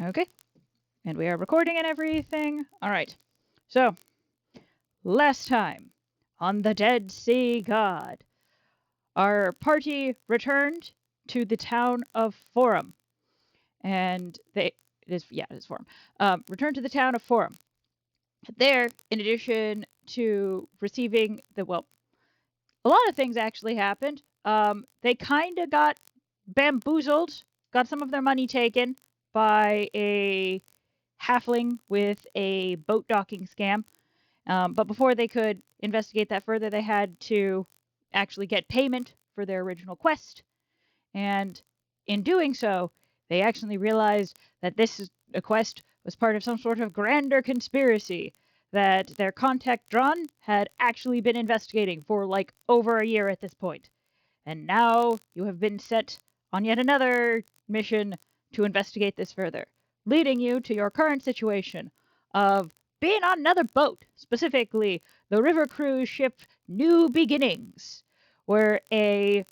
Okay. And we are recording and everything. All right. So, last time on the Dead Sea God, our party returned to the town of Forum. And it is Forum. Returned to the town of Forum. There, in addition to receiving a lot of things actually happened. They kind of got bamboozled, got some of their money taken by a halfling with a boat docking scam. But before they could investigate that further, they had to actually get payment for their original quest. And in doing so, they actually realized that this quest was part of some sort of grander conspiracy that their contact Dron had actually been investigating for like over a year at this point. And now you have been set on yet another mission to investigate this further, leading you to your current situation of being on another boat, specifically the river cruise ship New Beginnings, where a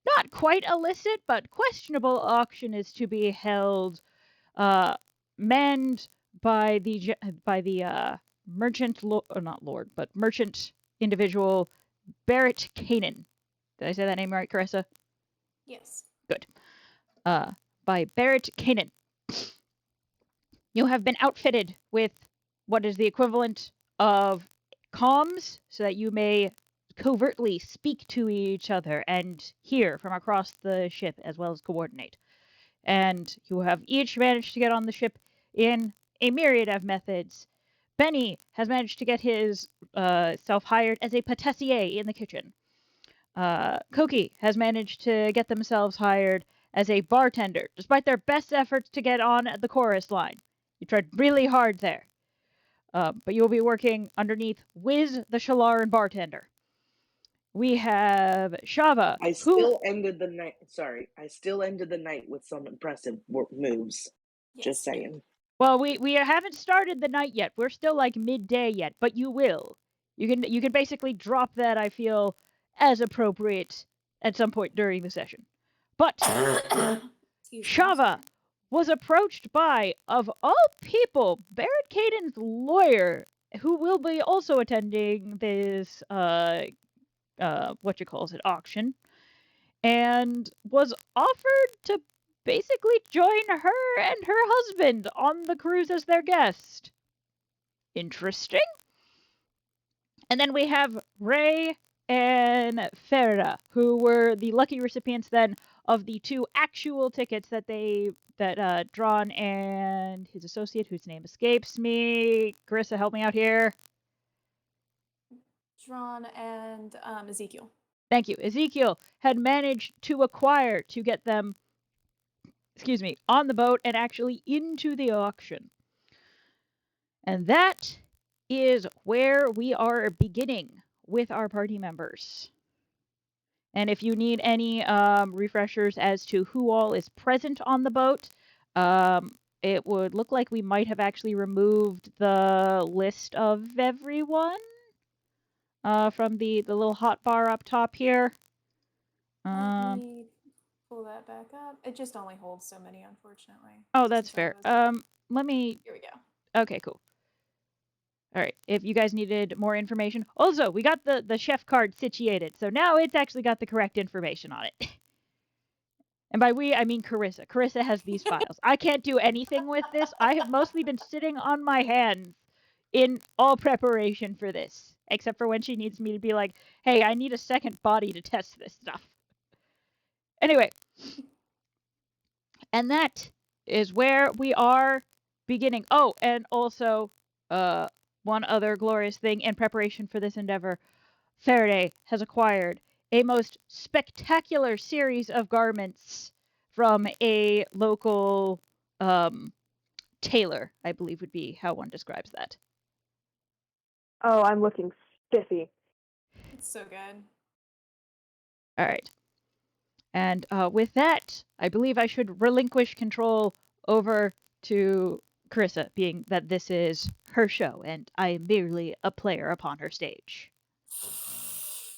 not quite illicit but questionable auction is to be held, manned by the merchant, not lord, but merchant individual Barrett Kanan. Did I say that name right, Carissa? Yes. Good. By Barrett Kanan. You have been outfitted with what is the equivalent of comms so that you may covertly speak to each other and hear from across the ship as well as coordinate. And you have each managed to get on the ship in a myriad of methods. Benny has managed to get his self hired as a patissier in the kitchen. Koki has managed to get themselves hired as a bartender, despite their best efforts to get on the chorus line. You tried really hard there. But you'll be working underneath Wiz the Shalaran bartender. We have Shava, I who still ended the night. Sorry, I still ended the night with some impressive moves. Yes. Just saying. Well, we haven't started the night yet. We're still like midday yet, but you will. You can basically drop that, I feel, as appropriate at some point during the session. But Shava was approached by, of all people, Barrett Caden's lawyer, who will be also attending this auction, and was offered to basically join her and her husband on the cruise as their guest. Interesting. And then we have Ray and Ferra, who were the lucky recipients then of the two actual tickets that Drawn and his associate, whose name escapes me. Carissa, help me out here. Drawn and Ezekiel. Thank you. Ezekiel had managed to acquire to get them, on the boat and actually into the auction. And that is where we are beginning with our party members. And if you need any refreshers as to who all is present on the boat, it would look like we might have actually removed the list of everyone from the little hot bar up top here. Let me pull that back up. It just only holds so many, unfortunately. Oh, that's fair. Let me. Here we go. Okay, cool. All right. If you guys needed more information, also we got the chef card situated, so now it's actually got the correct information on it. And by we, I mean Carissa. Carissa has these files. I can't do anything with this. I have mostly been sitting on my hands in all preparation for this, except for when she needs me to be like, hey, I need a second body to test this stuff. Anyway, and that is where we are beginning. Oh, and also, one other glorious thing in preparation for this endeavor, Faraday has acquired a most spectacular series of garments from a local tailor, I believe would be how one describes that. Oh, I'm looking spiffy. It's so good. All right. And with that, I believe I should relinquish control over to Carissa, being that this is her show and I am merely a player upon her stage.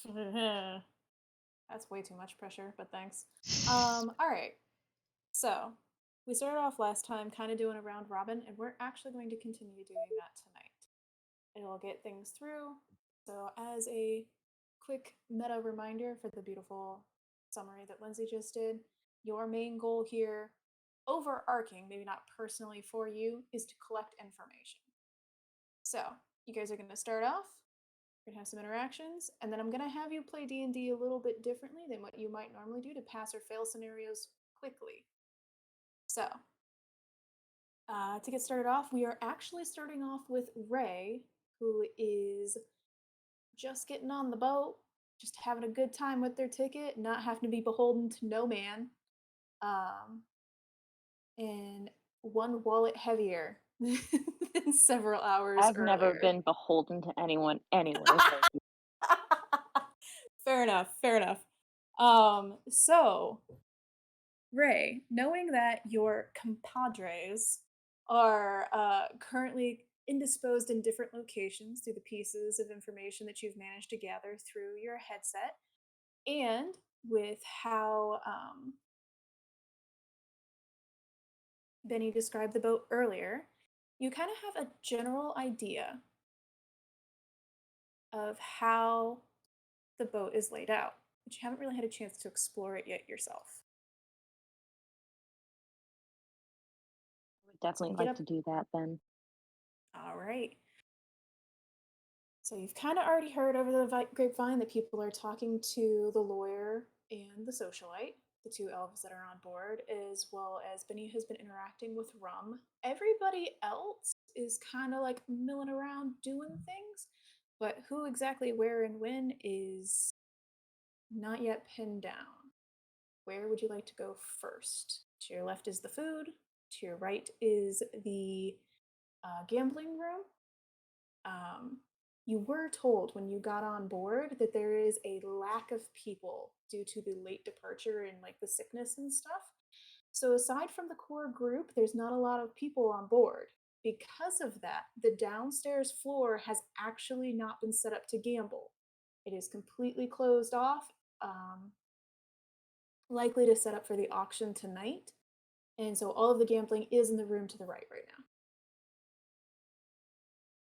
That's way too much pressure, but thanks. All right. So, we started off last time kind of doing a round robin, and we're actually going to continue doing that tonight. It'll get things through. So, as a quick meta reminder for the beautiful summary that Lindsay just did, your main goal here, overarching, maybe not personally for you, is to collect information. So, you guys are going to start off. We're going to have some interactions, and then I'm going to have you play D&D a little bit differently than what you might normally do to pass or fail scenarios quickly. So, to get started off, we are actually starting off with Ray, who is just getting on the boat, just having a good time with their ticket, not having to be beholden to no man, and one wallet heavier than several hours I've never earlier. been beholden to anyone anyway. Fair enough, fair enough. So, Ray, knowing that your compadres are currently indisposed in different locations through the pieces of information that you've managed to gather through your headset, and with how Benny described the boat earlier, you kind of have a general idea of how the boat is laid out, but you haven't really had a chance to explore it yet yourself. I would definitely Get like up. to do that then. All right. So you've kind of already heard over the grapevine that people are talking to the lawyer and the socialite, the two elves that are on board, as well as Benny has been interacting with Rum. Everybody else is kind of like milling around doing things, but who exactly, where, and when is not yet pinned down. Where would you like to go first? To your left is the food. To your right is the gambling room. You were told when you got on board that there is a lack of people due to the late departure and like the sickness and stuff. So aside from the core group, there's not a lot of people on board. Because of that, the downstairs floor has actually not been set up to gamble. It is completely closed off, likely to set up for the auction tonight. And so all of the gambling is in the room to the right now.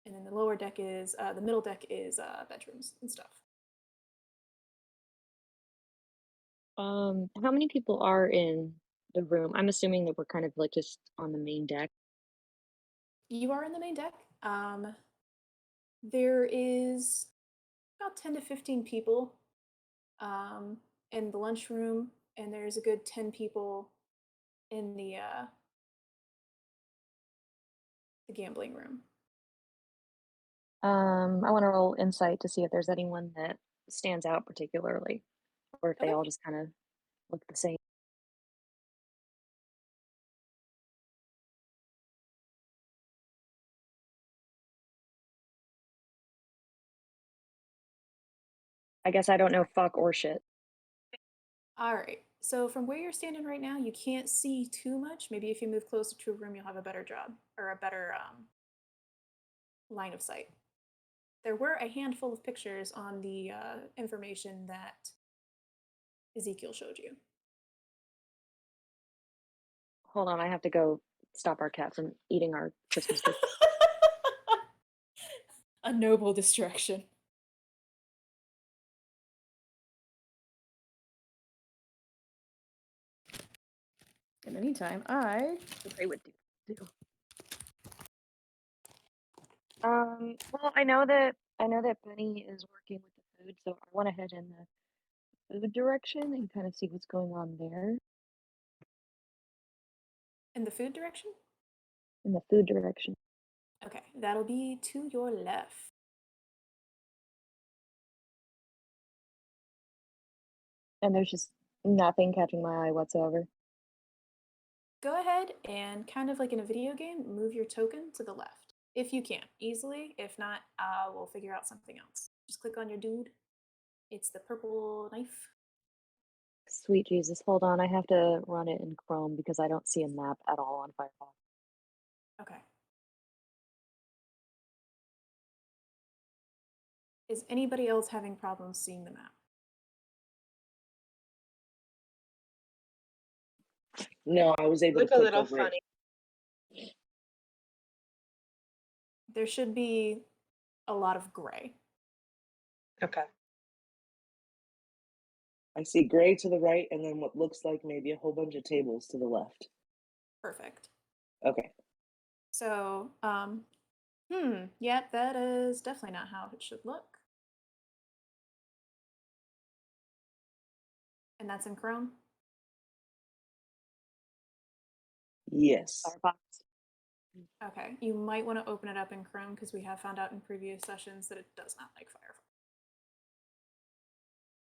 And then the lower deck is, the middle deck is bedrooms and stuff. How many people are in the room? I'm assuming that we're kind of like just on the main deck. You are in the main deck. There is about 10 to 15 people in the lunchroom, and there's a good 10 people in the gambling room. I want to roll insight to see if there's anyone that stands out particularly, or if they Okay. all just kind of look the same. I guess I don't know fuck or shit. All right. So from where you're standing right now, you can't see too much. Maybe if you move closer to a room, you'll have a better job or a better line of sight. There were a handful of pictures on the information that Ezekiel showed you. Hold on, I have to go stop our cat from eating our Christmas cookies. A noble distraction. In the meantime, What they would do. Well, I know that Benny is working with the food, so I want to head in the food direction and kind of see what's going on there. in the food direction? In the food direction. Okay, that'll be to your left. And there's just nothing catching my eye whatsoever. Go ahead and kind of like in a video game, move your token to the left. If you can, easily. If not, we'll figure out something else. Just click on your dude. It's the purple knife. Sweet Jesus, hold on, I have to run it in Chrome because I don't see a map at all on Firefox. Okay. Is anybody else having problems seeing the map? No, I was able to Look a click little over it. funny. There should be a lot of gray. Okay. I see gray to the right and then what looks like maybe a whole bunch of tables to the left. Perfect. Okay. So, yeah, that is definitely not how it should look. And that's in Chrome? Yes. Firefox. Okay, you might want to open it up in Chrome because we have found out in previous sessions that it does not like Firefox.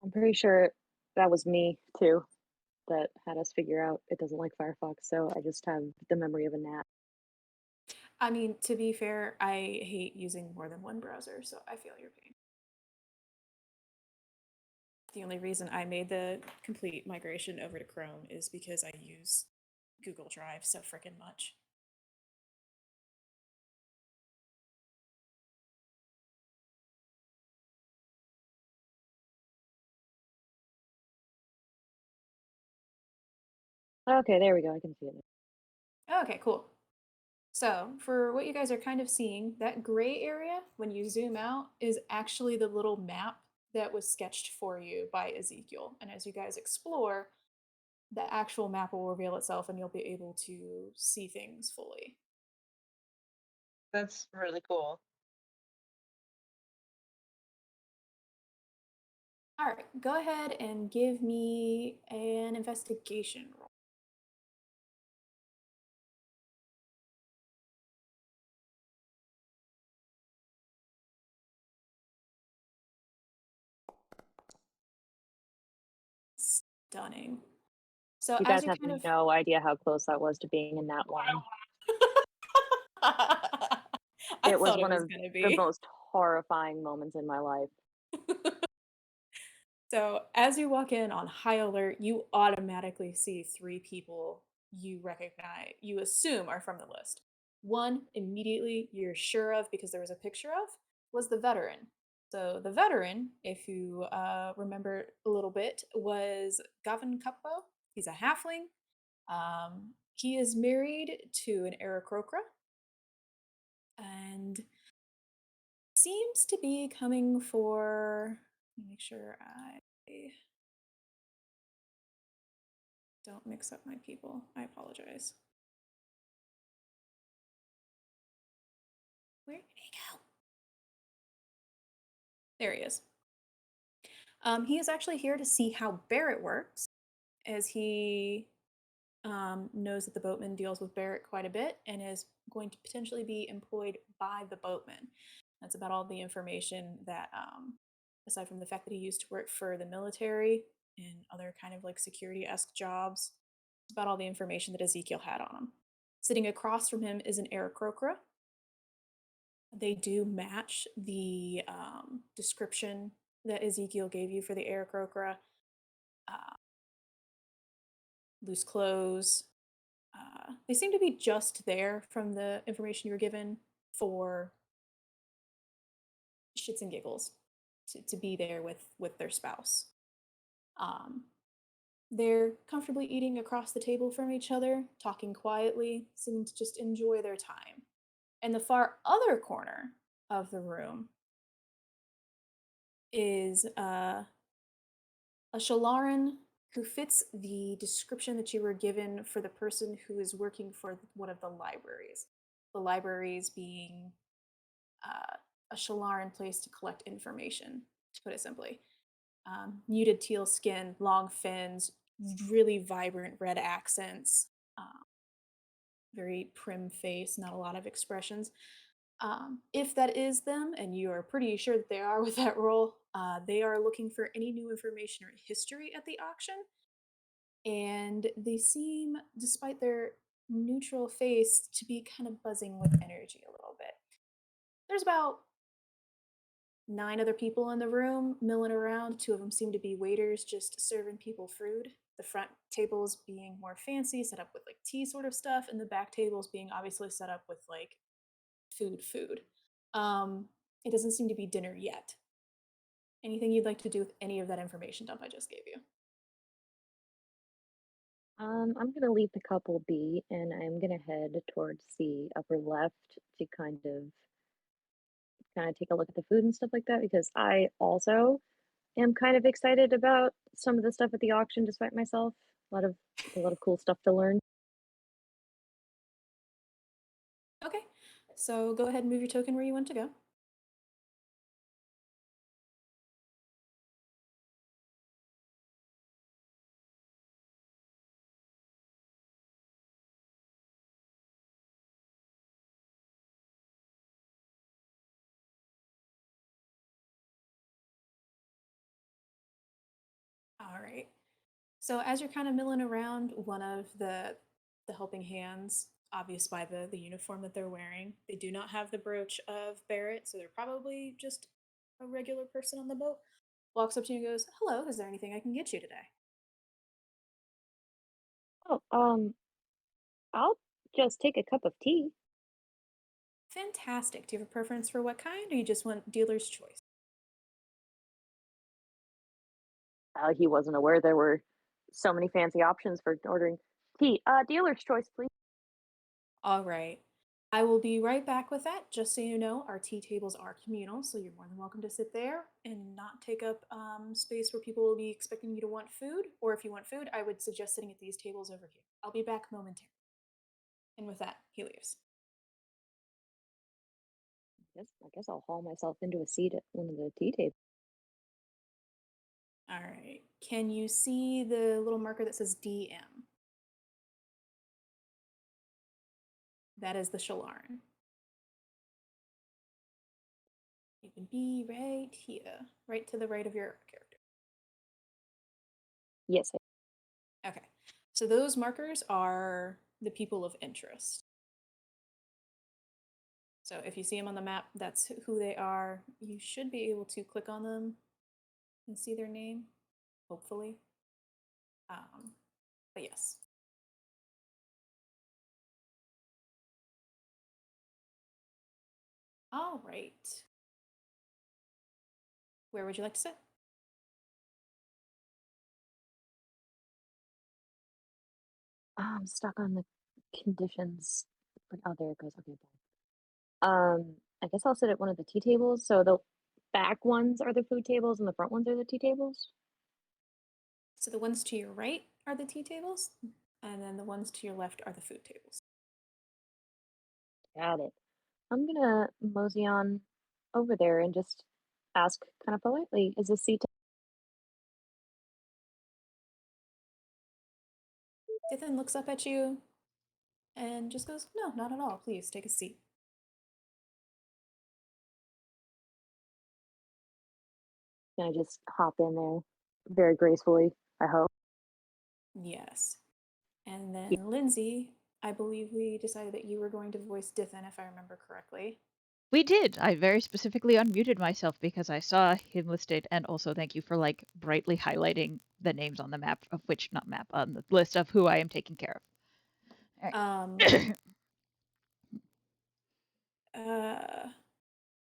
I'm pretty sure that was me too that had us figure out it doesn't like Firefox, so I just have the memory of a gnat. I mean, to be fair, I hate using more than one browser, so I feel your pain. The only reason I made the complete migration over to Chrome is because I use Google Drive so freaking much. Okay, there we go. I can see it. Okay, cool. So for what you guys are kind of seeing, that gray area, when you zoom out, is actually the little map that was sketched for you by Ezekiel. And as you guys explore, the actual map will reveal itself and you'll be able to see things fully. That's really cool. All right, go ahead and give me an investigation roll. Stunning. So You as guys you have kind of no idea how close that was to being in that one. I It was thought it one was of gonna the be. most horrifying moments in my life. So as you walk in on high alert, you automatically see three people you recognize, you assume are from the list. One immediately you're sure of because there was a picture of was the veteran. So the veteran, if you remember a little bit, was Gavin Cupbo. He's a halfling. He is married to an Aarakocra and seems to be coming for. Let me make sure I don't mix up my people. I apologize. Where did he go? There he is. He is actually here to see how Barrett works, as he knows that the boatman deals with Barrett quite a bit and is going to potentially be employed by the boatman. That's about all the information that, aside from the fact that he used to work for the military and other kind of like security-esque jobs, it's about all the information that Ezekiel had on him. Sitting across from him is an Aarakocra. They do match the description that Ezekiel gave you for the Aarakocra. Loose clothes. They seem to be just there from the information you were given for shits and giggles to be there with their spouse. Um, they're comfortably eating across the table from each other, talking quietly, seeming to just enjoy their time. In the far other corner of the room is a Shalaran who fits the description that you were given for the person who is working for one of the libraries. The libraries being a Shalaran place to collect information, to put it simply. Muted teal skin, long fins, really vibrant red accents, very prim face, not a lot of expressions. If that is them, and you are pretty sure that they are with that role, they are looking for any new information or history at the auction. And they seem, despite their neutral face, to be kind of buzzing with energy a little bit. There's about 9 other people in the room milling around. 2 of them seem to be waiters just serving people food. The front tables being more fancy, set up with like tea sort of stuff, and the back tables being obviously set up with like food. It doesn't seem to be dinner yet. Anything you'd like to do with any of that information dump I just gave you? I'm gonna leave the couple be, and I'm gonna head towards the upper left to kind of take a look at the food and stuff like that because I also am kind of excited about some of the stuff at the auction despite myself. A lot of cool stuff to learn. Okay, so go ahead and move your token where you want to go. All right. So as you're kind of milling around, one of the helping hands, obvious by the uniform that they're wearing, they do not have the brooch of Barrett, so they're probably just a regular person on the boat. Walks up to you and goes, "Hello, is there anything I can get you today?" Oh, I'll just take a cup of tea. Fantastic. Do you have a preference for what kind, or you just want dealer's choice? He wasn't aware there were so many fancy options for ordering tea. Dealer's choice, please. All right. I will be right back with that. Just so you know, our tea tables are communal, so you're more than welcome to sit there and not take up space where people will be expecting you to want food. Or if you want food, I would suggest sitting at these tables over here. I'll be back momentarily. And with that, he leaves. I guess I'll haul myself into a seat at one of the tea tables. All right. Can you see the little marker that says DM? That is the Shalaran. You can be right here, right to the right of your character. Yes. Okay. So those markers are the people of interest. So if you see them on the map, that's who they are. You should be able to click on them and see their name, hopefully. But yes. All right. Where would you like to sit? I'm stuck on the conditions. Oh, there it goes. Okay, I guess I'll sit at one of the tea tables. So the back ones are the food tables, and the front ones are the tea tables. So the ones to your right are the tea tables, and then the ones to your left are the food tables. Got it. I'm gonna mosey on over there and just ask kind of politely, "Is this seat?" Dithan looks up at you and just goes, "No, not at all. Please take a seat." Can I just hop in there very gracefully? I hope. Yes. And then Lindsay, I believe we decided that you were going to voice Dithan, if I remember correctly. We did. I very specifically unmuted myself because I saw him listed, and also thank you for like brightly highlighting the names on the map of which not map on the list of who I am taking care of. All right.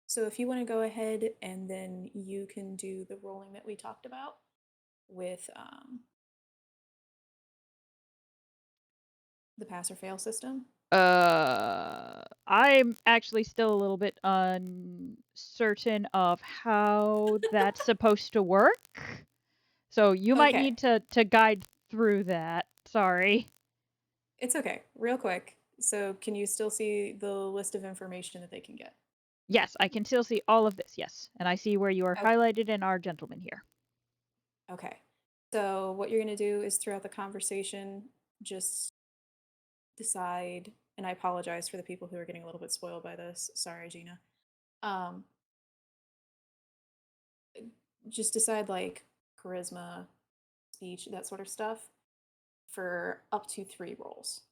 So if you want to go ahead and then you can do the rolling that we talked about with the pass or fail system. I'm actually still a little bit uncertain of how that's supposed to work. So you might Okay. need to guide through that. Sorry. It's okay. Real quick. So can you still see the list of information that they can get? Yes, I can still see all of this, yes. And I see where you are Okay. highlighted and our gentleman here. Okay. So what you're going to do is throughout the conversation, just decide, and I apologize for the people who are getting a little bit spoiled by this. Sorry, Gina. Um, just decide like charisma, speech, that sort of stuff for up to 3 rolls.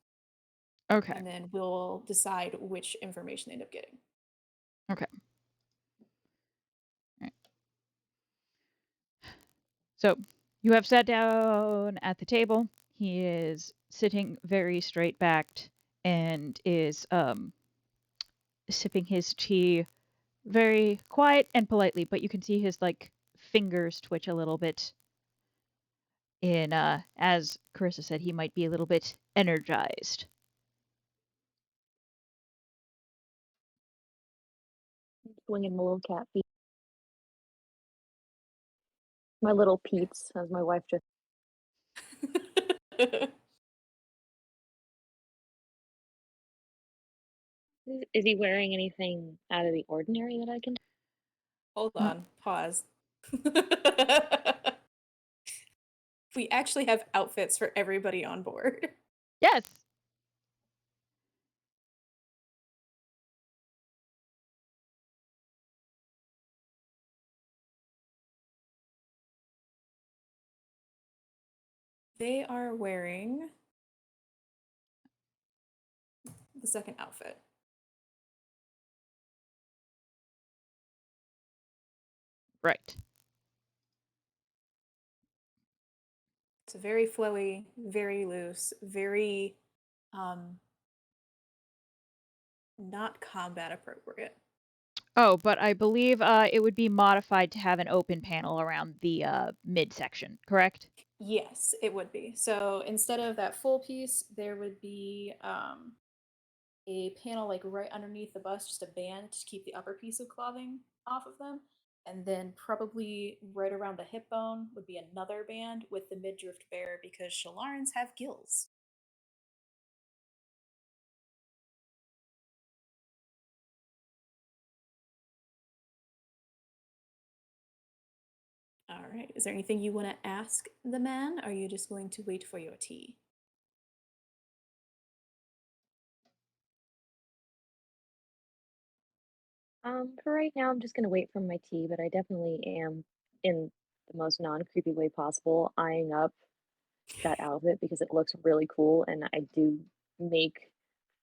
Okay. And then we'll decide which information they end up getting. Okay. Right. So you have sat down at the table. He is sitting very straight backed and is sipping his tea very quiet and politely, but you can see his like fingers twitch a little bit in as Carissa said, he might be a little bit energized. Swinging my little cat feet. My little Pete's, as my wife just. Is he wearing anything out of the ordinary that I can? Hold on, pause. We actually have outfits for everybody on board. Yes. They are wearing the second outfit. Right. It's very flowy, very loose, very not combat appropriate. Oh, but I believe it would be modified to have an open panel around the midsection, correct? Yes, it would be. So instead of that full piece, there would be a panel like right underneath the bust, just a band to keep the upper piece of clothing off of them. And then probably right around the hip bone would be another band with the midriff bare because Shalarans have gills. All right. Is there anything you want to ask the man? Or are you just going to wait for your tea? For right now, I'm just gonna wait for my tea, but I definitely am, in the most non-creepy way possible, eyeing up that outfit because it looks really cool, and I do make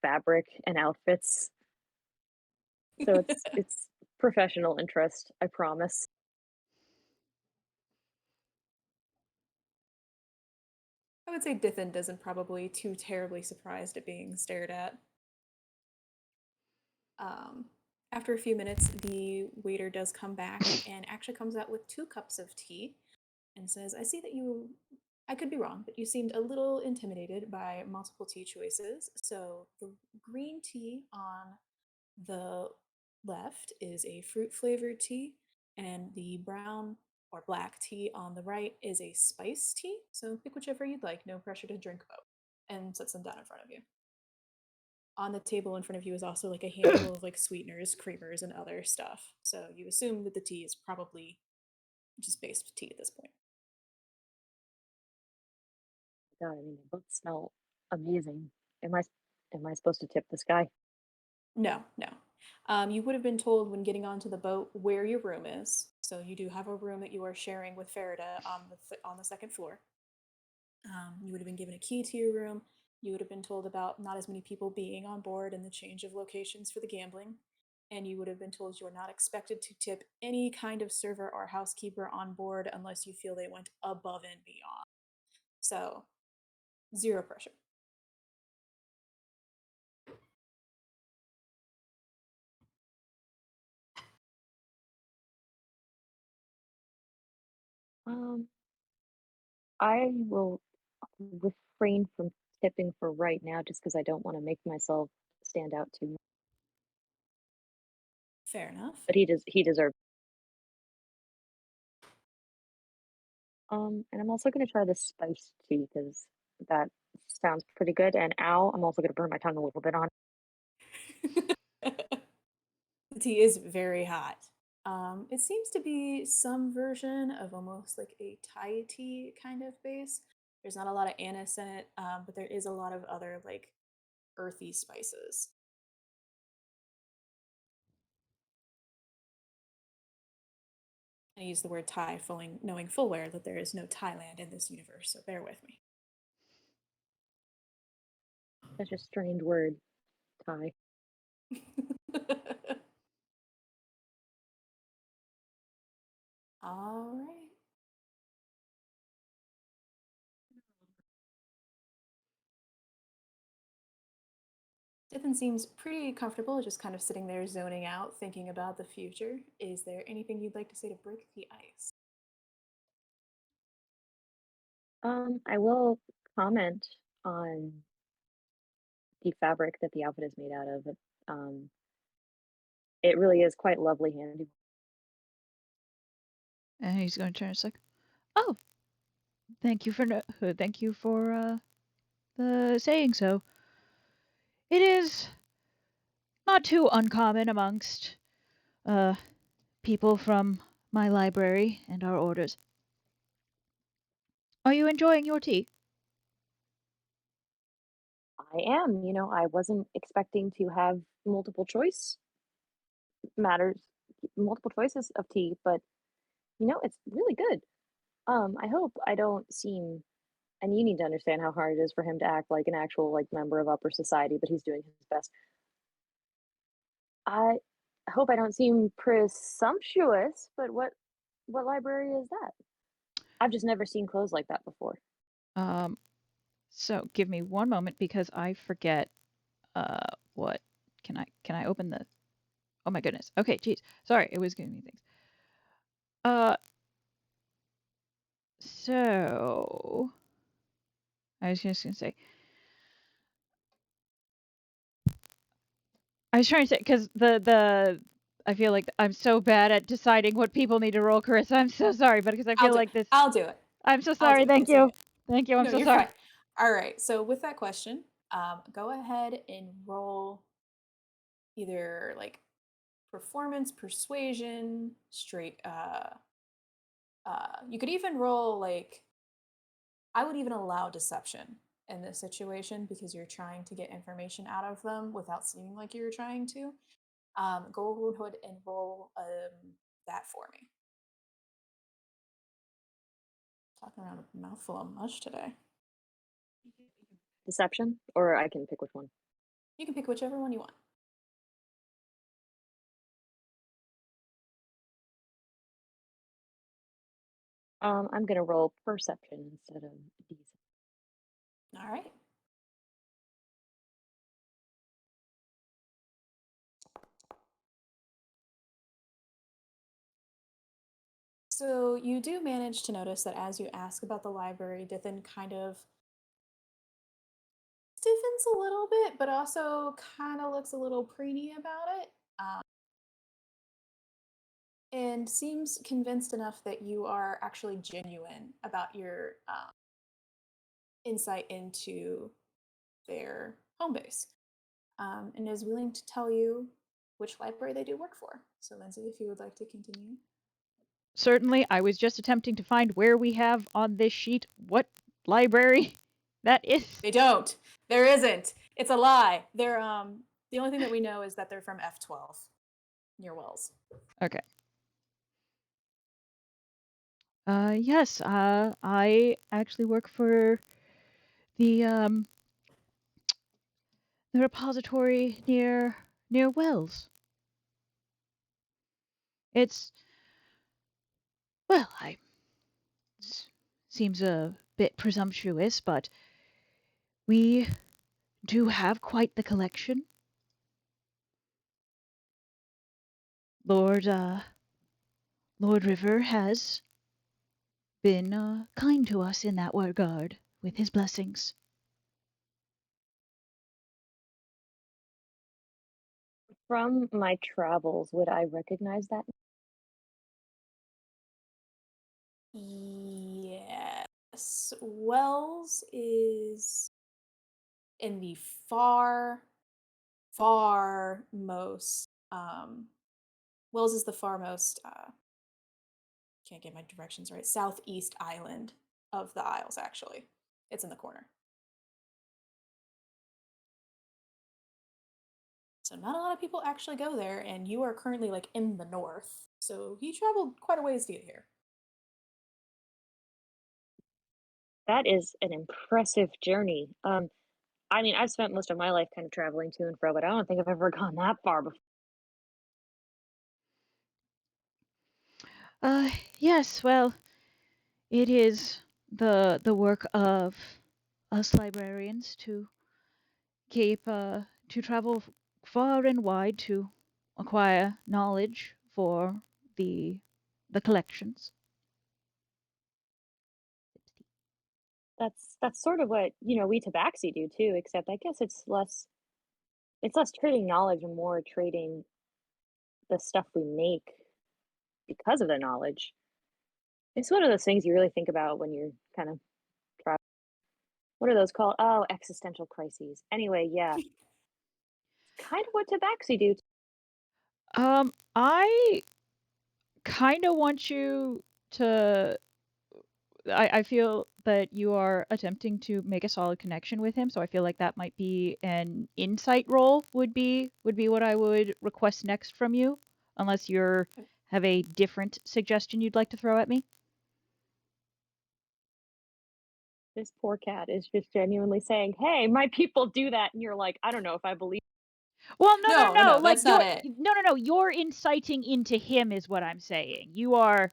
fabric and outfits, so it's professional interest, I promise. I would say Dithin isn't probably too terribly surprised at being stared at. Um, After a few minutes, the waiter does come back and actually comes out with 2 cups of tea and says, I see that you, I could be wrong, but you seemed a little intimidated by multiple tea choices. So the green tea on the left is a fruit flavored tea, and the brown or black tea on the right is a spice tea. So pick whichever you'd like, no pressure to drink both, and sets them down in front of you. On the table in front of you is also like a handful of like sweeteners, creamers, and other stuff. So you assume that the tea is probably just based tea at this point. God, I mean, they both smell amazing. Am I supposed to tip this guy? No, no. You would have been told when getting onto the boat where your room is. So you do have a room that you are sharing with Farida on the second floor. You would have been given a key to your room. You would have been told about not as many people being on board and the change of locations for the gambling. And you would have been told you are not expected to tip any kind of server or housekeeper on board unless you feel they went above and beyond. So, zero pressure. Um, I will refrain from tipping for right now just because I don't want to make myself stand out too much. Fair enough. But he deserves. And I'm also gonna try the spice tea because that sounds pretty good. And ow, I'm also gonna burn my tongue a little bit on. The tea is very hot. It seems to be some version of almost like a Thai tea kind of base. There's not a lot of anise in it, but there is a lot of other like earthy spices. I use the word Thai, knowing full well that there is no Thailand in this universe, so bear with me. Such a strange word, Thai. All right. Dithin seems pretty comfortable, just kind of sitting there zoning out, thinking about the future. Is there anything you'd like to say to break the ice? I will comment on the fabric that the outfit is made out of. It really is quite lovely handy. And he's going to turn. It's like, oh, thank you for the saying so. It is not too uncommon amongst people from my library and our orders. Are you enjoying your tea? I am, I wasn't expecting to have multiple choice matters, multiple choices of tea, but it's really good. I hope I don't seem, and you need to understand how hard it is for him to act like an actual like member of upper society, but he's doing his best. I hope I don't seem presumptuous, but what library is that? I've just never seen clothes like that before. So give me one moment because I forget what can I open the Oh my goodness. Okay, geez. Sorry, it was giving me things. So I was just gonna say I was trying to say because the I feel like I'm so bad at deciding what people need to roll, Carissa. I'm so sorry, but because I feel like this. I'll do it. I'm so I'll do sorry. it. Thank It's you. okay. Thank you. I'm No, so you're sorry. fine. All right. So with that question, go ahead and roll either like performance, persuasion, straight. You could even roll like I would even allow deception in this situation because you're trying to get information out of them without seeming like you're trying to. Go ahead and roll that for me. Talking around a mouthful of mush today. Deception, or I can pick which one. You can pick whichever one you want. I'm gonna roll perception instead of deception. All right. So you do manage to notice that as you ask about the library, Dithin kind of stiffens a little bit, but also kind of looks a little preeny about it. And seems convinced enough that you are actually genuine about your insight into their home base, and is willing to tell you which library they do work for. So, Lindsay, if you would like to continue. Certainly, I was just attempting to find where we have on this sheet what library that is. They don't. There isn't. It's a lie. They're the only thing that we know is that they're from F12 near Wells. Okay. Yes, I actually work for the repository near Wells. It's well, seems a bit presumptuous, but we do have quite the collection. Lord River has been kind to us in that regard with his blessings. From my travels, would I recognize that? Yes. Wells is in the far most Wells is the far most can't get my directions right, southeast island of the Isles, actually. It's in the corner. So not a lot of people actually go there, and you are currently like in the north. So he traveled quite a ways to get here. That is an impressive journey. I mean, I've spent most of my life kind of traveling to and fro, but I don't think I've ever gone that far before. Yes, well, it is the work of us librarians to travel far and wide to acquire knowledge for the collections. That's sort of what, we Tabaxi do too, except I guess it's less trading knowledge and more trading the stuff we make because of the knowledge. It's one of those things you really think about when you're kind of what are those called? Oh, existential crises. Anyway, yeah. Kind of what Tabaxi do. I kind of want you to. I feel that you are attempting to make a solid connection with him, so I feel like that might be an insight roll would be what I would request next from you, unless you're have a different suggestion you'd like to throw at me. This poor cat is just genuinely saying, "Hey, my people do that," and you're like, "I don't know if I believe." Well, no. Like that's not it. no. You're inciting into him is what I'm saying. You are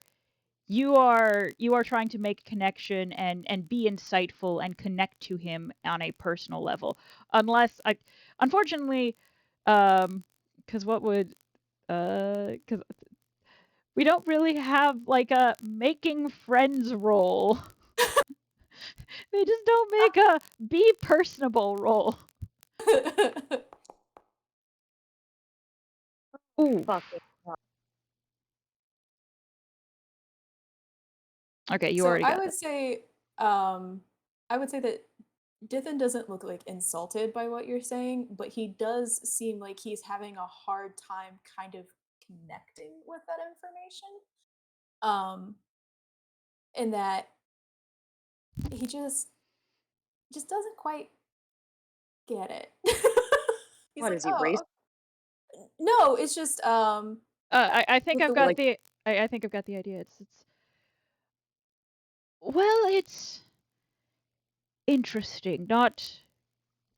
trying to make a connection and be insightful and connect to him on a personal level. Unfortunately, because what would because we don't really have like a making friends role. They just don't make a be personable role. Ooh. Fuck it. Okay, you So already got I that. would say that Dithin doesn't look like insulted by what you're saying, but he does seem like he's having a hard time kind of connecting with that information. In that he just doesn't quite get it. He's What like, is he "Oh, racist? no, it's just I think with I've the got Like, the I think I've got the idea. It's interesting, not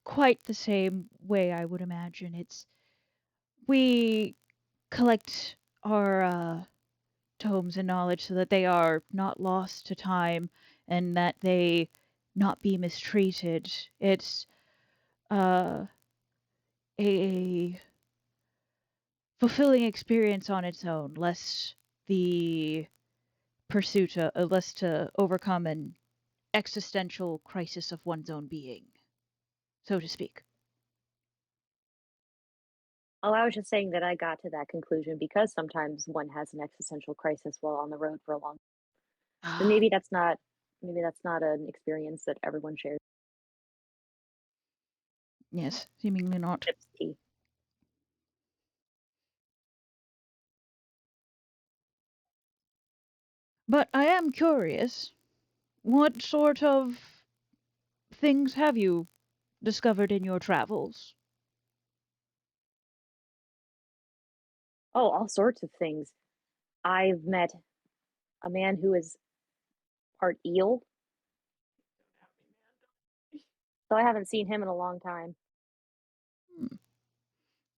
quite the same way I would imagine. We collect our tomes and knowledge so that they are not lost to time and that they not be mistreated. It's a fulfilling experience on its own, less the pursuit, less to overcome an existential crisis of one's own being, so to speak. oh, I was just saying that I got to that conclusion because sometimes one has an existential crisis while on the road for a long. But maybe that's not an experience that everyone shares. Yes, seemingly not. Sips tea. But I am curious, what sort of things have you discovered in your travels? Oh, all sorts of things. I've met a man who is part eel, so I haven't seen him in a long time.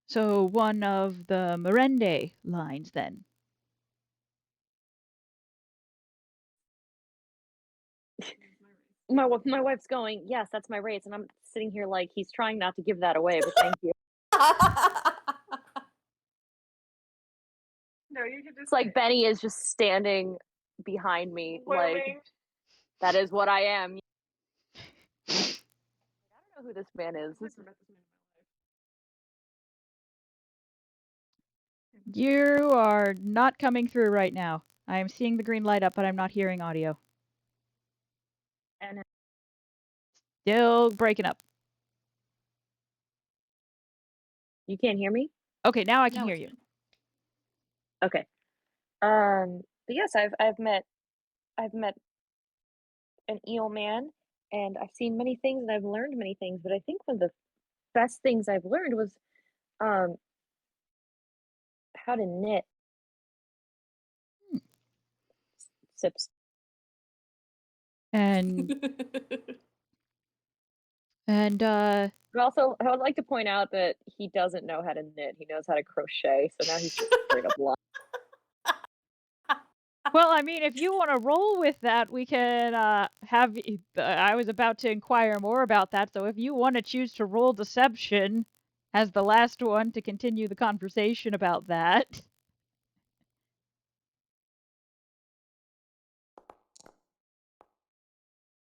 So one of the Merende lines, then. My wife's going, "Yes, that's my race," and I'm sitting here like he's trying not to give that away, but thank you. No, you can just It's like Benny is just standing behind me, like, blooming. "That is what I am." I don't know who this man is. You are not coming through right now. I am seeing the green light up, but I'm not hearing audio. And Still breaking up. you can't hear me? Okay, now I can Now we hear you. can. Okay. But yes, I've met an eel man, and I've seen many things, and I've learned many things. But I think one of the best things I've learned was um, how to knit. Sips. And But also, I would like to point out that he doesn't know how to knit. He knows how to crochet. So now he's just straight up lying. well, I mean, if you want to roll with that, we can have. I was about to inquire more about that, so if you want to choose to roll deception as the last one to continue the conversation about that.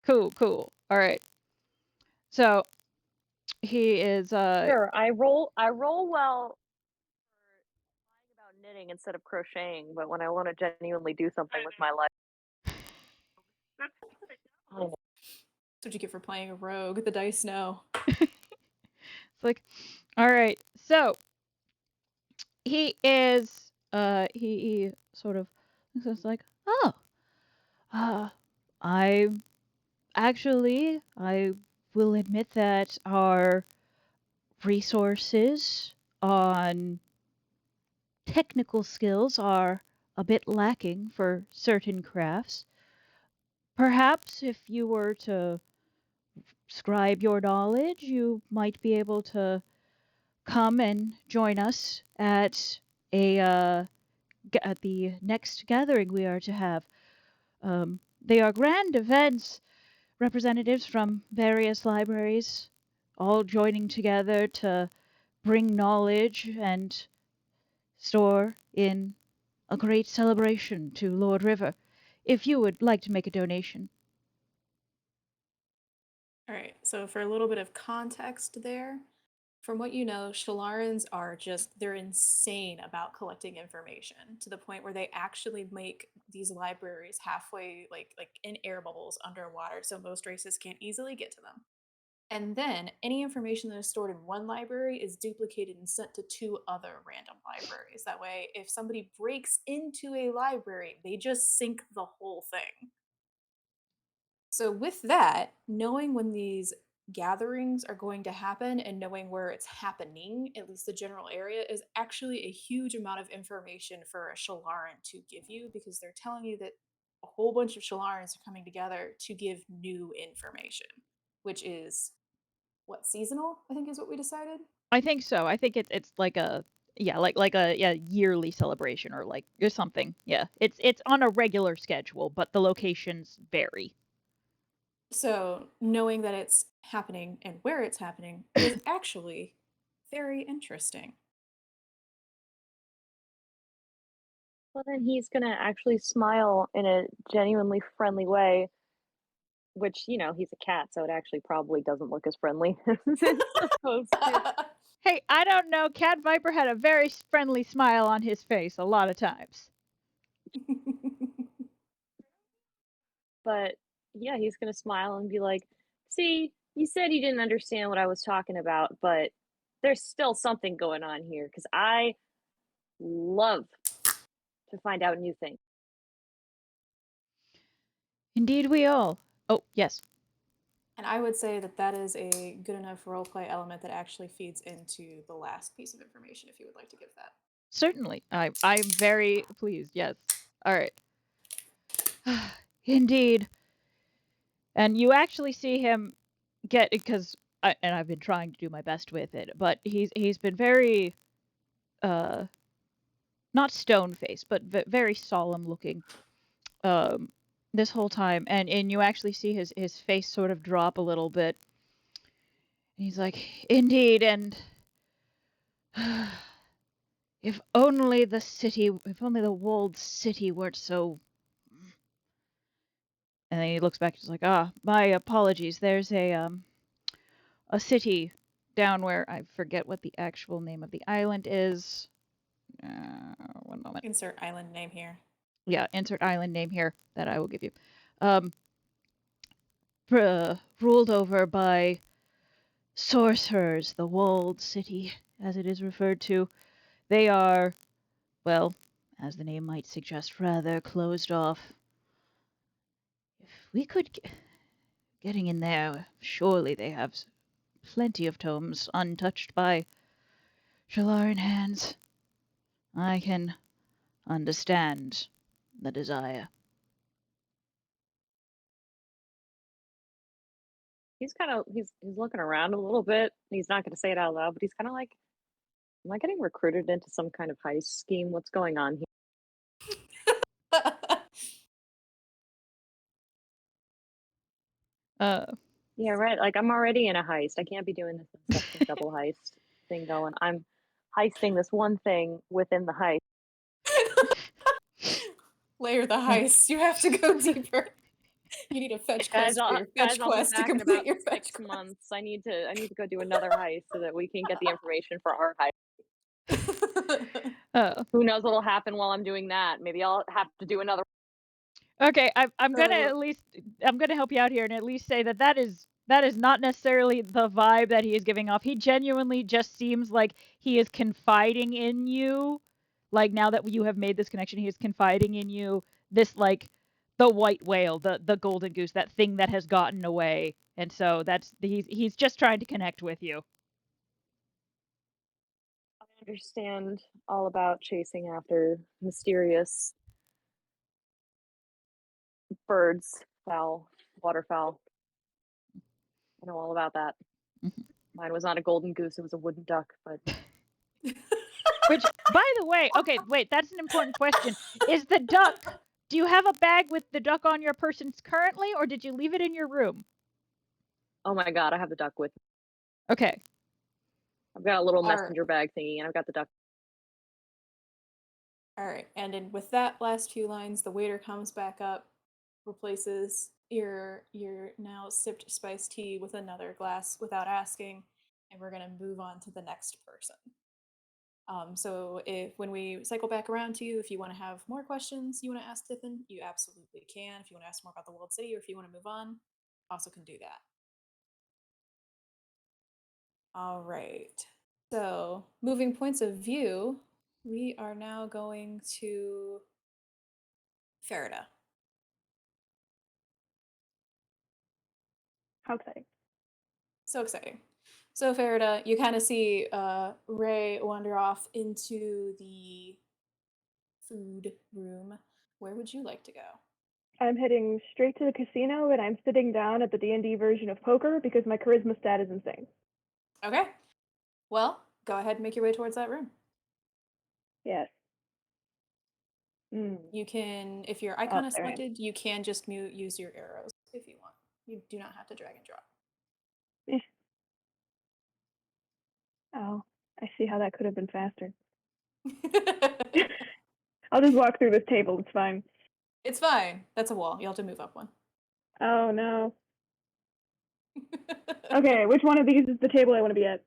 Cool. All right. So he is Sure, I roll well for lying about knitting instead of crocheting, but when I want to genuinely do something with my life, I know. That's what you get for playing a rogue. The dice know. it's like, all right. So he is he sort of looks like, oh, I I will admit that our resources on technical skills are a bit lacking for certain crafts. Perhaps if you were to scribe your knowledge, you might be able to come and join us at at the next gathering we are to have. They are grand events, representatives from various libraries all joining together to bring knowledge and store in a great celebration to Lord River. If you would like to make a donation. All right, so for a little bit of context there, from what you know, Shalarans are they're insane about collecting information to the point where they actually make these libraries halfway like in air bubbles underwater so most races can't easily get to them. And then any information that is stored in one library is duplicated and sent to 2 other random libraries. That way, if somebody breaks into a library, they just sync the whole thing. So, with that, knowing when these gatherings are going to happen and knowing where it's happening, at least the general area, is actually a huge amount of information for a Shalaran to give you because they're telling you that a whole bunch of Shalarans are coming together to give new information, which is what, seasonal, I think is what we decided. I think so. I think it's like a yearly celebration or like or something. Yeah. It's on a regular schedule, but the locations vary. So, knowing that it's happening and where it's happening is actually very interesting. Well, then he's gonna actually smile in a genuinely friendly way, which, you know, he's a cat, so it actually probably doesn't look as friendly as it's supposed to. Hey, I don't know. Cat Viper had a very friendly smile on his face a lot of times. But yeah, he's gonna smile and be like, "See, you said you didn't understand what I was talking about, but there's still something going on here because I love to find out new things." Indeed we all. Oh, yes. And I would say that that is a good enough roleplay element that actually feeds into the last piece of information if you would like to give that. Certainly. I'm very pleased. Yes. All right. Indeed. And you actually see him get because and I've been trying to do my best with it, but he's been very not stone faced, but very solemn looking this whole time, and you actually see his face sort of drop a little bit. And he's like, indeed, and if only the walled city weren't so. And then he looks back, he's like, my apologies. There's a city down where I forget what the actual name of the island is. One moment. Insert island name here. Yeah, insert island name here that I will give you. Ruled over by sorcerers, the walled city, as it is referred to. They are, well, as the name might suggest, rather closed off. If we could getting in there, surely they have plenty of tomes untouched by Shalaran hands. I can understand the desire. He's looking around a little bit. He's not gonna say it out loud, but he's kind of like, "Am I getting recruited into some kind of heist scheme? What's going on here?" Yeah, right. Like I'm already in a heist. I can't be doing this Inception double heist thing going. I'm heisting this one thing within the heist. Layer the heist. You have to go deeper. You need a fetch Guys, quest for your guys, fetch I'll be quest to back in complete about your fetch 6 quest. months. I need to go do another heist so that we can get the information for our heist. Oh. Who knows what'll happen while I'm doing that? Maybe I'll have to do another. Okay, I'm gonna So- at least I'm gonna help you out here and at least say that that is not necessarily the vibe that he is giving off. He genuinely just seems like he is confiding in you. Like now that you have made this connection, he is confiding in you. This like the white whale, the golden goose, that thing that has gotten away. And so he's just trying to connect with you. I understand all about chasing after mysterious birds, fowl, waterfowl. I know all about that. Mhm. Mine was not a golden goose, it was a wooden duck, but Which, by the way, okay, wait, that's an important question. Is the duck, do you have a bag with the duck on your person currently, or did you leave it in your room? oh my god, I have the duck with me. Okay. I've got a little Alright. messenger bag thingy, and I've got the duck. All right, and then with that last few lines, the waiter comes back up, replaces your now sipped spiced tea with another glass without asking, and we're gonna move on to the next person. So if when we cycle back around to you, if you want to have more questions you want to ask Tiffin, you absolutely can. If you want to ask more about the World City, or if you want to move on, also can do that. All right. So moving points of view, we are now going to Farida. How exciting. So exciting. So Farida, you kind of see Ray wander off into the food room. Where would you like to go? I'm heading straight to the casino, and I'm sitting down at the D&D version of poker because my charisma stat is insane. Okay. Well, go ahead and make your way towards that room. Yes. You can, if your icon is there I am. selected, you can just use your arrows if you want. You do not have to drag and drop. Oh, I see how that could have been faster. I'll just walk through this table. It's fine. It's fine. That's a wall. You'll have to move up one. Oh, no. Okay, which one of these is the table I want to be at?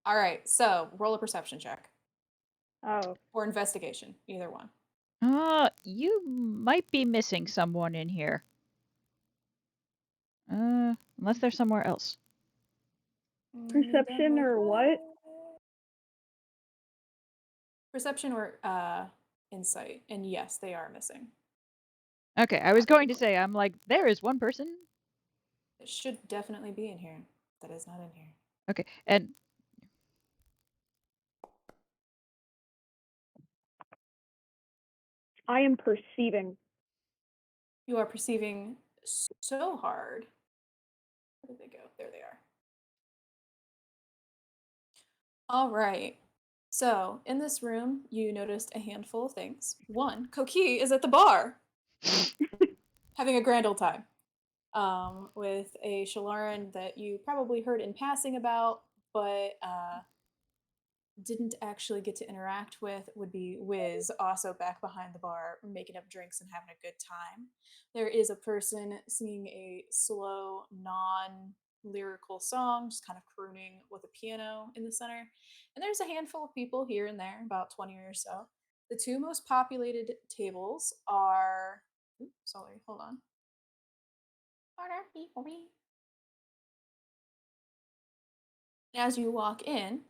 All right. So roll a perception check Oh, or investigation, either one. You might be missing someone in here. Unless there's somewhere else. perception or what? Perception or insight. And yes, they are missing. Okay, I was going to say, I'm like, there is one person. It should definitely be in here. That is not in here. Okay, and I am perceiving. You are perceiving so hard. Where did they go? There they are. All right. So in this room, you noticed a handful of things. One, Koki is at the bar, having a grand old time, with a Shalaran that you probably heard in passing about, but didn't actually get to interact with. Would be Wiz, also back behind the bar, making up drinks and having a good time. There is a person singing a slow, non-lyrical song, just kind of crooning with a piano in the center. And there's a handful of people here and there, about 20 or so. The two most populated tables are. Oops, sorry, hold on. As you walk in,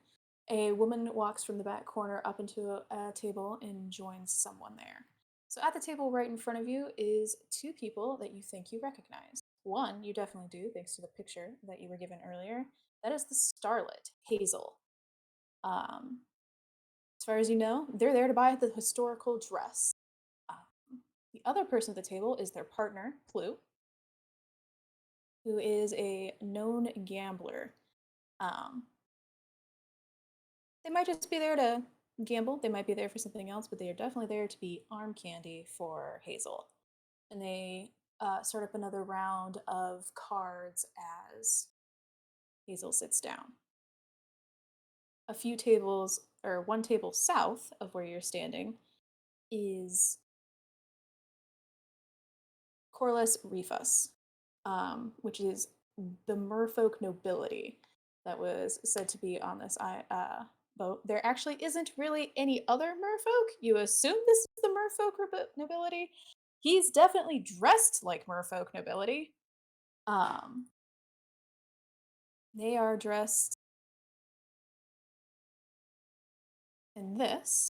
a woman walks from the back corner up into a table and joins someone there. So at the table right in front of you is two people that you think you recognize. One, you definitely do, thanks to the picture that you were given earlier. That is the starlet, Hazel. As far as you know, they're there to buy the historical dress. The other person at the table is their partner, Plu, who is a known gambler. They might just be there to gamble. They might be there for something else, but they are definitely there to be arm candy for Hazel. And they start up another round of cards as Hazel sits down. A few tables, or one table south of where you're standing, is Corlys Refus, which is the merfolk nobility that was said to be on this boat. There actually isn't really any other merfolk. You assume this is the merfolk nobility. He's definitely dressed like merfolk nobility. They are dressed in this.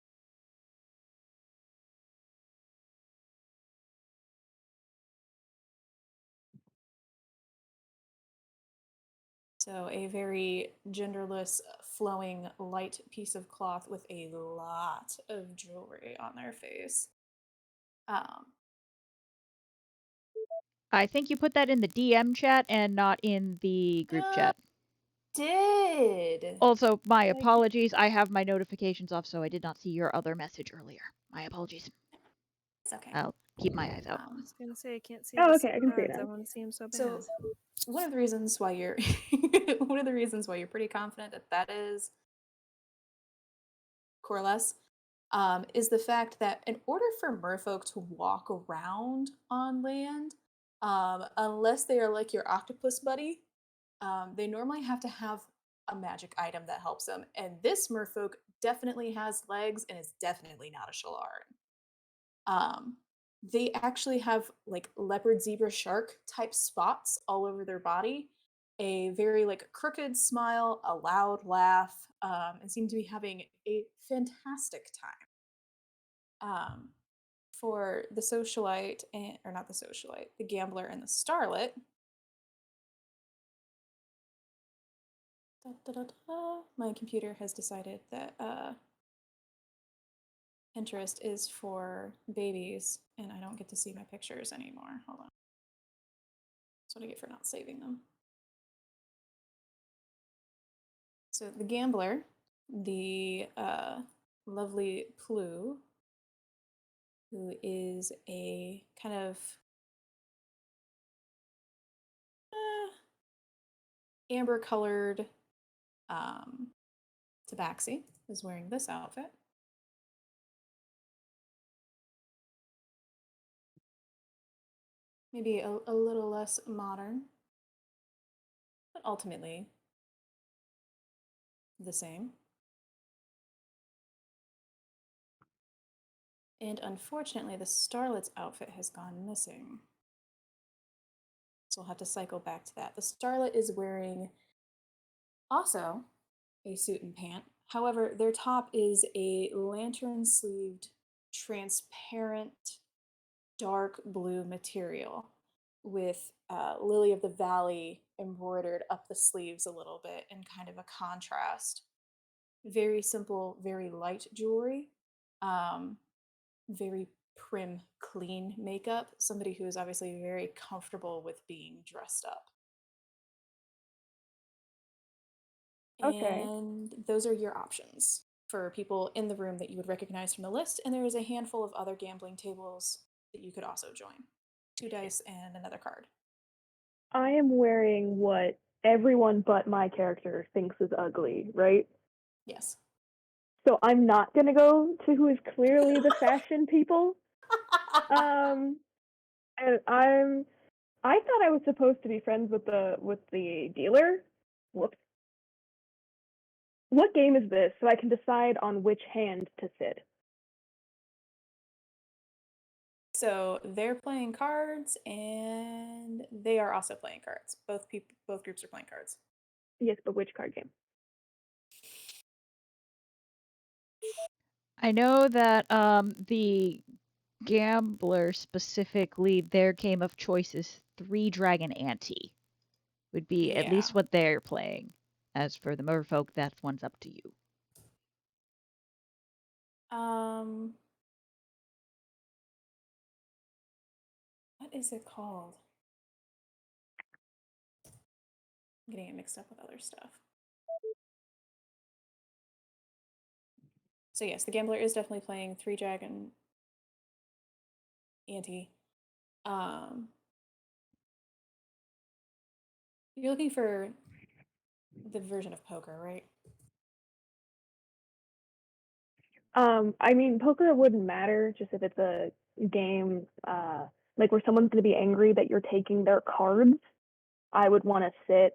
So a very genderless, flowing, light piece of cloth with a lot of jewelry on their face. I think you put that in the DM chat and not in the group chat. Did. Also, my Like- apologies. I have my notifications off, so I did not see your other message earlier. My apologies. It's okay. I'll keep my eyes out. I was gonna say I can't see. Oh, the okay, I can see it cards. I now. want to see them so bad. So one of the reasons why you're one of the reasons why you're pretty confident that that is Corless is the fact that in order for merfolk to walk around on land, unless they are like your octopus buddy, they normally have to have a magic item that helps them. And this merfolk definitely has legs and is definitely not a Shalaran. They actually have like leopard, zebra, shark type spots all over their body, a very like crooked smile, a loud laugh, and seem to be having a fantastic time. For the socialite, or not the socialite, the gambler and the starlet. My computer has decided that Pinterest is for babies, and I don't get to see my pictures anymore. Hold on. That's what I get for not saving them. So the gambler, the lovely Plu, who is a kind of amber-colored tabaxi, is wearing this outfit. Maybe a little less modern, but ultimately the same. And unfortunately, the starlet's outfit has gone missing. So we'll have to cycle back to that. The starlet is wearing also a suit and pant. However, their top is a lantern-sleeved, transparent, dark blue material with Lily of the Valley embroidered up the sleeves a little bit in kind of a contrast. Very simple, very light jewelry. Very prim, clean makeup. Somebody who is obviously very comfortable with being dressed up. Okay. And those are your options for people in the room that you would recognize from the list. And there is a handful of other gambling tables that you could also join. 2 dice and another card. I am wearing what everyone but my character thinks is ugly, right? Yes. So I'm not gonna go to who is clearly the fashion people. And I thought I was supposed to be friends with the dealer. Whoops. What game is this so I can decide on which hand to sit? So they're playing cards and they are also playing cards. Both groups are playing cards. Yes, but which card game? I know that the gambler specifically, their game of choice is Three Dragon Ante. Would be at least Yeah. what they're playing. As for the merfolk, that one's up to you. What is it called? I'm getting it mixed up with other stuff. So yes, the gambler is definitely playing Three Dragon Ante. You're looking for the version of poker, right? I mean, poker wouldn't matter just if it's a game like where someone's going to be angry that you're taking their cards, I would want to sit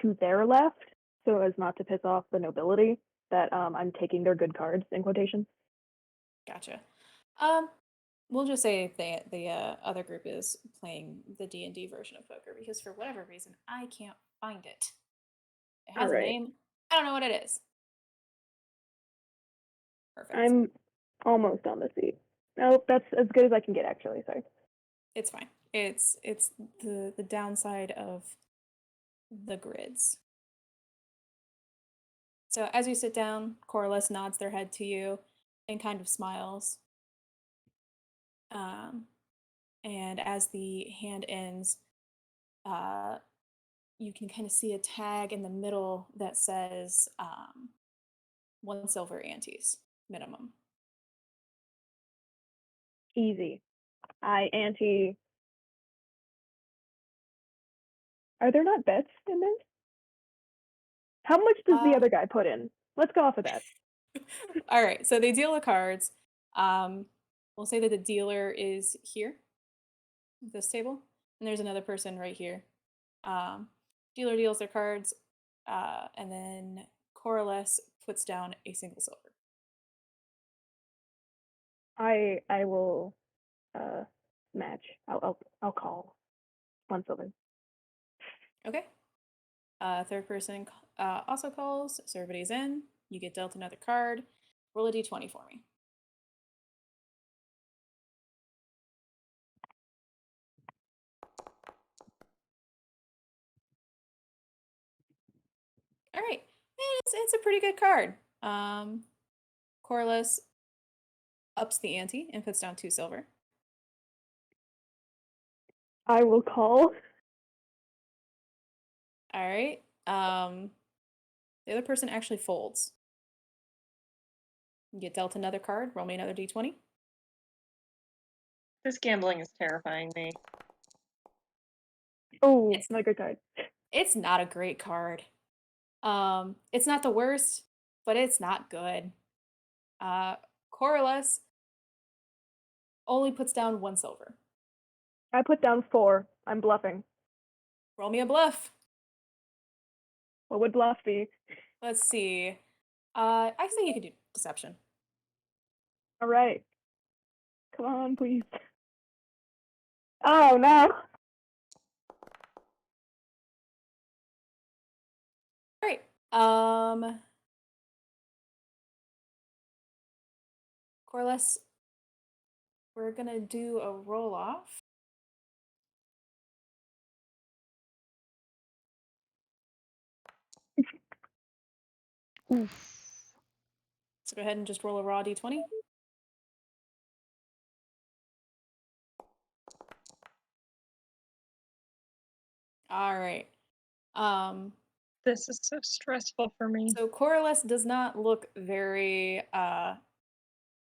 to their left so as not to piss off the nobility that I'm taking their good cards in quotation. Gotcha. We'll just say the other group is playing the D&D version of poker because for whatever reason I can't find it. It has a Alright. name. I don't know what it is. Perfect. I'm almost on the seat. Nope, that's as good as I can get actually, sorry. It's fine. It's the downside of the grids. So as you sit down, Corliss nods their head to you and kind of smiles. And as the hand ends, you can kind of see a tag in the middle that says 1 silver antes minimum. Easy. I ante. Are there not bets in this? How much does the Uh, other guy put in? Let's go off of that. All right, so they deal the cards. We'll say that the dealer is here, this table, and there's another person right here. Dealer deals their cards, and then Corliss puts down a single silver. I will match. I'll call 1 silver. Okay. Third person also calls, so everybody's in. You get dealt another card. Roll a d20 for me. All right. It's a pretty good card. Corliss ups the ante and puts down 2 silver. I will call. All right. The other person actually folds. You get dealt another card. Roll me another d20. This gambling is terrifying me. Oh, It's not a good card. it's not a great card. It's not the worst, but it's not good. Corliss only puts down 1 silver. I put down 4. I'm bluffing. Roll me a bluff. What would bluff be? Let's see. I think you could do deception. Alright. Come on, please. Oh no! All right. Corliss, we're gonna do a roll off. Oof. So go ahead and just roll a raw d20. All right. This is so stressful for me. So Corliss does not look very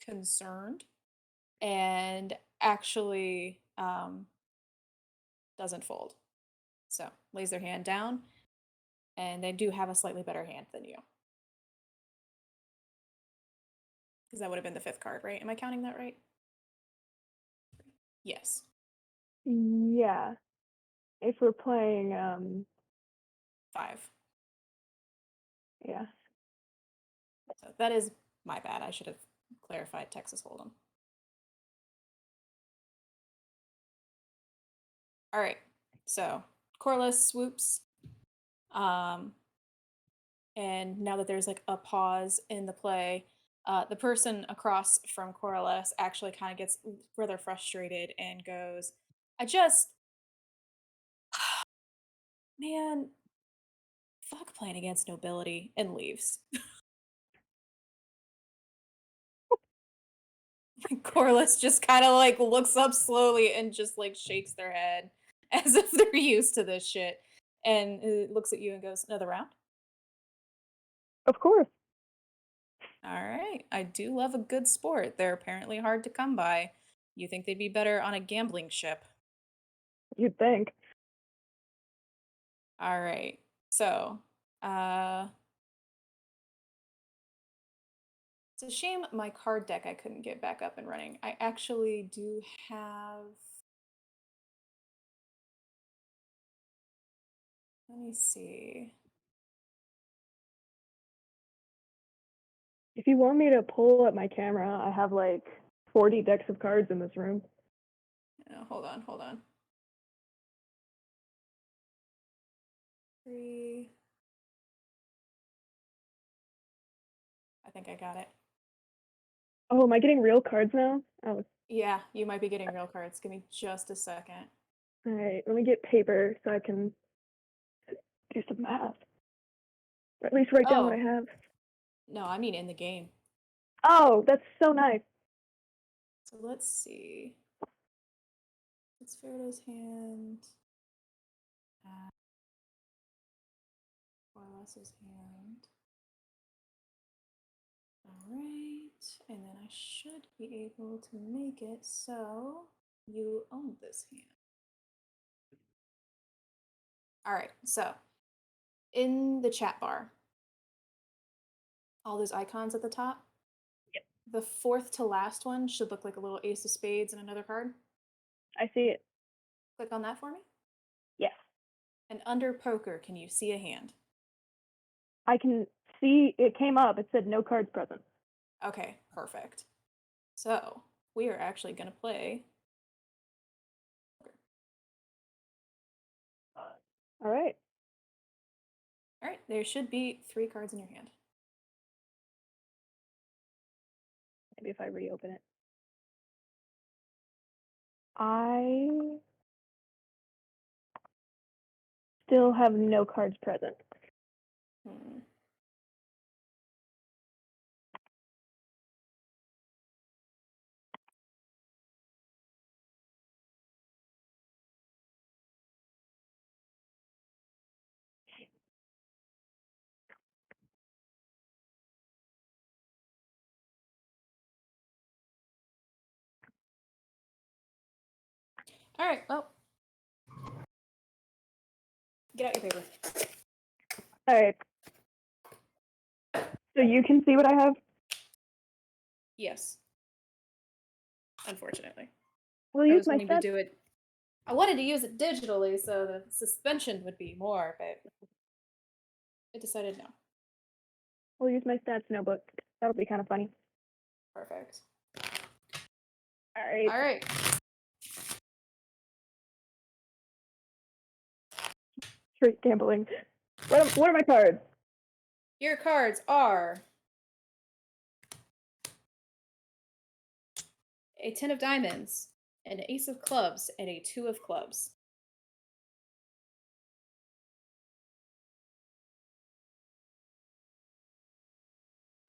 concerned, and actually doesn't fold. So lays their hand down, and they do have a slightly better hand than you. Because that would have been the 5th card, right? Am I counting that right? Yes. Yeah. If we're playing 5. yeah. So that is my bad. I should have clarified Texas Hold'em. All right. So Corliss swoops. And now that there's like a pause in the play, the person across from Corliss actually kind of gets rather frustrated and goes, man, fuck playing against nobility, and leaves. Corliss just kind of like looks up slowly and just like shakes their head as if they're used to this shit and looks at you and goes, another round? Of course. All right. I do love a good sport. They're apparently hard to come by. You think they'd be better on a gambling ship? You'd think. All right. So, it's a shame my card deck I couldn't get back up and running. I actually do have Let me see. If you want me to pull up my camera, I have like 40 decks of cards in this room. Hold on. 3. I think I got it. Oh, am I getting real cards now? Oh, Yeah, you might be getting real cards. Give me just a second. all right. Let me get paper so I can do some math. Or at least write down what I Oh. have. No, I mean in the game. Oh, that's so nice. So let's see. It's Farado's hand. Corless's hand. Alright, and then I should be able to make it so you own this hand. Alright, so in the chat bar, all those icons at the top. Yep. The fourth to last one should look like a little ace of spades and another card. I see it. Click on that for me. Yes. And under poker, can you see a hand? I can see it came up. It said no cards present. Okay, perfect. So we are actually going to play. All right. All right, there should be 3 cards in your hand. Maybe if I reopen it. I still have no cards present. Hmm. All right, well, get out your paper. All right. So you can see what I have? Yes. Unfortunately. We'll I use was my wanting to stats. do it. I wanted to use it digitally so the suspension would be more, but I decided no. We'll use my stats notebook. That'll be kind of funny. Perfect. All right. All right. Straight gambling. What are my cards? Your cards are a 10 of diamonds, an ace of clubs, and a 2 of clubs.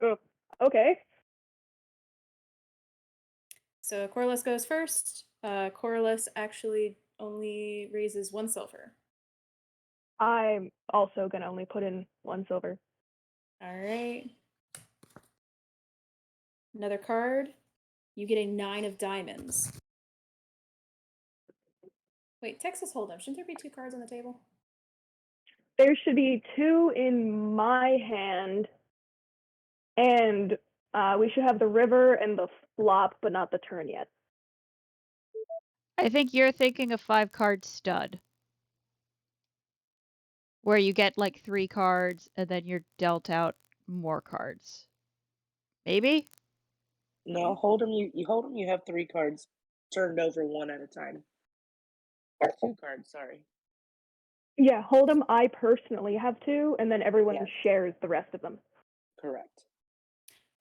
Oh, okay. So Corliss goes first. Corliss actually only raises 1 silver. I'm also gonna only put in 1 silver. All right. Another card. You get a 9 of diamonds. Wait, Texas Hold'em. Shouldn't there be 2 cards on the table? There should be 2 in my hand, and we should have the river and the flop, but not the turn yet. I think you're thinking of 5-card stud, where you get like 3 cards and then you're dealt out more cards. Maybe? No, hold them. You hold them. You have 3 cards turned over one at a time, or 2 cards. Sorry. Yeah, Hold'em, I personally have 2, and then everyone Yes. shares the rest of them. Correct.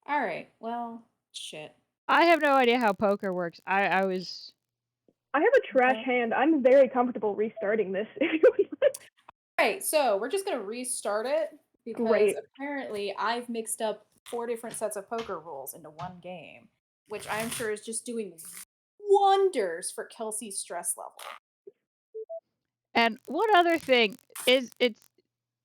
All right. Well, shit. I have no idea how poker works. I I have a trash Okay. hand. I'm very comfortable restarting this if you would like. All right, so we're just gonna restart it because Great. apparently I've mixed up 4 different sets of poker rules into one game, which I'm sure is just doing wonders for Kelsey's stress level. And one other thing is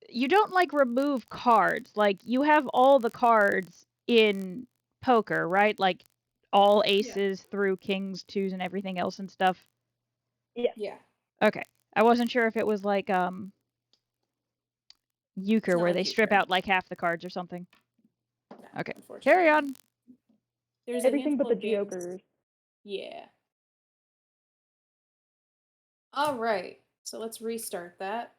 you don't like remove cards. Like you have all the cards in poker, right? Like all aces through kings, twos, and everything else and stuff. Yeah. Okay. I wasn't sure if it was like euchre not where like they strip euchre. out like half the cards or something. No, Okay. unfortunately. Carry on. There's Everything a but the handful of games. jokers. Yeah. All right. So let's restart that.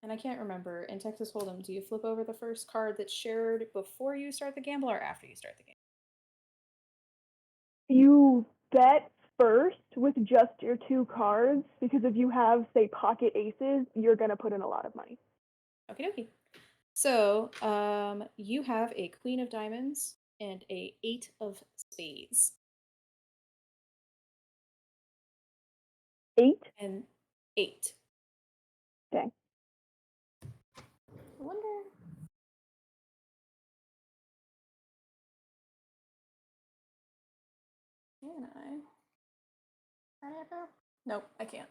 and I can't remember, in Texas Hold'em, do you flip over the first card that's shared before you start the gamble or after you start the game? You bet first with just your 2 cards because if you have, say, pocket aces, you're gonna put in a lot of money. Okie dokie. So, you have a queen of diamonds and a 8 of spades. 8? And 8. Okay. I wonder. Can I? Nope, I can't.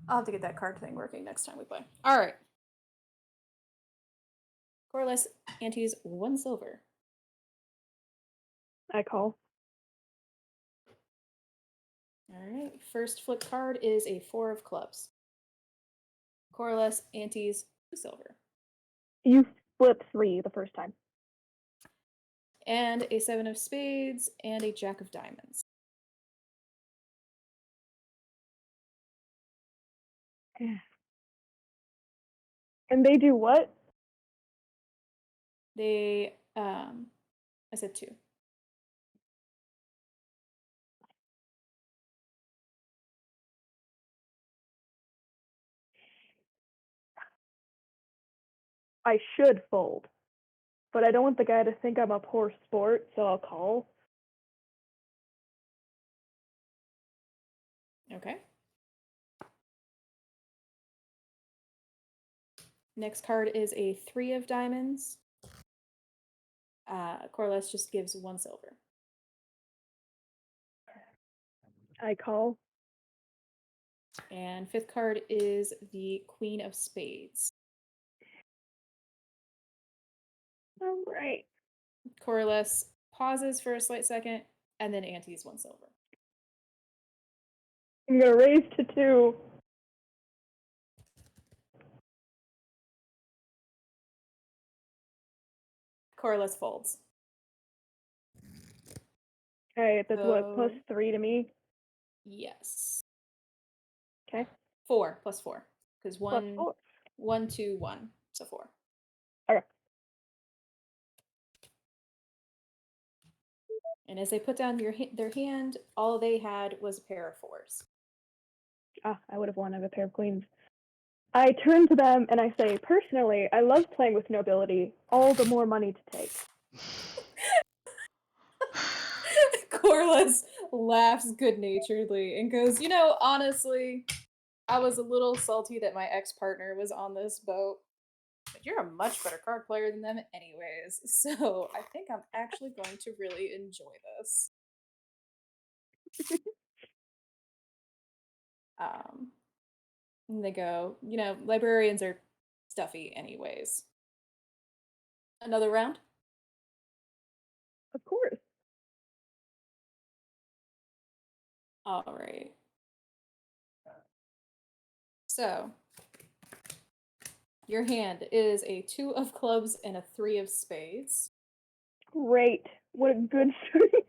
I'll have to get that card thing working next time we play. All right. Corliss, antes 1 silver. I call. All right. First flip card is a 4 of clubs. Corliss, antes 2 silver. You flip 3 the first time. And a 7 of spades and a jack of diamonds. And they do what? They, I said 2. I should fold. But I don't want the guy to think I'm a poor sport, so I'll call. Okay. Next card is a 3 of diamonds. Corliss just gives 1 silver. I call. And 5th card is the queen of spades. All right. Corliss pauses for a slight second, and then antes 1 silver. I'm gonna raise to 2. Corliss folds. Okay, that's what, So- plus 3 to me? Yes. Okay. 4 plus 4. Because Plus 1, 4. 1, 2, 1. So 4. Okay. And as they put down their hand, all they had was a pair of 4s. Ah, I would have wanted a pair of queens. I turn to them and I say, personally, I love playing with nobility. All the more money to take. Corliss laughs good-naturedly and goes, you know, honestly, I was a little salty that my ex-partner was on this boat, but you're a much better card player than them anyways, so I think I'm actually going to really enjoy this. And they go, you know, librarians are stuffy anyways. Another round? Of course. All right. So, your hand is a 2 of clubs and a 3 of spades. Great. What a good streak.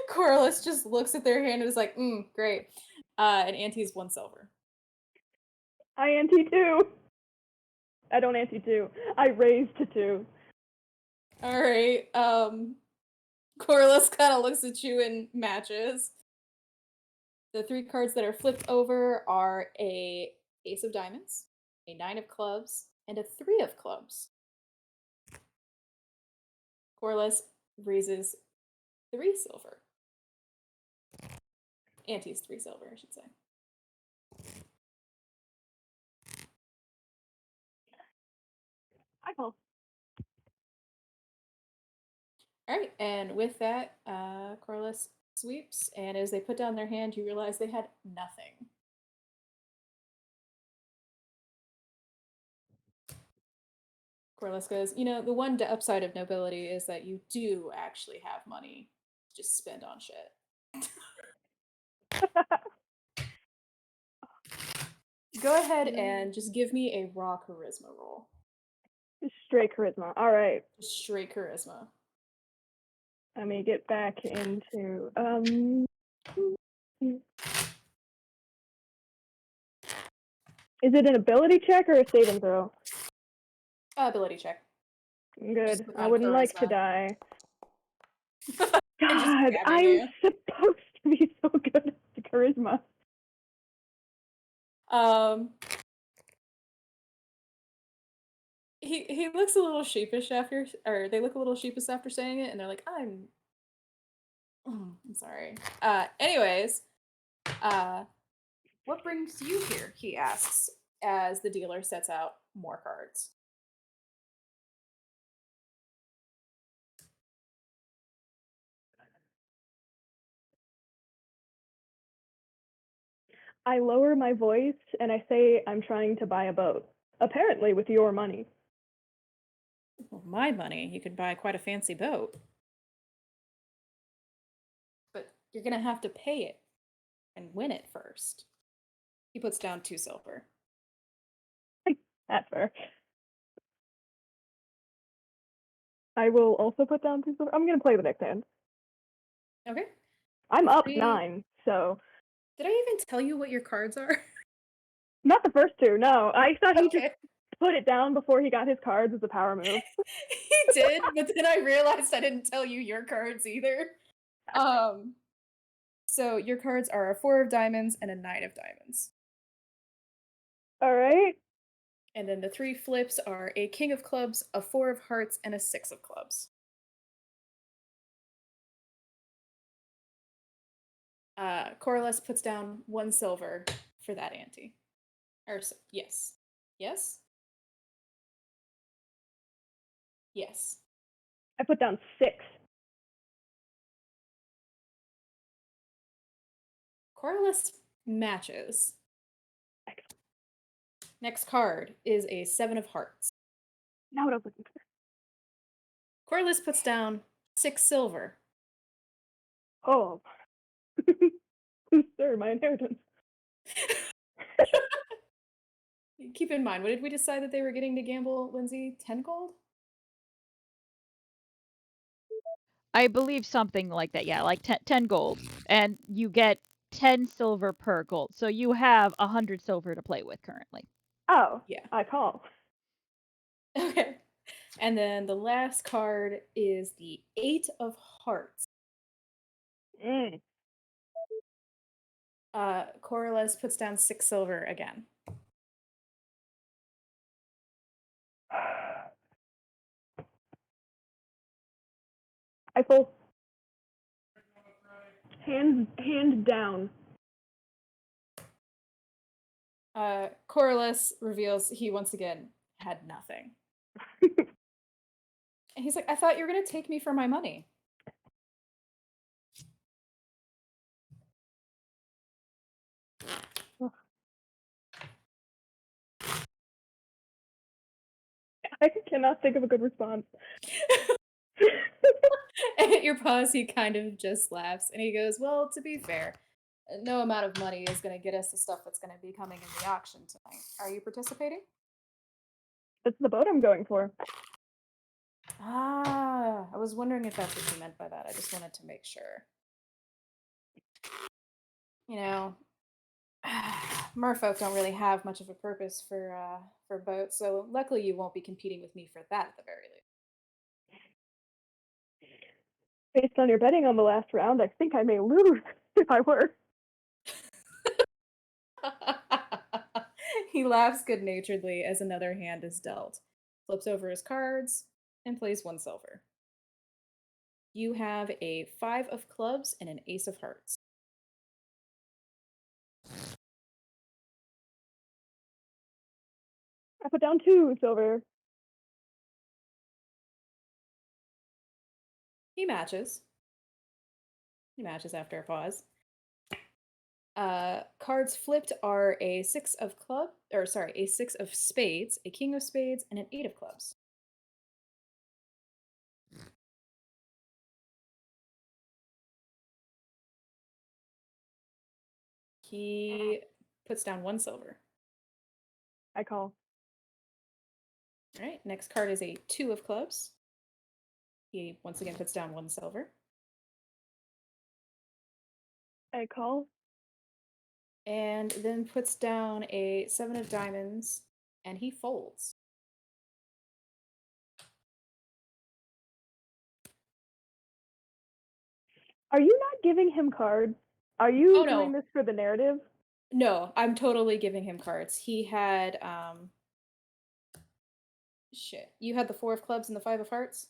Corliss just looks at their hand and is like, great. And ante's 1 silver. I ante 2. I don't ante 2. I raise to 2. All right. Corliss kind of looks at you and matches. The 3 cards that are flipped over are a ace of diamonds, a 9 of clubs, and a 3 of clubs. Corliss raises 3 silver. Ante's 3 silver, I should say. I call. All right, and with that, Corliss sweeps, and as they put down their hand, you realize they had nothing. Corliss goes, you know, the one upside of nobility is that you do actually have money to just spend on shit. Go ahead and just give me a raw charisma roll. Straight charisma. All right. Just straight charisma. Let me get back into Is it an ability check or a saving throw? Ability check. Good. put I down wouldn't like to charisma. die. I'm just God, grabbing I'm you. supposed to be so good at charisma. He looks a little sheepish after, or they look a little sheepish after saying it, and they're like, I'm sorry. Anyways, what brings you here? He asks as the dealer sets out more cards. I lower my voice and I say I'm trying to buy a boat. Apparently with your money. Well, my money, you could buy quite a fancy boat. But you're gonna have to pay it and win it first. He puts down 2 silver. That's fair. I will also put down 2 silver. I'm gonna play the next hand. Okay. I'm up Three- 9, so Did I even tell you what your cards are? not the first 2, no. I thought he just Okay. put it down before he got his cards as a power move. He did, but then I realized I didn't tell you your cards either. So your cards are a 4 of diamonds and a 9 of diamonds. Alright. And then the 3 flips are a king of clubs, a 4 of hearts, and a 6 of clubs. Corliss puts down 1 silver for that ante. Yes. Yes? Yes. I put down 6. Corliss matches. Excellent. Next card is a 7 of hearts. Now what I was looking for. Corliss puts down 6 silver. Oh. Sir, my inheritance. Keep in mind, what did we decide that they were getting to gamble, Lindsay? 10 gold? I believe something like that. Yeah, like 10 gold. And you get 10 silver per gold. So you have 100 silver to play with currently. Oh. Yeah. I call. Okay. And then the last card is the 8 of hearts. Corliss puts down 6 silver again. I pull. Hand down. Corliss reveals he once again had nothing. And he's like, I thought you were going to take me for my money. I cannot think of a good response. And at your pause, he kind of just laughs and he goes, well, to be fair, no amount of money is going to get us the stuff that's going to be coming in the auction tonight. Are you participating? That's the boat I'm going for. Ah, I was wondering if that's what you meant by that. I just wanted to make sure. You know, merfolk don't really have much of a purpose for boats, so luckily you won't be competing with me for that at the very least. Based on your betting on the last round, I think I may lose if I were. He laughs good-naturedly as another hand is dealt, flips over his cards, and plays 1 silver. You have a 5 of clubs and an ace of hearts. I put down 2 silver. He matches. He matches after a pause. Cards flipped are a 6 of a 6 of spades, a king of spades, and an 8 of clubs. He puts down 1 silver. I call. All right, next card is a 2 of clubs. He once again puts down 1 silver. I call. and then puts down a 7 of diamonds, and he folds. Are you not giving him cards? Are you Oh, doing no. this for the narrative? No, I'm totally giving him cards. He had shit. You had the 4 of clubs and the 5 of hearts?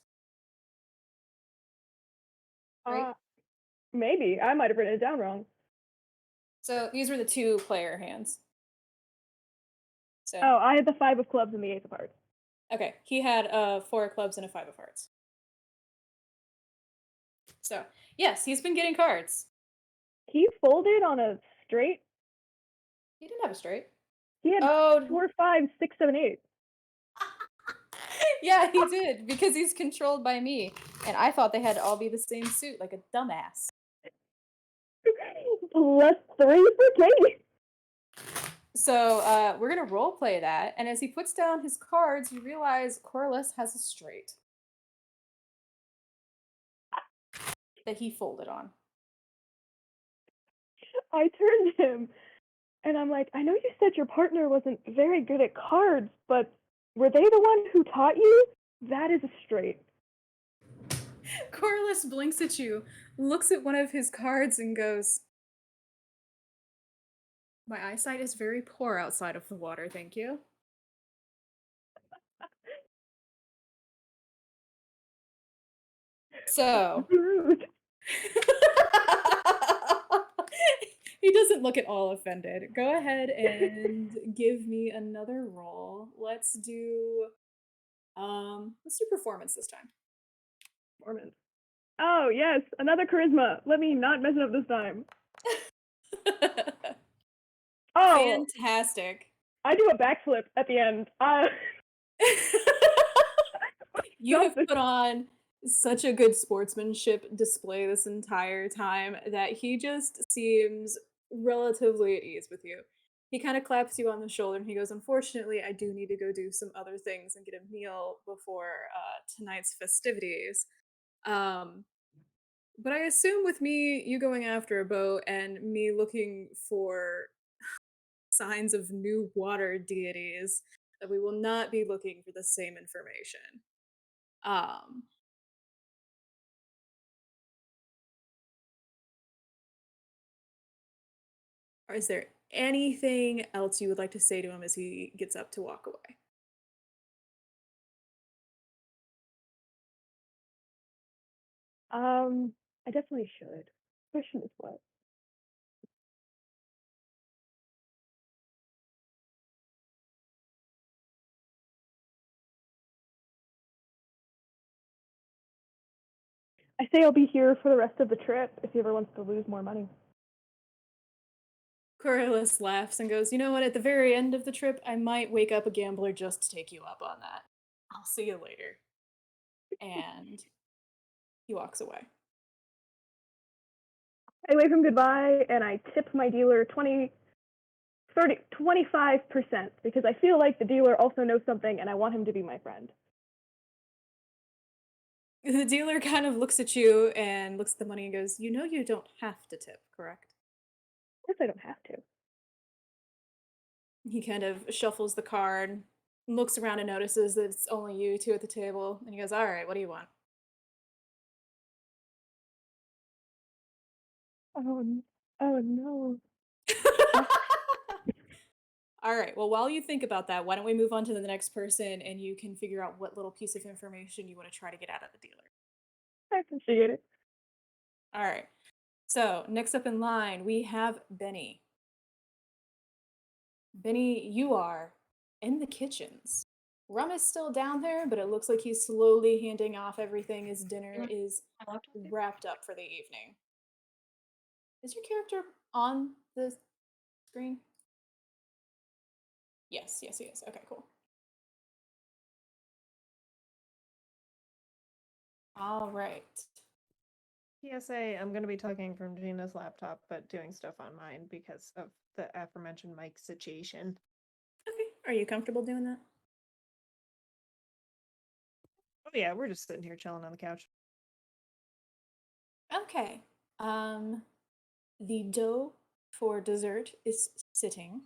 Right? Maybe. I might have written it down wrong. So these were the 2 player hands. So Oh, I had the 5 of clubs and the 8 of hearts. okay, he had a 4 of clubs and a 5 of hearts. So yes, he's been getting cards. He folded on a straight. He didn't have a straight. He had Oh, 4, 5, 6, 7, 8. yeah, he did because he's controlled by me, and I thought they had to all be the same suit, like a dumbass. Plus 3 for Katie. So we're gonna role play that, and as he puts down his cards, you realize Corliss has a straight that he folded on. I turned to him and I'm like, I know you said your partner wasn't very good at cards, but were they the one who taught you? That is a straight. Corliss blinks at you, looks at one of his cards, and goes, "My eyesight is very poor outside of the water, thank you." So Rude. he doesn't look at all offended. Go ahead and give me another roll. Let's do performance this time. Performance. Oh, yes, another charisma. Let me not mess it up this time. Oh, Fantastic. I do a backflip at the end. You have put on such a good sportsmanship display this entire time that he just seems relatively at ease with you. He kind of claps you on the shoulder and he goes, "Unfortunately, I do need to go do some other things and get a meal before tonight's festivities. Um, but I assume with me, you going after a boat and me looking for signs of new water deities, that we will not be looking for the same information. Um, or is there anything else you would like to say to him as he gets up to walk away?" I definitely should. Question is what? I say I'll be here for the rest of the trip if he ever wants to lose more money. Corylus laughs and goes, "You know what? At the very end of the trip, I might wake up a gambler just to take you up on that. I'll see you later." And he walks away. I wave him goodbye and I tip my dealer 20, 30, 25% because I feel like the dealer also knows something and I want him to be my friend. The dealer kind of looks at you and looks at the money and goes, "You know you don't have to tip, correct?" Of course I don't have to. He kind of shuffles the card, looks around and notices that it's only you two at the table, and he goes, "All right, what do you want?" Oh no. All right, well, while you think about that, why don't we move on to the next person and you can figure out what little piece of information you want to try to get out of the dealer. I appreciate it. All right, so next up in line, we have Benny. Benny, you are in the kitchens. Rum is still down there, but it looks like he's slowly handing off everything as dinner is wrapped up for the evening. Is your character on the screen? Yes, yes, he is. Okay, cool. All right. PSA, I'm going to be talking from Gina's laptop, but doing stuff on mine because of the aforementioned mic situation. Okay. Are you comfortable doing that? Oh yeah, we're just sitting here chilling on the couch. Okay. The dough for dessert is sitting.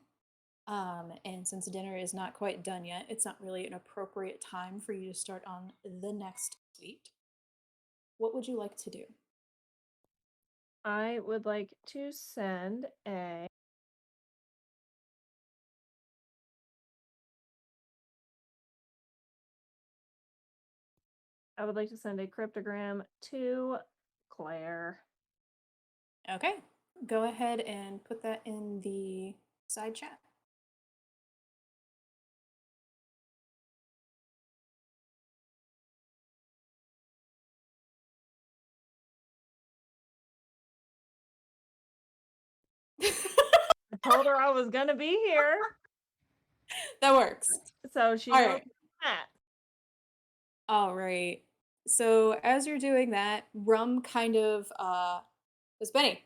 And since dinner is not quite done yet, it's not really an appropriate time for you to start on the next suite. What would you like to do? I would like to send a cryptogram to Claire. Okay, go ahead and put that in the side chat. I told her I was gonna be here, That works. so she All knows right. that. All right. So as you're doing that, Rum kind of was Benny.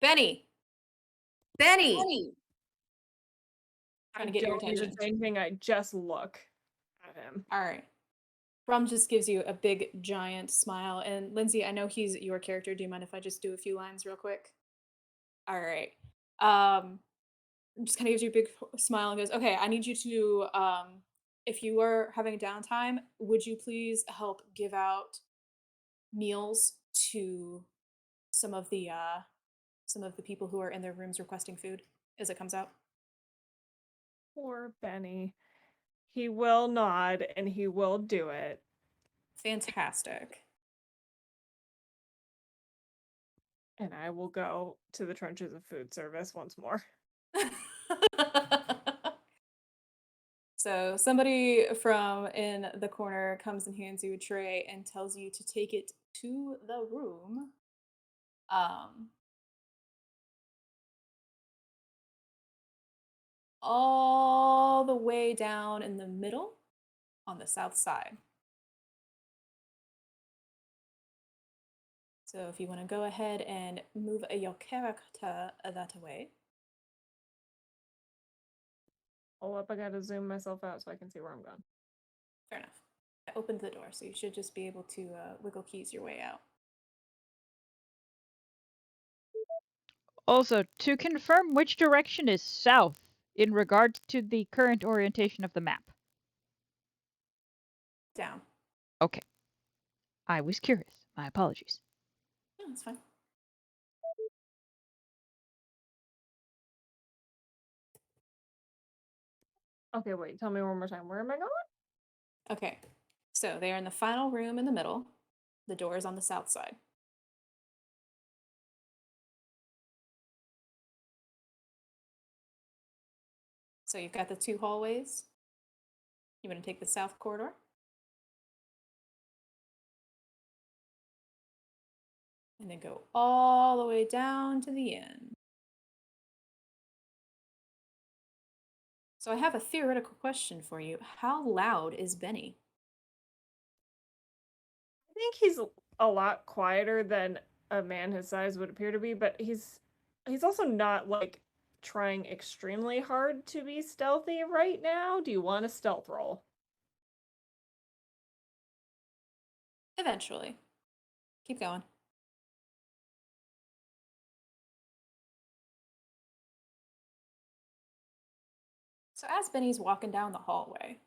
Benny. Benny. Trying to get your Don't even attention. say anything. I just look at him. All right. Rum just gives you a big giant smile. And Lindsay, I know he's your character. Do you mind if I just do a few lines real quick? All right. Just kind of gives you a big smile and goes, "Okay, I need you to if you are having downtime, would you please help give out meals to some of the people who are in their rooms requesting food as it comes out?" Poor Benny. He will nod and he will do it. Fantastic. And I will go to the trenches of food service once more. So somebody from in the corner comes and hands you a tray and tells you to take it to the room. All the way down in the middle on the south side. So if you want to go ahead and move your character that way. Hold up, I gotta zoom myself out so I can see where I'm going. Fair enough. I opened the door, so you should just be able to wiggle keys your way out. Also, to confirm which direction is south in regard to the current orientation of the map. Down. Okay. I was curious. My apologies. No, that's fine. Okay, wait, tell me one more time. Where am I going? Okay. So they are in the final room in the middle. The door is on the south side. So you've got the two hallways. You want to take the south corridor? And then go all the way down to the end. So I have a theoretical question for you. How loud is Benny? I think he's a lot quieter than a man his size would appear to be, but he's also not like trying extremely hard to be stealthy right now. Do you want a stealth roll? Eventually. Keep going. So as Benny's walking down the hallway,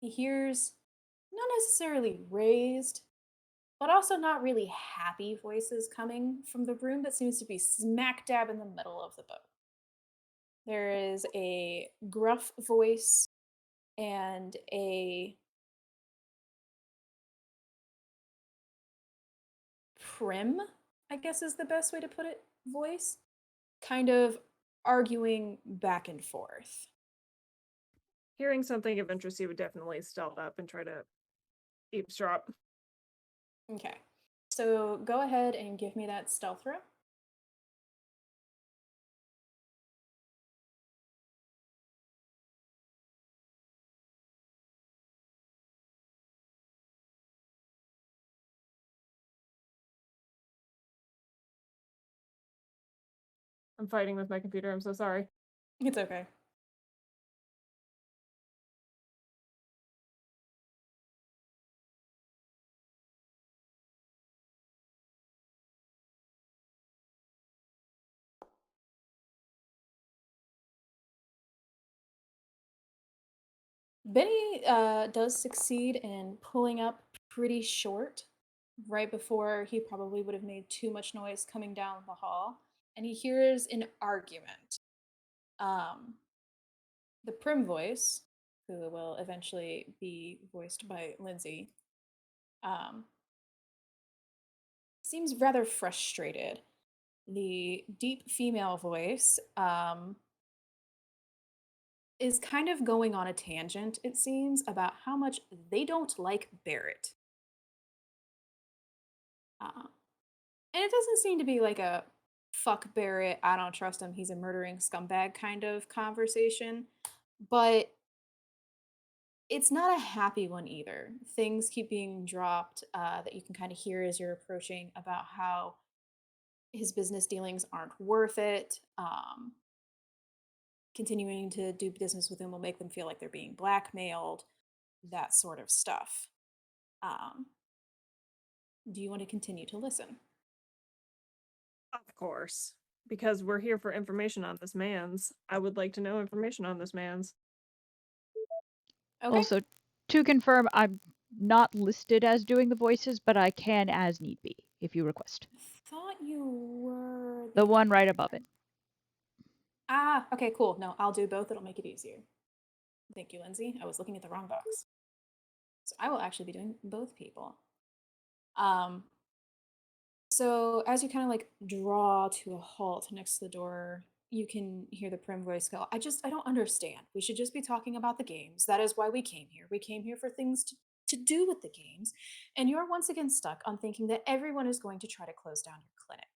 he hears not necessarily raised, but also not really happy voices coming from the room that seems to be smack dab in the middle of the boat. There is a gruff voice and a prim, I guess is the best way to put it, voice, kind of arguing back and forth. Hearing something of interest, he would definitely stealth up and try to eavesdrop. Okay. So go ahead and give me that stealth roll. I'm fighting with my computer. I'm so sorry. It's okay. Benny does succeed in pulling up pretty short, right before he probably would have made too much noise coming down the hall, and he hears an argument. Um, the prim voice, who will eventually be voiced by Lindsay, um, seems rather frustrated. The deep female voice is kind of going on a tangent, it seems, about how much they don't like Barrett. Uh, and it doesn't seem to be like a fuck Barrett, I don't trust him, he's a murdering scumbag kind of conversation. But it's not a happy one either. Things keep being dropped that you can kind of hear as you're approaching about how his business dealings aren't worth it. Continuing to do business with him will make them feel like they're being blackmailed, that sort of stuff. Um, do you want to continue to listen? Of course. Because we're here for information on this man's. I would like to know information on this man's. Okay. Also, to confirm, I'm not listed as doing the voices, but I can as need be if you request. Thought you were The one right above it. Ah, okay, cool. No, I'll do both. It'll make it easier. Thank you, Lindsay. I was looking at the wrong box. So I will actually be doing both people. Um, so as you kind of like draw to a halt next to the door, you can hear the prim voice go, I don't understand. We should just be talking about the games. That is why we came here. We came here for things to do with the games. And you're once again stuck on thinking that everyone is going to try to close down your clinic.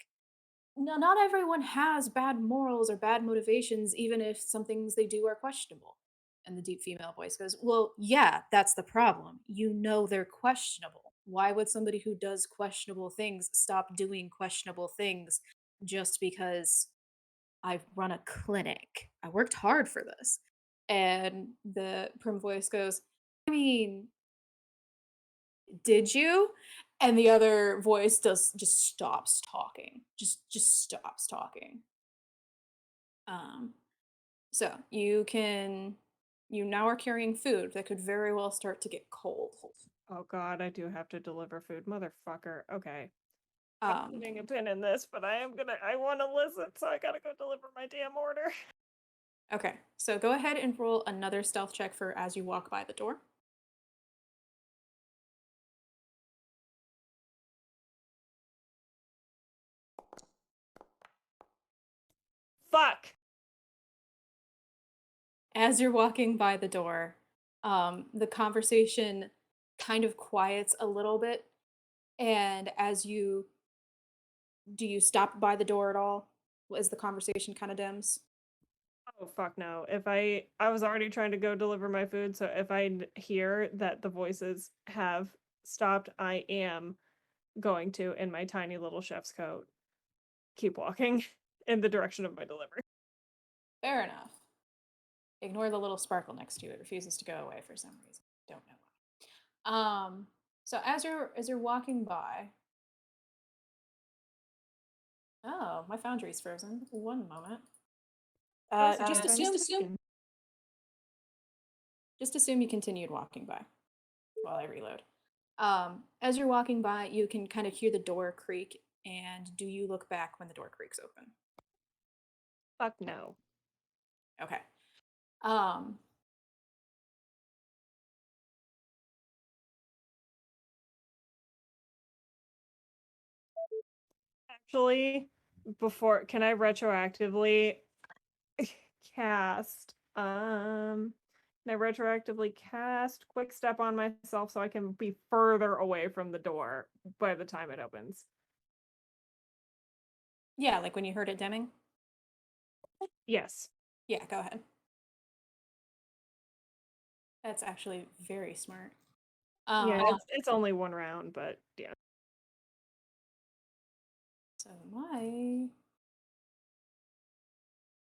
No, not everyone has bad morals or bad motivations, even if some things they do are questionable. And the deep female voice goes, well, yeah, that's the problem. You know they're questionable. Why would somebody who does questionable things stop doing questionable things just because I've run a clinic? I worked hard for this. And the prim voice goes, I mean, did you? And the other voice just stops talking. Just stops talking. Um, so you now are carrying food that could very well start to get cold. Oh god, I do have to deliver food. Motherfucker. Okay. I'm Um, putting a pin in this, but I want to listen, so I gotta go deliver my damn order. okay, so go ahead and roll another stealth check for as you walk by the door. Fuck! As you're walking by the door, the conversation kind of quiets a little bit, and do you stop by the door at all as the conversation kind of dims? Oh fuck no. If I was already trying to go deliver my food, so if hear that the voices have stopped, I am going to, in my tiny little chef's coat, keep walking in the direction of my delivery. Fair enough. Ignore the little sparkle next to it. It refuses to go away for some reason. Don't know why. So as you're walking by, oh, my foundry's frozen. One moment. Plus, Just it's Chinese assume chicken. just assume you continued walking by while I reload. As you're walking by, you can kind of hear the door creak, and do you look back when the door creaks open? Fuck no. Okay. Um, Actually, before, can I retroactively cast can I retroactively cast quick step on myself so I can be further away from the door by the time it opens? yeah, like when you heard it dimming. Yes. Yeah, go ahead. That's actually very smart. Yeah, Um, it's only one round, but yeah. so my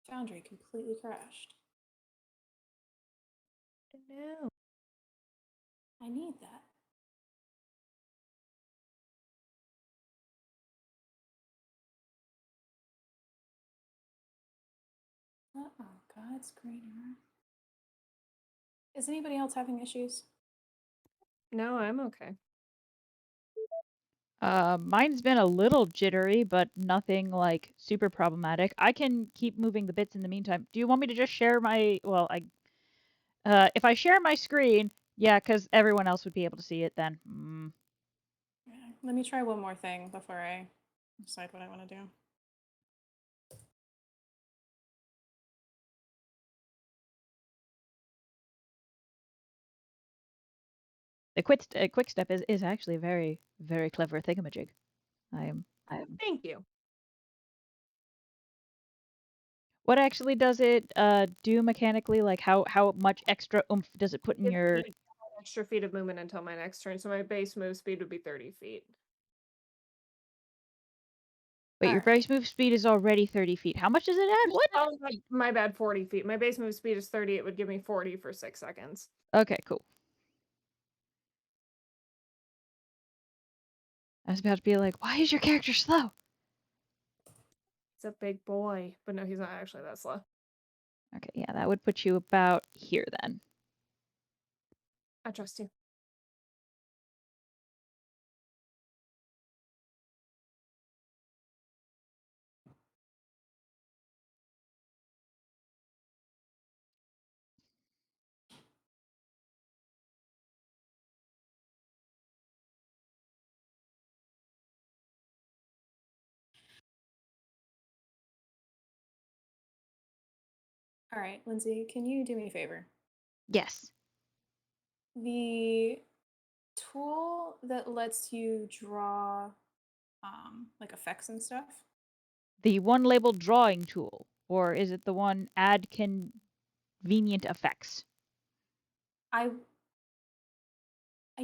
foundry completely crashed. No. I need that. Uh-oh, God's green earth. Is anybody else having issues? No, I'm okay. Mine's been a little jittery, but nothing like super problematic. I can keep moving the bits in the meantime. Do you want me to just share my? Well, if I share my screen, yeah, because everyone else would be able to see it then. Yeah, let me try one more thing before I decide what I want to do. The quick step is actually a very, very clever thingamajig. I am. Thank you. What actually does it do mechanically? Like how much extra oomph does it put in Gives your? me 10 extra feet of movement until my next turn, so my base move speed would be 30 feet. Wait, your Alright. base move speed is already 30 feet. How much does it add? What? Oh, my bad, 40 feet. My base move speed is 30. It would give me 40 for 6 seconds. Okay, cool. I was about to be like, why is your character slow? He's a big boy. But no, he's not actually that slow. Okay, yeah, that would put you about here then. I trust you. Alright, Lindsay, can you do me a favor? Yes. The tool that lets you draw like effects and stuff. The one labeled drawing tool, or is it the one add convenient effects? I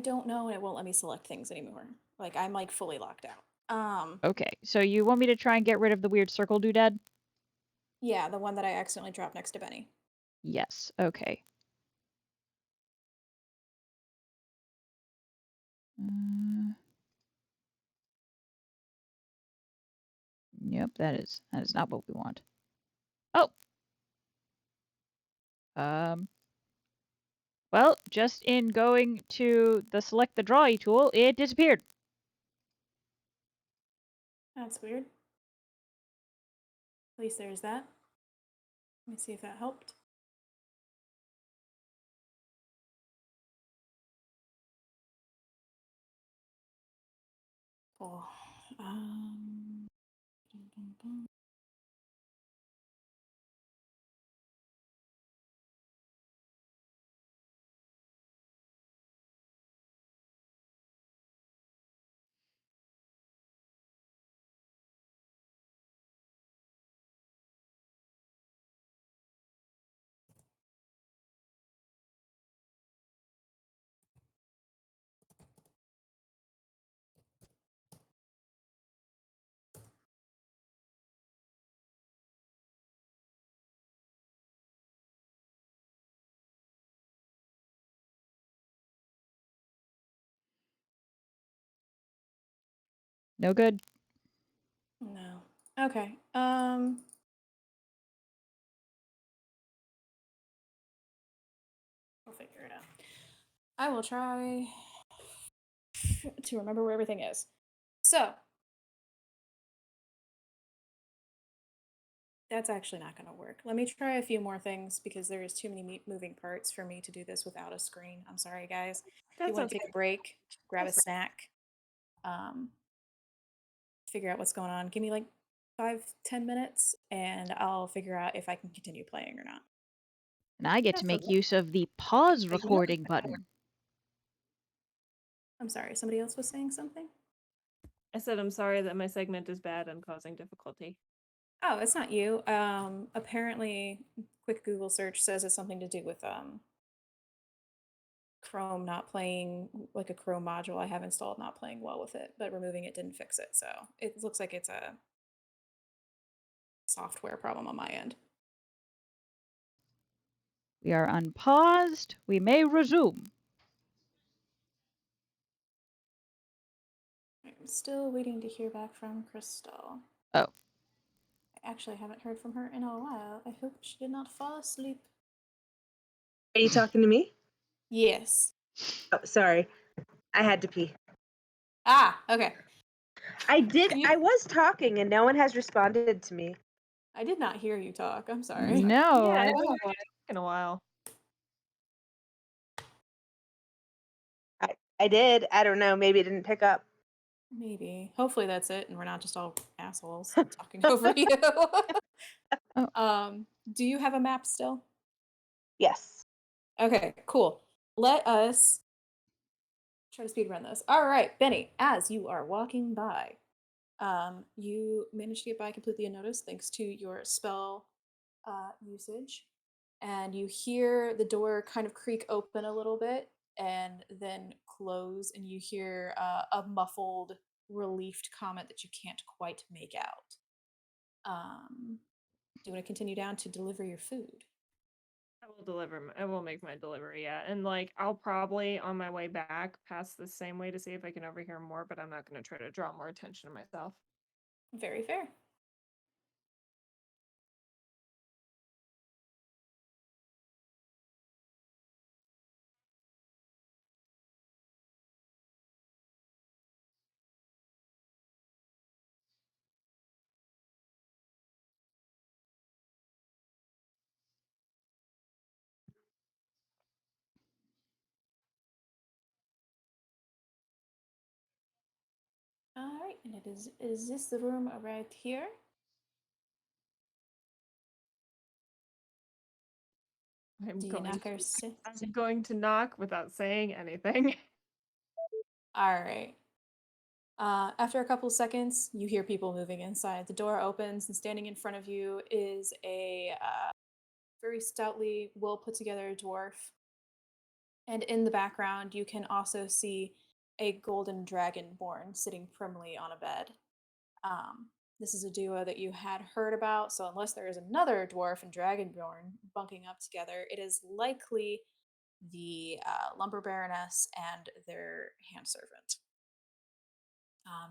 don't know, and it won't let me select things anymore. Like I'm like fully locked out. Okay, so you want me to try and get rid of the weird circle doodad? Yeah, the one that I accidentally dropped next to Benny. Yes, okay. Yep, that is not what we want. Oh. Well, just in going to the select the drawy tool, it disappeared. That's weird. At least there's that. Let me see if that helped. Cool. Dun, dun, dun. No good. No. Okay. We'll figure it out. I will try to remember where everything is. So that's actually not going to work. Let me try a few more things because there is too many moving parts for me to do this without a screen. I'm sorry, guys. If you That's want to okay. take a break, grab a That's snack, figure out what's going on. Give me like 5-10 minutes, and I'll figure out if I can continue playing or not. And I get to That's make okay. use of the pause recording button. I'm sorry. Somebody else was saying something. I said I'm sorry that my segment is bad and causing difficulty. Oh, it's not you. Apparently, quick Google search says it's something to do with Chrome not playing, like a Chrome module I have installed not playing well with it, but removing it didn't fix it. So it looks like it's a software problem on my end. We are unpaused. We may resume. I'm still waiting to hear back from Crystal. Oh. I actually haven't heard from her in a while. I hope she did not fall asleep. Are you talking to me? Yes. Oh, sorry. I had to pee. Ah, okay. You- I was talking and no one has responded to me. I did not hear you talk. I'm sorry. No, Yeah, I- I haven't in a while. I did. I don't know. Maybe it didn't pick up. Maybe. Hopefully that's it, and we're not just all assholes talking over you. Do you have a map still? Yes. Okay, cool. Let us try to speed run this. All right, Benny, as you are walking by, you managed to get by completely unnoticed thanks to your spell usage. And you hear the door kind of creak open a little bit and then close, and you hear a muffled, relieved comment that you can't quite make out. Do you want to continue down to deliver your food? I will make my delivery, yeah. And like I'll probably on my way back pass the same way to see if I can overhear more, but I'm not gonna try to draw more attention to myself. Very fair. All right, and is this the room right here? I'm Do you going knock to, or sit? I'm going to knock without saying anything. All right. After a couple of seconds, you hear people moving inside. The door opens, and standing in front of you is a very stoutly, well put together dwarf. And in the background, you can also see a golden dragonborn sitting primly on a bed. This is a duo that you had heard about, so unless there is another dwarf and dragonborn bunking up together, it is likely the lumber baroness and their hand servant.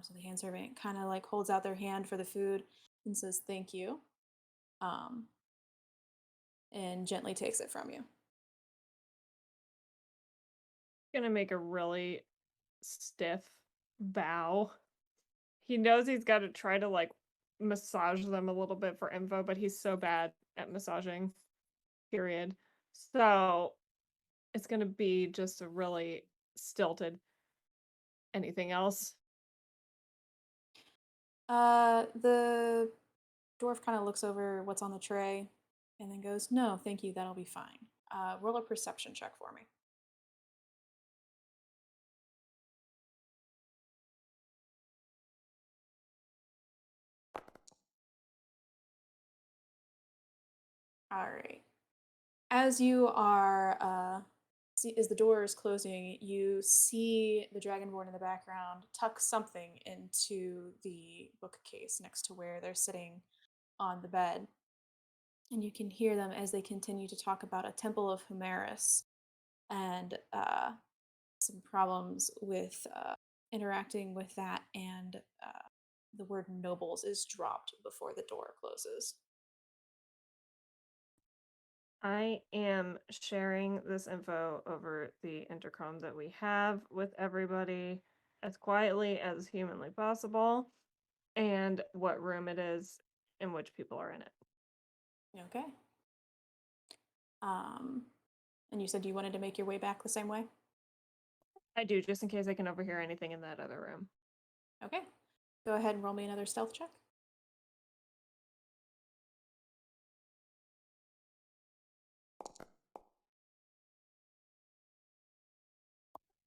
So the hand servant kind of like holds out their hand for the food and says thank you, um, and gently takes it from you. Gonna make a really stiff bow. He knows he's got to try to like massage them a little bit for info, but he's so bad at massaging, period. So it's gonna be just a really stilted. Anything else? The dwarf kind of looks over what's on the tray and then goes, "No, thank you, that'll be fine." Roll a perception check for me. All right. As you are, as the door is closing, you see the dragonborn in the background tuck something into the bookcase next to where they're sitting on the bed. And you can hear them as they continue to talk about a temple of Homerus and some problems with interacting with that, and the word nobles is dropped before the door closes. I am sharing this info over the intercom that we have with everybody as quietly as humanly possible and what room it is and which people are in it. Okay. Um, and you said you wanted to make your way back the same way? I do, just in case I can overhear anything in that other room. Okay. Go ahead and roll me another stealth check.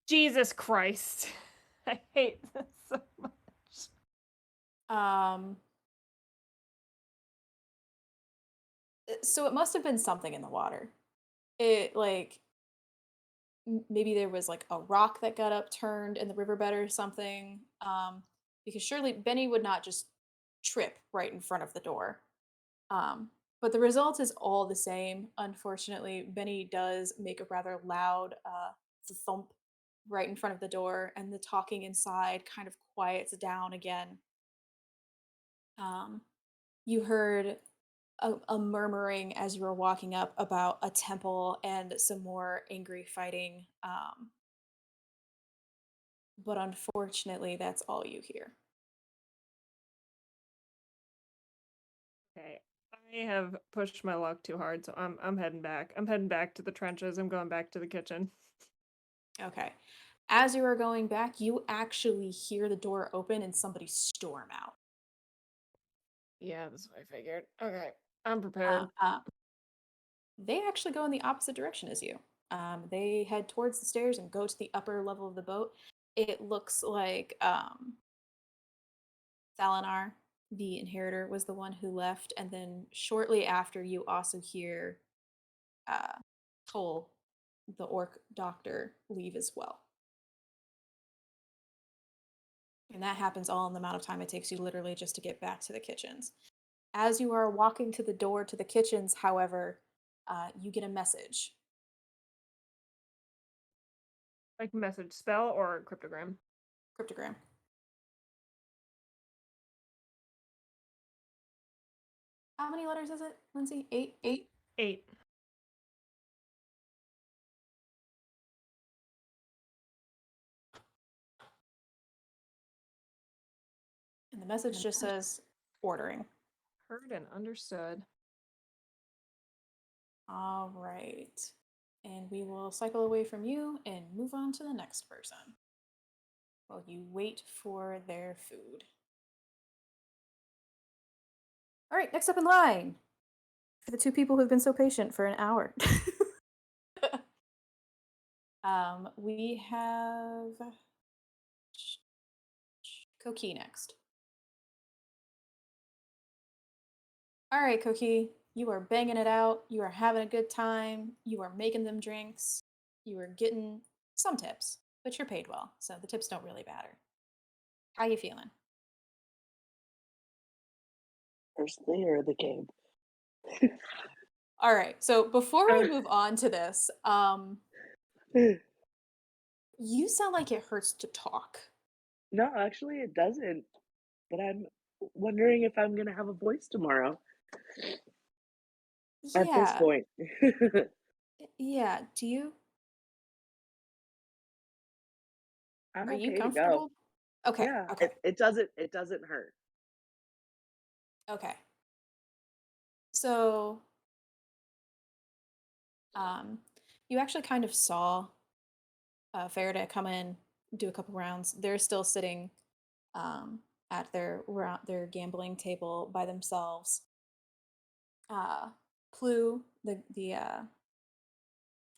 Jesus Christ. I hate this so much. Um, so it must have been something in the water. It like maybe there was like a rock that got upturned in the riverbed or something. Because surely Benny would not just trip right in front of the door. But the result is all the same. Unfortunately, Benny does make a rather loud thump right in front of the door, and the talking inside kind of quiets down again. You heard a murmuring as you were walking up about a temple and some more angry fighting. But unfortunately, that's all you hear. Okay. I have pushed my luck too hard, so I'm heading back. I'm heading back to the trenches. I'm going back to the kitchen. Okay. As you are going back, you actually hear the door open and somebody storm out. Yeah, that's what I figured. Okay. I'm prepared. They actually go in the opposite direction as you. They head towards the stairs and go to the upper level of the boat. It looks like Salinar, the inheritor, was the one who left, and then shortly after, you also hear Toll, the orc doctor, leave as well. And that happens all in the amount of time it takes you literally just to get back to the kitchens. As you are walking to the door to the kitchens, however, you get a message. Like message spell or cryptogram? Cryptogram. How many letters is it, Lindsay? 8? 8? 8. And the message just says ordering. Heard and understood. All right. And we will cycle away from you and move on to the next person while you wait for their food. All right, next up in line for the two people who've been so patient for an hour. We have Koki next. All right, Koki, you are banging it out. You are having a good time. You are making them drinks. You are getting some tips, but you're paid well, so the tips don't really matter. How you feeling? Personally or the game? All right, so before we move on to this, you sound like it hurts to talk. No, actually, it doesn't. But I'm wondering if I'm gonna have a voice tomorrow. At this Yeah, point, yeah. Do you? I'm Are you okay to go. comfortable? Okay, Yeah, okay, it doesn't hurt. okay. So, you actually kind of saw Faraday come in, do a couple rounds. They're still sitting at their gambling table by themselves. Plu, the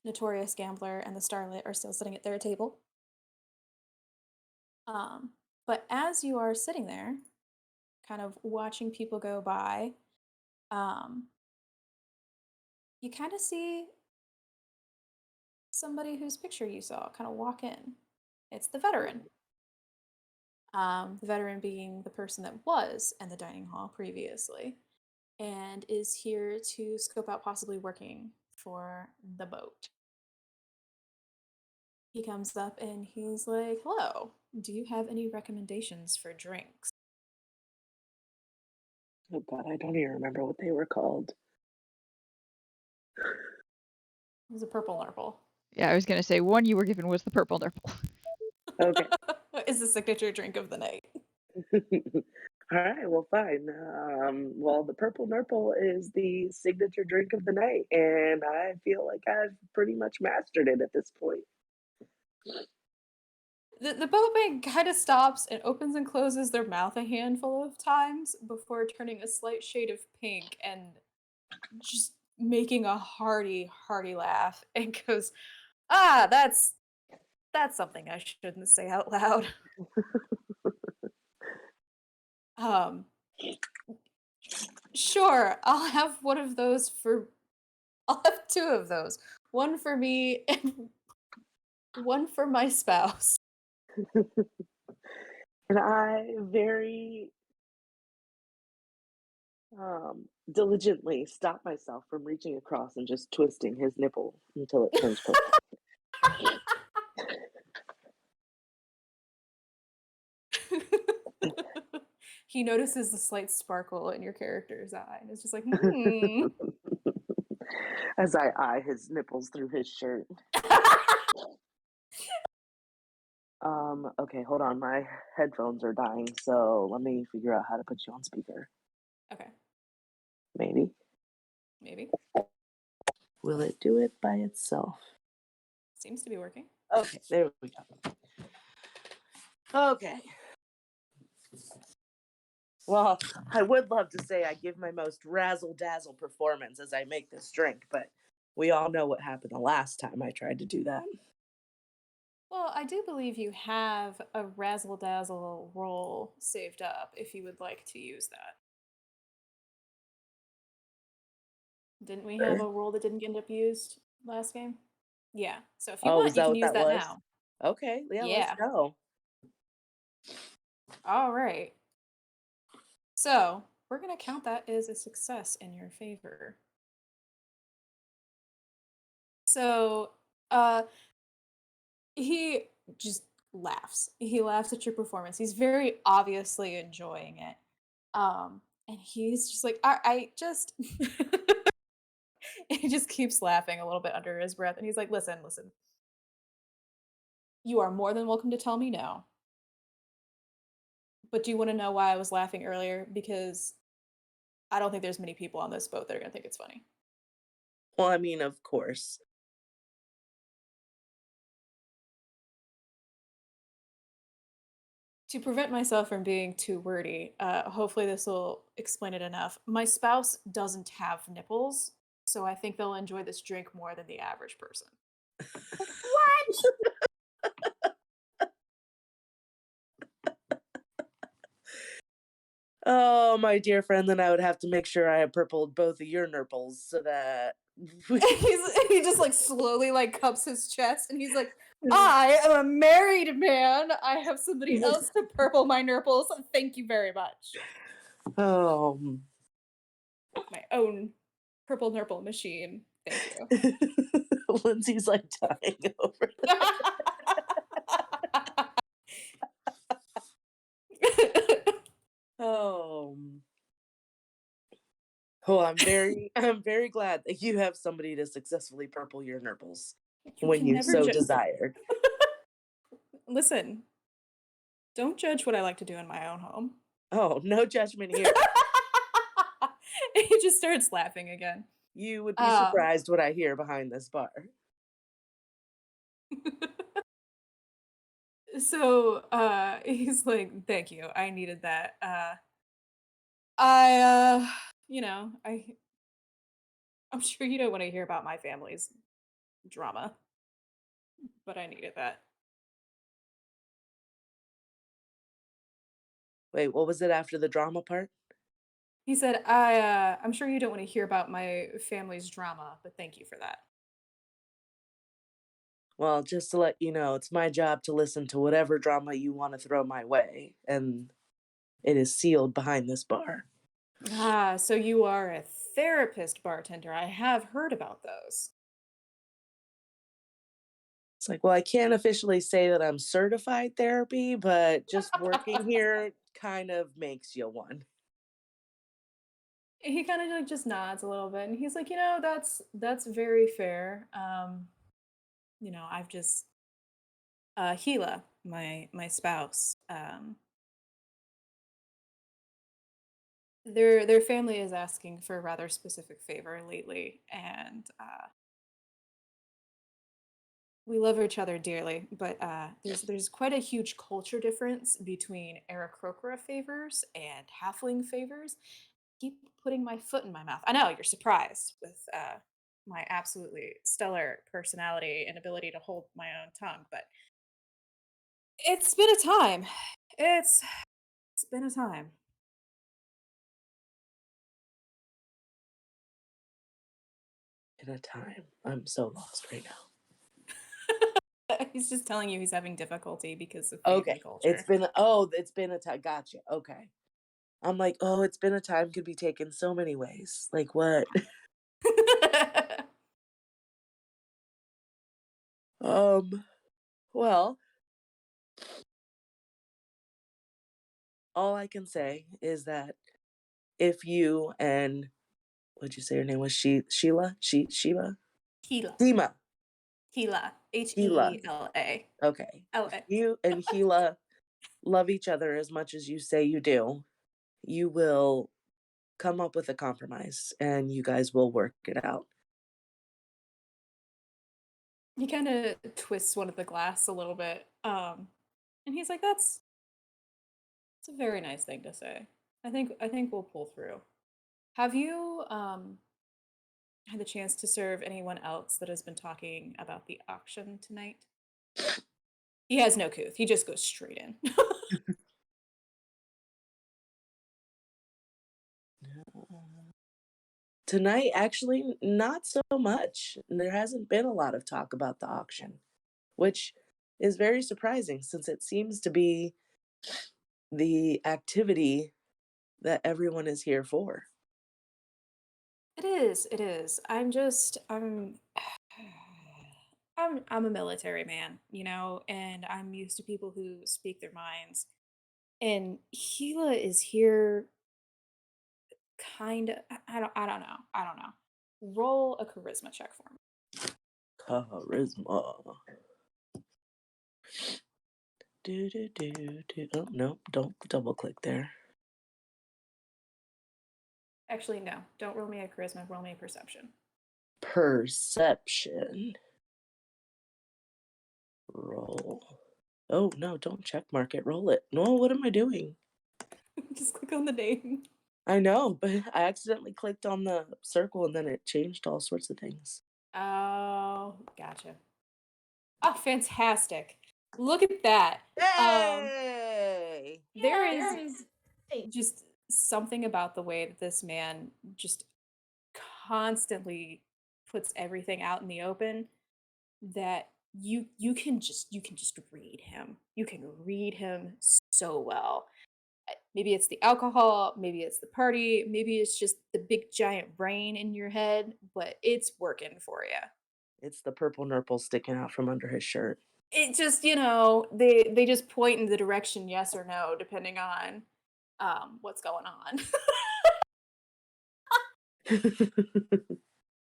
notorious gambler, and the Starlit are still sitting at their table. But as you are sitting there, kind of watching people go by, um, you kind of see somebody whose picture you saw kind of walk in. It's the veteran. The veteran being the person that was in the dining hall previously and is here to scope out possibly working for the boat. He comes up and he's like, "Hello, do you have any recommendations for drinks?" Oh God, I don't even remember what they were called. It was a purple nurple. Yeah, I was gonna say one you were given was the purple nurple. Okay. Is the signature drink of the night. All right, well, fine. Well, the purple nurple is the signature drink of the night, and I feel like I've pretty much mastered it at this point. The boatman kind of stops and opens and closes their mouth a handful of times before turning a slight shade of pink and just making a hearty, hearty laugh and goes, "Ah, that's something I shouldn't say out loud." Um, sure, I'll have one of those for. I'll have two of those. One for me and one for my spouse. And I very diligently stop myself from reaching across and just twisting his nipple until it turns purple. he notices the slight sparkle in your character's eye, and it's just like, hmm. As I eye his nipples through his shirt. Okay, hold on. My headphones are dying, so let me figure out how to put you on speaker. Okay, Maybe. maybe. Will it do it by itself? Seems to be working. Okay, there we go. Okay. Well, I would love to say I give my most razzle-dazzle performance as I make this drink, but we all know what happened the last time I tried to do that. Well, I do believe you have a razzle dazzle roll saved up if you would like to use that. Didn't we have a roll that didn't end up used last game? Yeah. So if you Oh, want, is you that can what use that that was? now. Okay, yeah, let's Yeah. go. All right. So we're going to count that as a success in your favor. So he just laughs. He laughs at your performance. He's very obviously enjoying it. And he's just like, I just he just keeps laughing a little bit under his breath. And he's like, listen, you are more than welcome to tell me no. But do you want to know why I was laughing earlier? Because I don't think there's many people on this boat that are going to think it's funny. Well, I mean, of course. To prevent myself from being too wordy, hopefully this will explain it enough. My spouse doesn't have nipples, so I think they'll enjoy this drink more than the average person. Oh, my dear friend, then I would have to make sure I have purpled both of your nurples so that He just like slowly like cups his chest and he's like, I am a married man. I have somebody else to purple my nurples. Thank you very much. Oh. My own purple nurple machine. Thank you. Lindsay's like dying over there. Oh. Oh, I'm very glad that you have somebody to successfully purple your nurples You when can you never so desire. Listen, don't judge what I like to do in my own home. Oh, no judgment here. He just starts laughing again. You would be surprised what I hear behind this bar. So he's like, thank you. I needed that. I'm sure you don't want to hear about my family's drama, but I needed that. Wait, what was it after the drama part? He said, I'm sure you don't want to hear about my family's drama, but thank you for that. Well, just to let you know, it's my job to listen to whatever drama you want to throw my way, and it is sealed behind this bar. Ah, so you are a therapist bartender. I have heard about those. It's like, well, I can't officially say that I'm certified therapy, but just working here kind of makes you one. He kind of like just nods a little bit and he's like, that's very fair. I've just Gila, my spouse, their family is asking for a rather specific favor lately, and we love each other dearly, but there's quite a huge culture difference between Aarakocra favors and Halfling favors. Keep putting my foot in my mouth. I know you're surprised with my absolutely stellar personality and ability to hold my own tongue, but it's been a time. It's been a time. In a time, I'm so lost right now. He's just telling you he's having difficulty because of Okay, family culture. it's been a time. Gotcha. Okay, I'm like, oh, it's been a time could be taken so many ways. Like what? Well, all I can say is that if you and what'd you say your name was? Sheila? Sheila? Gila. Seema. Gila. Gila. H-E-L-A. Okay. If L-A. you and Gila love each other as much as you say you do, you will come up with a compromise and you guys will work it out. He kind of twists one of the glass a little bit. And he's like, that's a very nice thing to say. I think we'll pull through. Have you had the chance to serve anyone else that has been talking about the auction tonight? He has no couth. He just goes straight in. Tonight, actually, not so much. There hasn't been a lot of talk about the auction, which is very surprising since it seems to be the activity that everyone is here for. It is. It is. I'm a military man, and I'm used to people who speak their minds. And Gila is here kind of I don't know. I don't know. Roll a charisma check for me. Charisma. Do, do, do, do. Oh, no, don't double click there. Actually, no. Don't roll me a charisma, roll me a perception. Perception. Roll. Oh, no, don't check mark it. Roll it. No, what am I doing? Just click on the name. I know, but I accidentally clicked on the circle and then it changed all sorts of things. Oh, gotcha. Oh, fantastic. Look at that. Hey! There is just something about the way that this man just constantly puts everything out in the open that you can just read him. You can read him so well. Maybe it's the alcohol, maybe it's the party, maybe it's just the big giant brain in your head, but it's working for you. It's the purple nurple sticking out from under his shirt. It just, they just point in the direction yes or no depending on what's going on.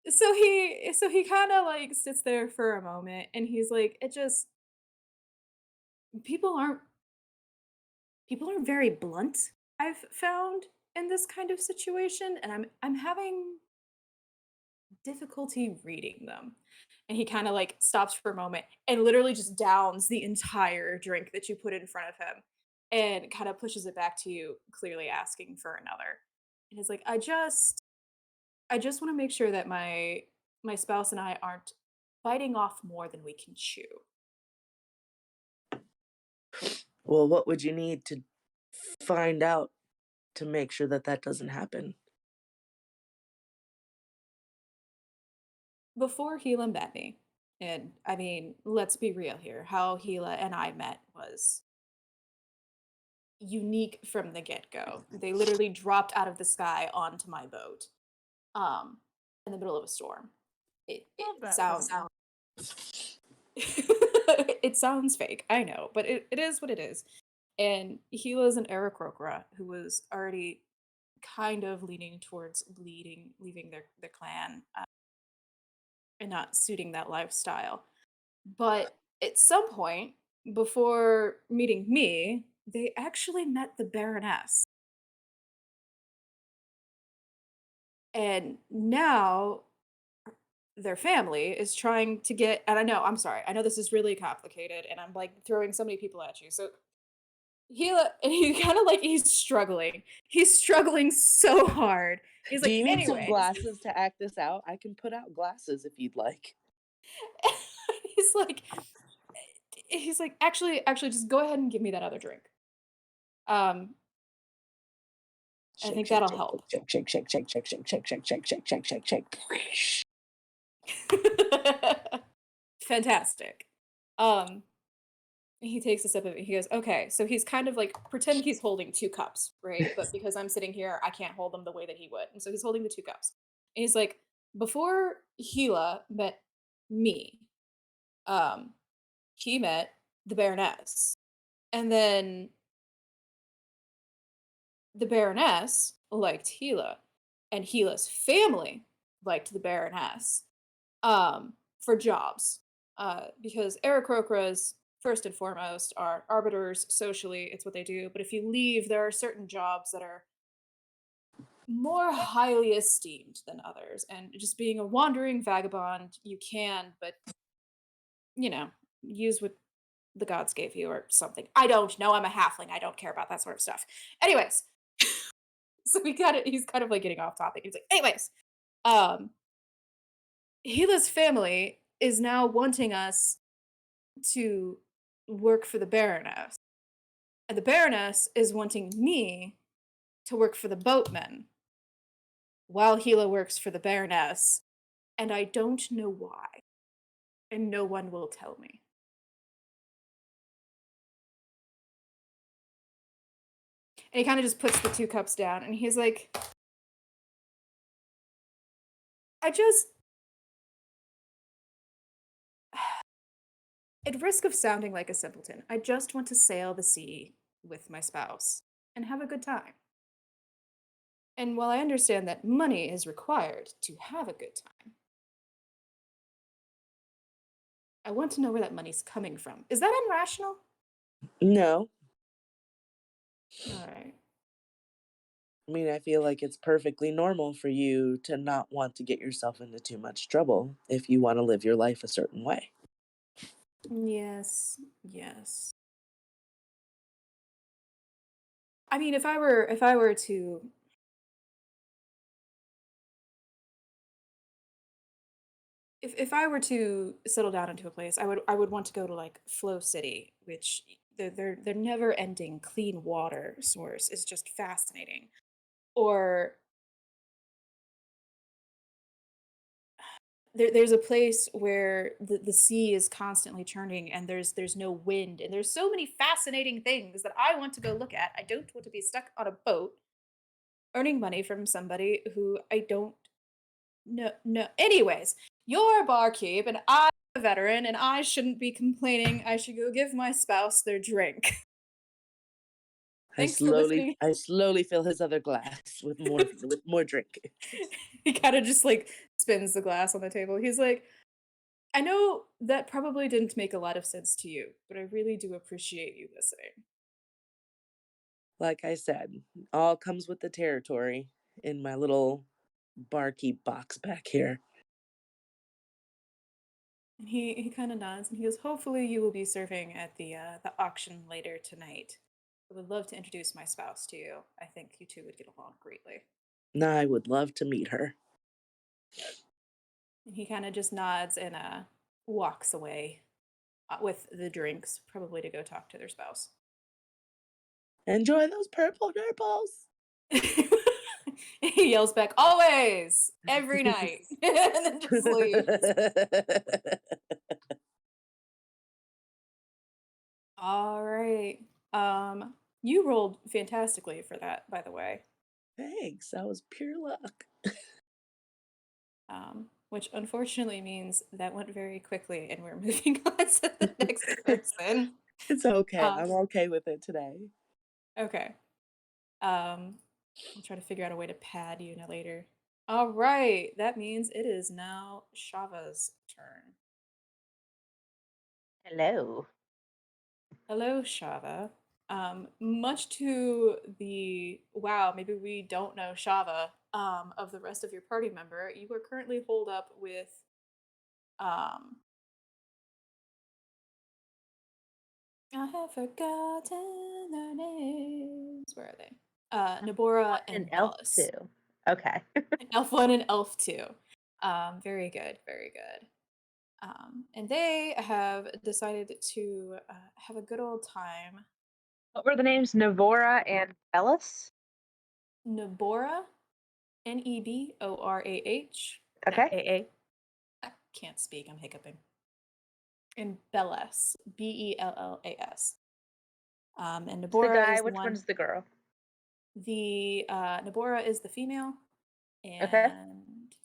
So he kind of like sits there for a moment and he's like, it just people aren't people are very blunt, I've found in this kind of situation, and I'm having difficulty reading them. And he kind of like stops for a moment and literally just downs the entire drink that you put in front of him and kind of pushes it back to you, clearly asking for another. And he's like, I just want to make sure that my spouse and I aren't biting off more than we can chew. Well, what would you need to find out to make sure that that doesn't happen? Before Gila met me, and I mean, let's be real here, how Gila and I met was unique from the get-go. They literally dropped out of the sky onto my boat, um, in the middle of a storm. It Love that sounds sound. it sounds fake, I know, but it is what it is. And Gila's an Aarakocra who was already kind of leaning towards leaving their clan, and not suiting that lifestyle. But at some point, before meeting me, they actually met the Baroness. And now their family is trying to get, and I know, I'm sorry, I know this is really complicated, and I'm like throwing so many people at you. So and he kind of like he's struggling. He's struggling so hard. He's Do like, you need some anyways, glasses to act this out? I can put out glasses if you'd like. he's like, actually, just go ahead and give me that other drink. Um, I Shake, think shake, that'll shake, help. shake, shake, shake, shake, shake, shake, shake, shake, shake, shake, shake, shake, shake. Fantastic. Um, he takes a sip of it. He goes, okay. So he's kind of like pretend he's holding two cups, right? But because I'm sitting here, I can't hold them the way that he would. And so he's holding the two cups. And he's like, before Gila met me, um, he met the Baroness. And then the Baroness liked Gila, and Gila's family liked the Baroness for jobs. Because Aarakocras, first and foremost, are arbiters socially, it's what they do. But if you leave, there are certain jobs that are more highly esteemed than others. And just being a wandering vagabond, you can, but use what the gods gave you or something. I don't know. I'm a halfling. I don't care about that sort of stuff. Anyways, so he's kind of like getting off topic. He's like, anyways, um, Gila's family is now wanting us to work for the Baroness. And the Baroness is wanting me to work for the boatmen while Gila works for the Baroness. And I don't know why. And no one will tell me. And he kind of just puts the 2 cups down and he's like, at risk of sounding like a simpleton, I just want to sail the sea with my spouse and have a good time. And while I understand that money is required to have a good time, I want to know where that money's coming from. Is that irrational? No. All right. I mean, I feel like it's perfectly normal for you to not want to get yourself into too much trouble if you want to live your life a certain way. Yes. Yes. I mean, if I were to if I were to settle down into a place, I would want to go to like Flow City, which their never ending clean water source is just fascinating. Or there's a place where the sea is constantly churning and there's no wind and there's so many fascinating things that I want to go look at. I don't want to be stuck on a boat earning money from somebody who I don't know. No. Anyways, you're a barkeep and I'm a veteran and I shouldn't be complaining. I should go give my spouse their drink. Thanks for listening. I slowly fill his other glass with more drink. He kind of just like spins the glass on the table. He's like, I know that probably didn't make a lot of sense to you, but I really do appreciate you listening. Like I said, all comes with the territory in my little barkeep box back here. And he kind of nods and he goes, "Hopefully, you will be serving at the auction later tonight. I would love to introduce my spouse to you. I think you two would get along greatly." Now I would love to meet her. And he kind of just nods and walks away with the drinks, probably to go talk to their spouse. Enjoy those purple nurples. He yells back, "Always, every night," and then just leaves. All right. You rolled fantastically for that, by the way. Thanks, that was pure luck. Which unfortunately means that went very quickly, and we're moving on to the next person. It's okay. Um, I'm okay with it today. okay. We'll try to figure out a way to pad you later. All right. That means it is now Shava's turn. Hello. Hello, Shava. Much to the wow, maybe we don't know Shava of the rest of your party member, you are currently holed up with um I have forgotten their names. Where are they? Nabora An and elf Bellis. too. Okay. Elf 1 and Elf 2. Very good, very good. And they have decided to have a good old time. What were the names? Navora and Bellis? Nebora, Neborah. Okay. AA. I can't speak, I'm hiccuping. And Bellas, Bellas. And It's the Nabora guy. is the Which one. one's the girl? The Nabora is the female, and Okay. I don't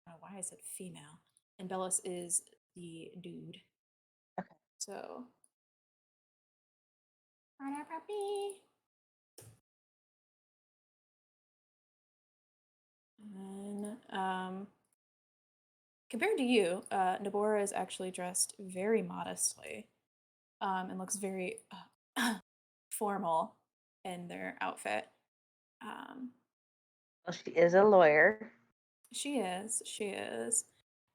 know why I said female. And Bellis is the dude. Okay. So. And compared to you, Nabora is actually dressed very modestly and looks very formal in their outfit. Um, Well, she is a lawyer. she is.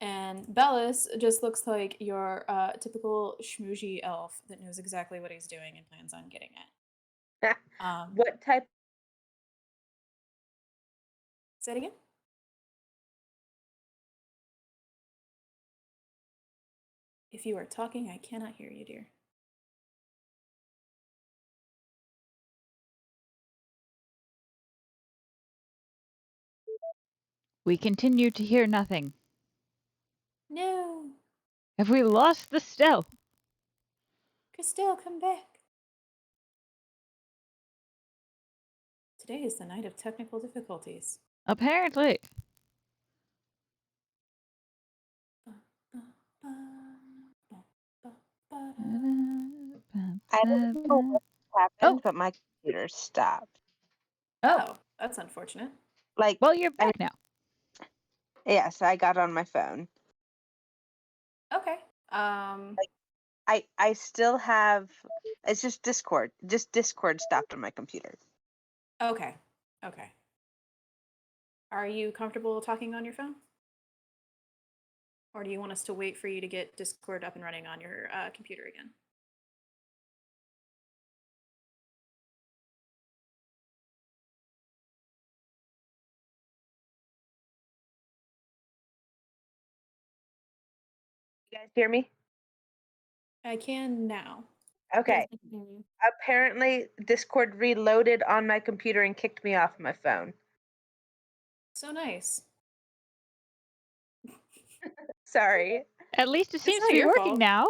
And Bellis just looks like your typical schmoozy elf that knows exactly what he's doing and plans on getting it. What type? Say it again. If you are talking, I cannot hear you, dear. We continue to hear nothing. No, Have we lost the Stell? Christelle, come back. Today is the night of technical difficulties. Apparently. I don't know what happened, but my computer stopped. Oh, that's unfortunate. Like, Well, you're back now. yes, I got on my phone. Okay. I still have. It's just Discord. Just Discord stopped on my computer. Okay. Okay. Are you comfortable talking on your phone? Or do you want us to wait for you to get Discord up and running on your computer again? You guys hear me? I can now. Okay. Yes, I can hear you. Apparently, Discord reloaded on my computer and kicked me off my phone. So nice. Sorry. At least it It's seems not to be your working fault. now.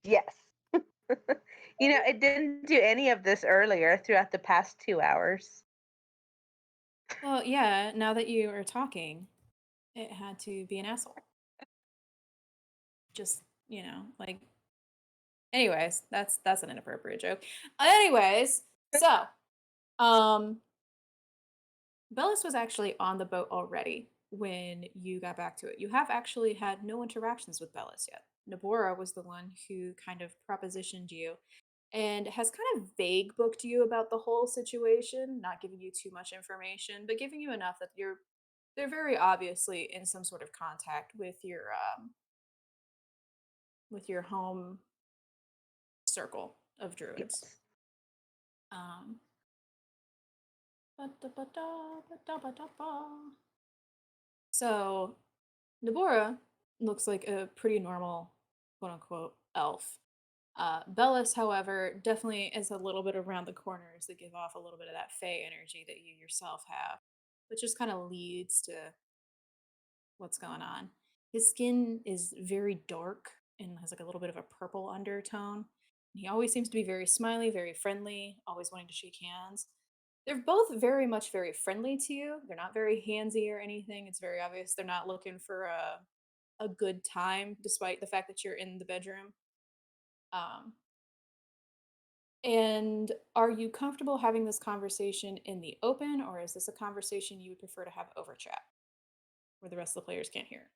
Yes. It didn't do any of this earlier throughout the past 2 hours. Well, yeah, now that you are talking, it had to be an asshole. Just, like anyways, that's an inappropriate joke. Anyways, so Bellis was actually on the boat already when you got back to it. You have actually had no interactions with Bellis yet. Nabora was the one who kind of propositioned you and has kind of vague booked you about the whole situation, not giving you too much information, but giving you enough that they're very obviously in some sort of contact with your home circle of druids. Yes. So Nabora looks like a pretty normal, quote unquote, elf. Bellis, however, definitely is a little bit around the corners that give off a little bit of that fey energy that you yourself have, which just kind of leads to what's going on. His skin is very dark and has like a little bit of a purple undertone. He always seems to be very smiley, very friendly, always wanting to shake hands. They're both very much very friendly to you. They're not very handsy or anything. It's very obvious they're not looking for a good time, despite the fact that you're in the bedroom. And are you comfortable having this conversation in the open, or is this a conversation you would prefer to have over chat, where the rest of the players can't hear?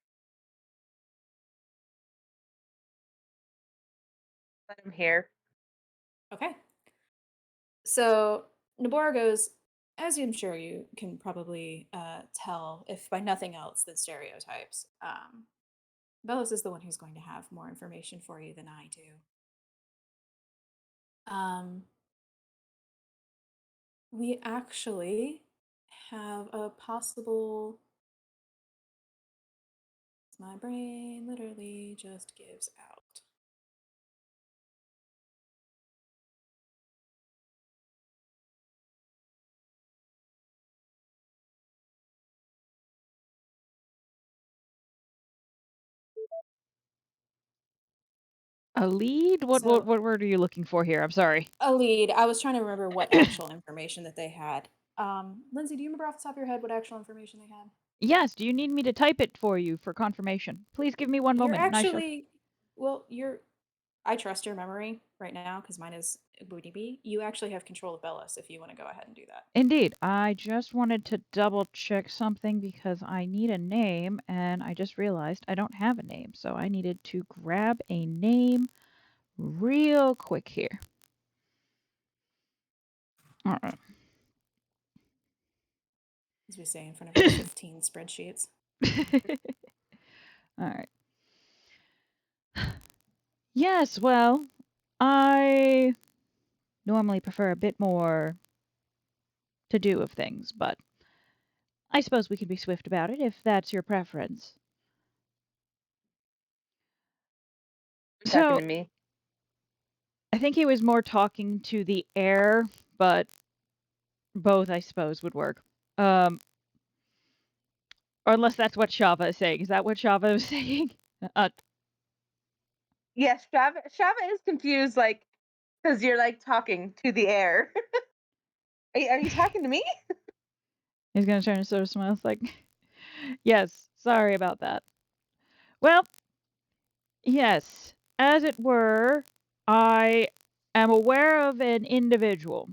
Let him hear. Okay. So Nabora goes, as I'm sure you can probably tell, if by nothing else than stereotypes, Bellis is the one who's going to have more information for you than I do. We actually have a possible. My brain literally just gives out. A lead? What So- word are you looking for here? I'm sorry. A lead. I was trying to remember what actual information that they had. Lindsay, do you remember off the top of your head what actual information they had? Yes, do you need me to type it for you for confirmation? Please give me one You're moment. and I shall- actually, well, you're I trust your memory right now because mine is Booty Bee. You actually have control of Bellis if you want to go ahead and do that. Indeed. I just wanted to double check something because I need a name and I just realized I don't have a name. So I needed to grab a name real quick here. All right. As we say in front of our 15 spreadsheets. All right. Yes, well, I normally prefer a bit more to do of things, but I suppose we can be swift about it if that's your preference. You're talking So, to me. I think he was more talking to the air, but both, I suppose, would work. Or unless that's what Shava is saying. Is that what Shava is saying? Yes, Shava is confused, like, because you're like talking to the air. Are you talking to me? He's gonna turn and sort of smiles like, yes, sorry about that. Well, yes, as it were, I am aware of an individual.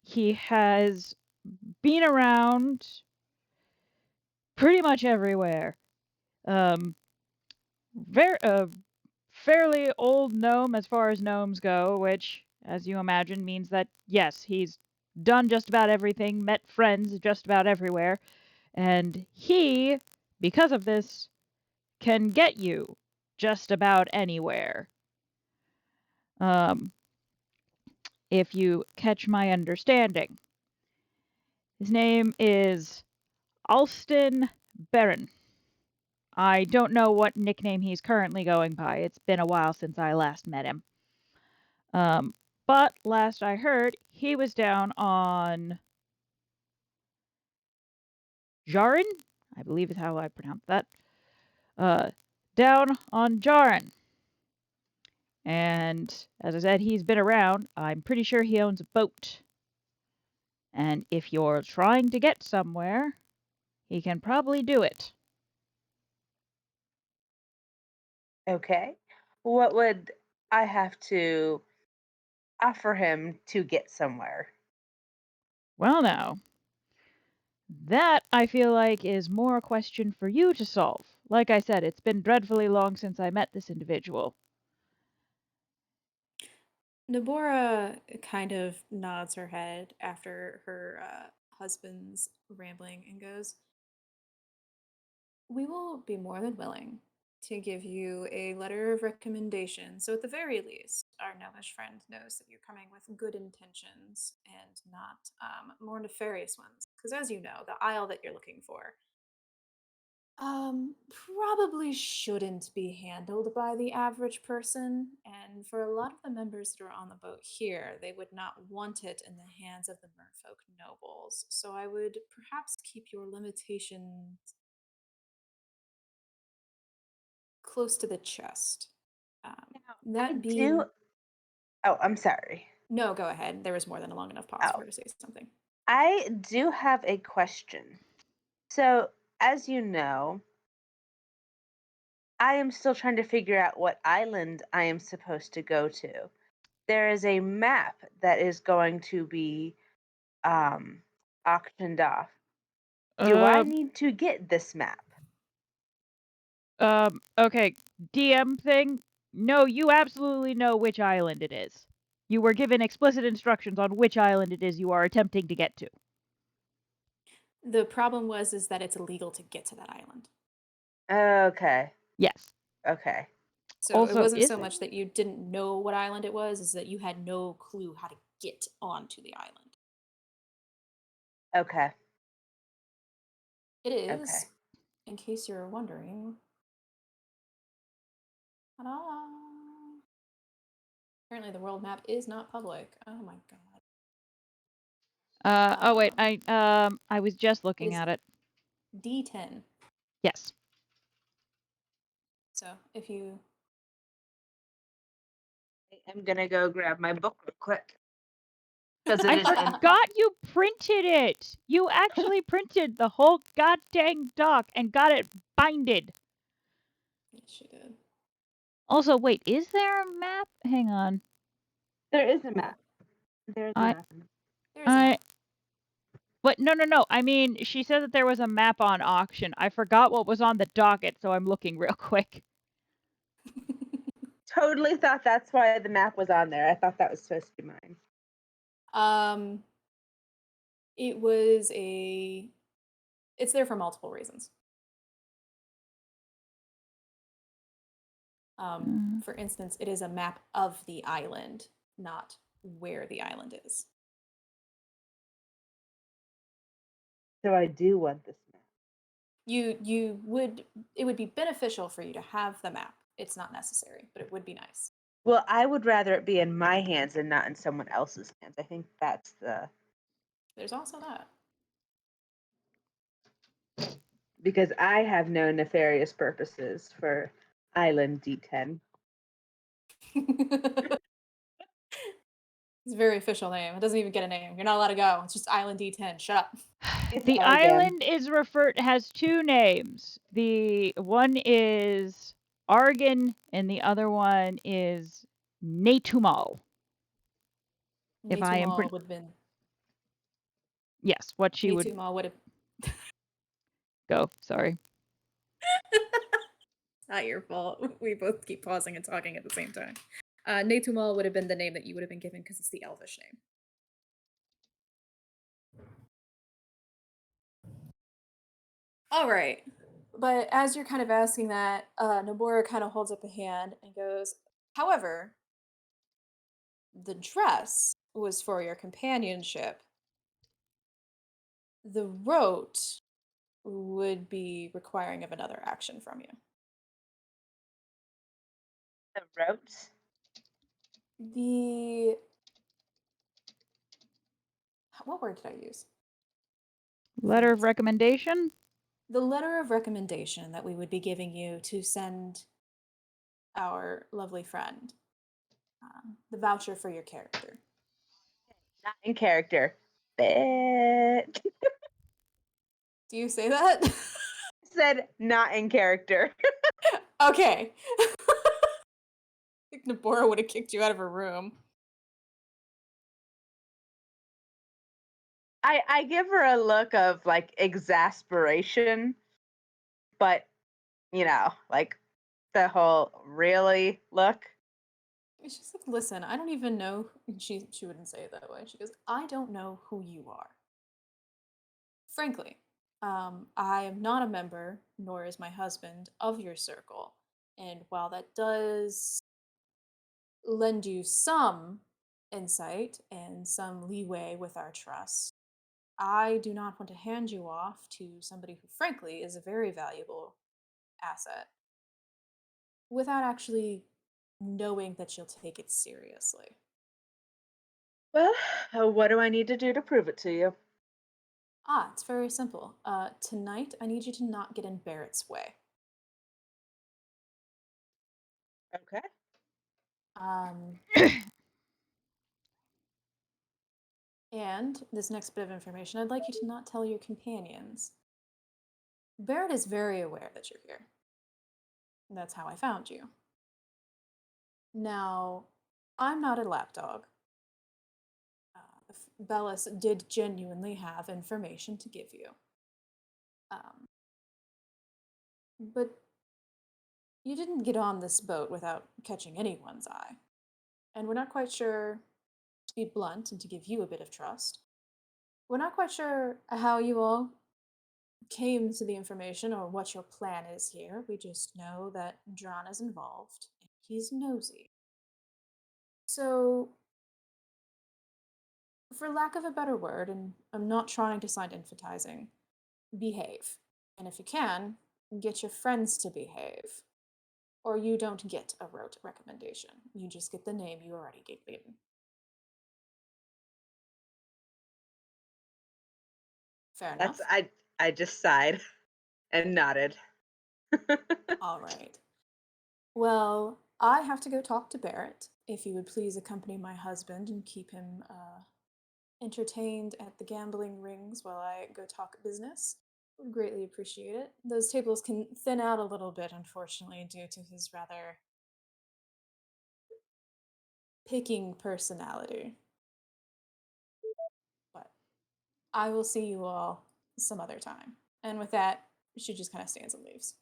He has been around pretty much everywhere. Very fairly old gnome as far as gnomes go, which, as you imagine, means that yes, he's done just about everything, met friends just about everywhere, and he, because of this, can get you just about anywhere. If you catch my understanding. His name is Alston Barron. I don't know what nickname he's currently going by. It's been a while since I last met him. But last I heard, he was down on Jarin, I believe is how I pronounce that. Down on Jarin. And as I said, he's been around. I'm pretty sure he owns a boat. And if you're trying to get somewhere, he can probably do it. Okay. What would I have to offer him to get somewhere? Well, now, that I feel like is more a question for you to solve. Like I said, it's been dreadfully long since I met this individual. Nabora kind of nods her head after her husband's rambling and goes, "We will be more than willing to give you a letter of recommendation. So, at the very least, our gnomish friend knows that you're coming with good intentions and not more nefarious ones. Because, as you know, the isle that you're looking for probably shouldn't be handled by the average person. And for a lot of the members that are on the boat here, they would not want it in the hands of the merfolk nobles. So I would perhaps keep your limitations close to the chest. That I being. do. Oh, I'm sorry. No, go ahead. There was more than a long enough pause for Oh, her to say something. I do have a question. So, as you know, I am still trying to figure out what island I am supposed to go to. There is a map that is going to be auctioned off. Do I need to get this map? Okay, DM thing. No, you absolutely know which island it is. You were given explicit instructions on which island it is you are attempting to get to. The problem is that it's illegal to get to that island. Okay. Yes. Okay. So Also, it wasn't is so it? much that you didn't know what island it was, is that you had no clue how to get onto the island. Okay. It is, Okay. in case you're wondering. Ta-da! Apparently the world map is not public. Oh my god. Oh wait, I was just looking Is at it. D10. Yes. So if you I'm gonna go grab my book real quick. Because it I is in forgot you printed it. You actually printed the whole goddamn doc and got it binded. Yes, she did. Also, wait, is there a map? Hang on. There is a map. There's a I map. There's a map. What? No. I mean, she said that there was a map on auction. I forgot what was on the docket, so I'm looking real quick. Totally thought that's why the map was on there. I thought that was supposed to be mine. It was it's there for multiple reasons. For instance, it is a map of the island, not where the island is. So I do want this map. It would be beneficial for you to have the map. It's not necessary, but it would be nice. Well, I would rather it be in my hands and not in someone else's hands. I think that's There's also that. because I have no nefarious purposes for Island D10. It's a very official name. It doesn't even get a name. You're not allowed to go. It's just Island D10. Shut up. It's The Argan. island has two names. The one is Argan, and the other one is Natumal. If I am Natumal would have been. Yes, what she would Natumal would have. go. Sorry. It's not your fault. We both keep pausing and talking at the same time. Natumal would have been the name that you would have been given because it's the Elvish name. All right. But as you're kind of asking that, Nobora kind of holds up a hand and goes, however, the dress was for your companionship. The rote would be requiring of another action from you. The ropes. What word did I use? Letter of recommendation? The letter of recommendation that we would be giving you to send our lovely friend. The voucher for your character. Not in character. Bet. Do you say that? Said not in character. Okay. I think Nabora would have kicked you out of her room. I give her a look of like exasperation, but like the whole really look. She's like, listen, I don't even know. She wouldn't say it that way. She goes, I don't know who you are. Frankly, I am not a member, nor is my husband, of your circle. And while that does lend you some insight and some leeway with our trust, I do not want to hand you off to somebody who, frankly, is a very valuable asset without actually knowing that you'll take it seriously. Well, what do I need to do to prove it to you? It's very simple. Tonight, I need you to not get in Barrett's way. Okay. And this next bit of information, I'd like you to not tell your companions. Barrett is very aware that you're here. That's how I found you. Now, I'm not a lapdog. Bellis did genuinely have information to give you. But you didn't get on this boat without catching anyone's eye. And we're not quite sure, to be blunt and to give you a bit of trust, we're not quite sure how you all came to the information or what your plan is here. We just know that Dran is involved and he's nosy. So, for lack of a better word, and I'm not trying to sound infantizing, behave. And if you can, get your friends to behave. Or you don't get a rote recommendation. You just get the name you already get given. Fair enough. I just sighed and nodded. All right. Well, I have to go talk to Barrett. If you would please accompany my husband and keep him entertained at the gambling rings while I go talk business, would greatly appreciate it. Those tables can thin out a little bit, unfortunately, due to his rather picking personality. But I will see you all some other time. And with that, she just kind of stands and leaves.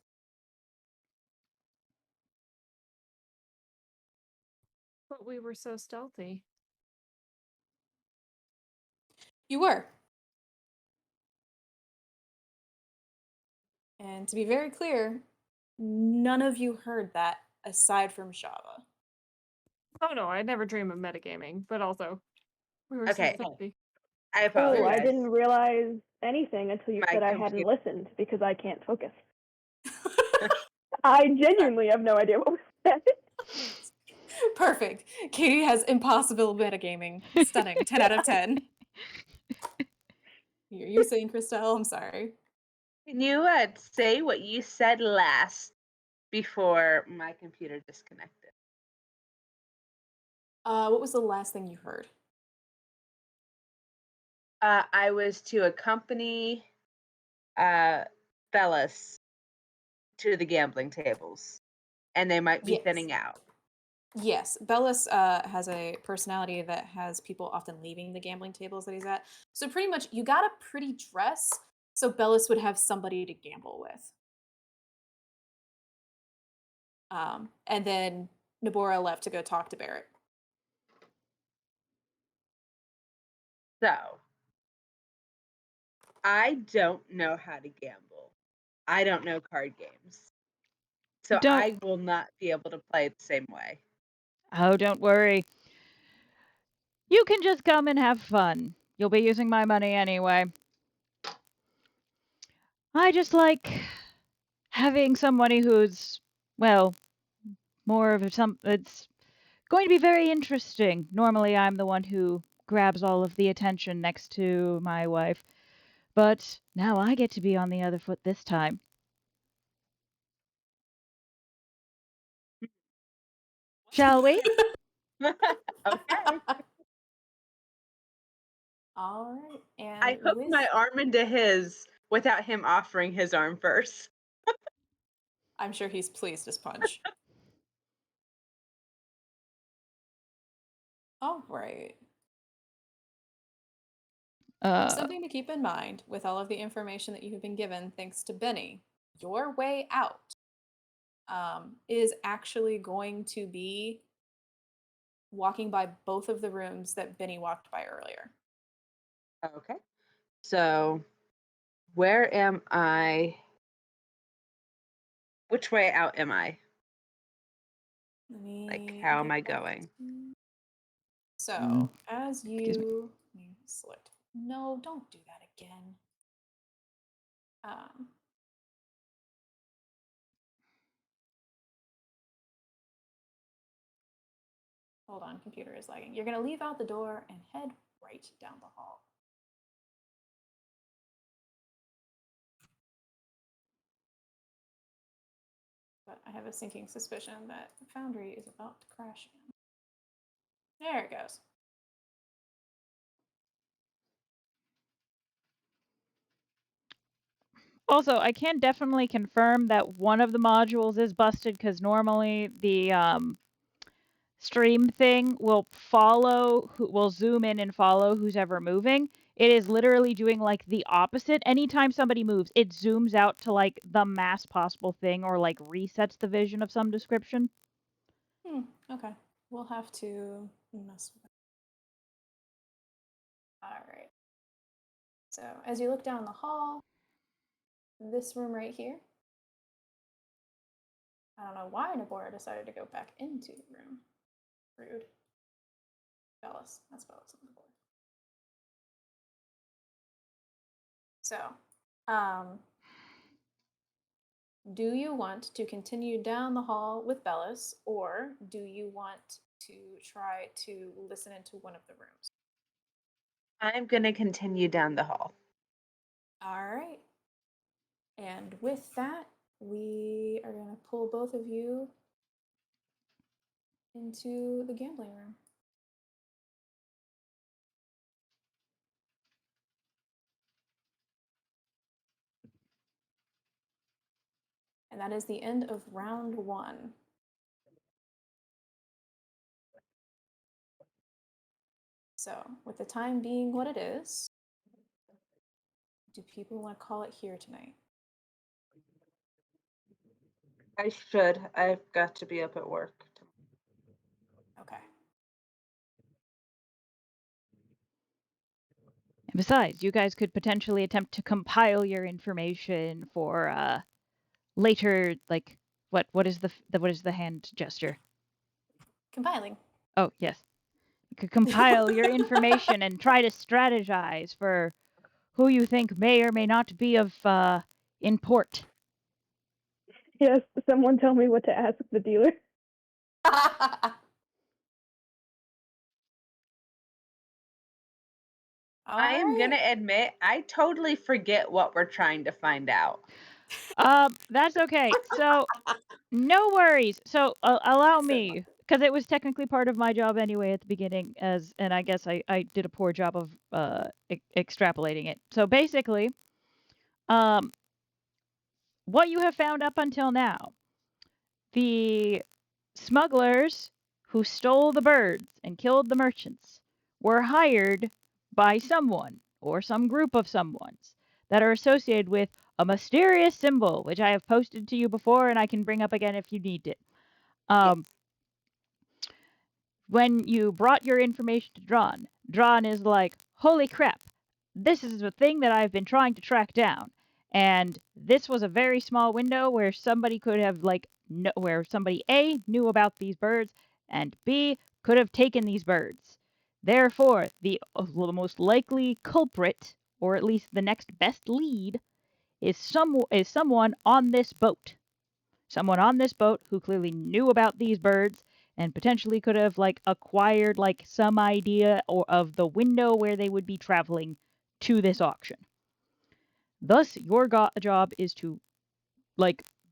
But we were so stealthy. You were. And to be very clear, none of you heard that aside from Shava. Oh no, I'd never dream of metagaming, but also we were Okay. so stealthy. I Oh, apologize. I didn't realize anything until you My said I hadn't computer- listened because I can't focus. I genuinely have no idea what was said. Perfect. Katie has impossible metagaming. Stunning. 10 out of 10. You're saying, Christelle? I'm sorry. Can you say what you said last before my computer disconnected? What was the last thing you heard? I was to accompany Fellas to the gambling tables, and they might be Yes. thinning out. Yes, Bellis has a personality that has people often leaving the gambling tables that he's at. So pretty much, you got a pretty dress, so Bellis would have somebody to gamble with. And then Nabora left to go talk to Barrett. So, I don't know how to gamble. I don't know card games. So Don't- I will not be able to play it the same way. Oh, don't worry. You can just come and have fun. You'll be using my money anyway. I just like having somebody who's, well, more of it's going to be very interesting. Normally, I'm the one who grabs all of the attention next to my wife, but now I get to be on the other foot this time. Shall we? Okay. All right. And I hooked with, my arm into his without him offering his arm first. I'm sure he's pleased as punch. All right. Something to keep in mind with all of the information that you have been given, thanks to Benny, your way out is actually going to be walking by both of the rooms that Benny walked by earlier. Okay. So, where am I? Which way out am I? Let me Like, how am get I back going? to- So, Mm. as Excuse me. you let me select. No, don't do that again. Um, hold on, computer is lagging. You're gonna leave out the door and head right down the hall. But I have a sinking suspicion that Foundry is about to crash in. There it goes. Also, I can definitely confirm that one of the modules is busted because normally the stream thing will will zoom in and follow who's ever moving. It is literally doing like the opposite. Anytime somebody moves, it zooms out to like the mass possible thing or like resets the vision of some description. Okay. We'll have to mess with it. All right. So as you look down the hall, this room right here. I don't know why Nabora decided to go back into the room. Rude. Bellis. That's Bellis on the board. So, do you want to continue down the hall with Bellis, or do you want to try to listen into one of the rooms? I'm going to continue down the hall. All right. And with that, we are going to pull both of you into the gambling room. And that is the end of round 1. So, with the time being what it is, do people want to call it here tonight? I should. I've got to be up at work. Okay. And besides, you guys could potentially attempt to compile your information for later. Like, what is the hand gesture? Compiling. Oh yes, you could compile your information and try to strategize for who you think may or may not be of import. Yes, someone tell me what to ask the dealer. I am Alright. gonna admit, I totally forget what we're trying to find out. That's okay. So no worries. So allow It's been me, because it was technically part of my job anyway at the beginning, and I guess I did a poor job of extrapolating it. So basically, um, what you have found up until now, the smugglers who stole the birds and killed the merchants were hired by someone or some group of someones that are associated with a mysterious symbol, which I have posted to you before and I can bring up again if you need it. When you brought your information to Dron is like, holy crap, this is the thing that I've been trying to track down. And this was a very small window where somebody could have, where somebody A, knew about these birds, and B, could have taken these birds. Therefore, the most likely culprit, or at least the next best lead, is someone on this boat. Someone on this boat who clearly knew about these birds and potentially could have acquired some idea of the window where they would be traveling to this auction. Thus, your job is to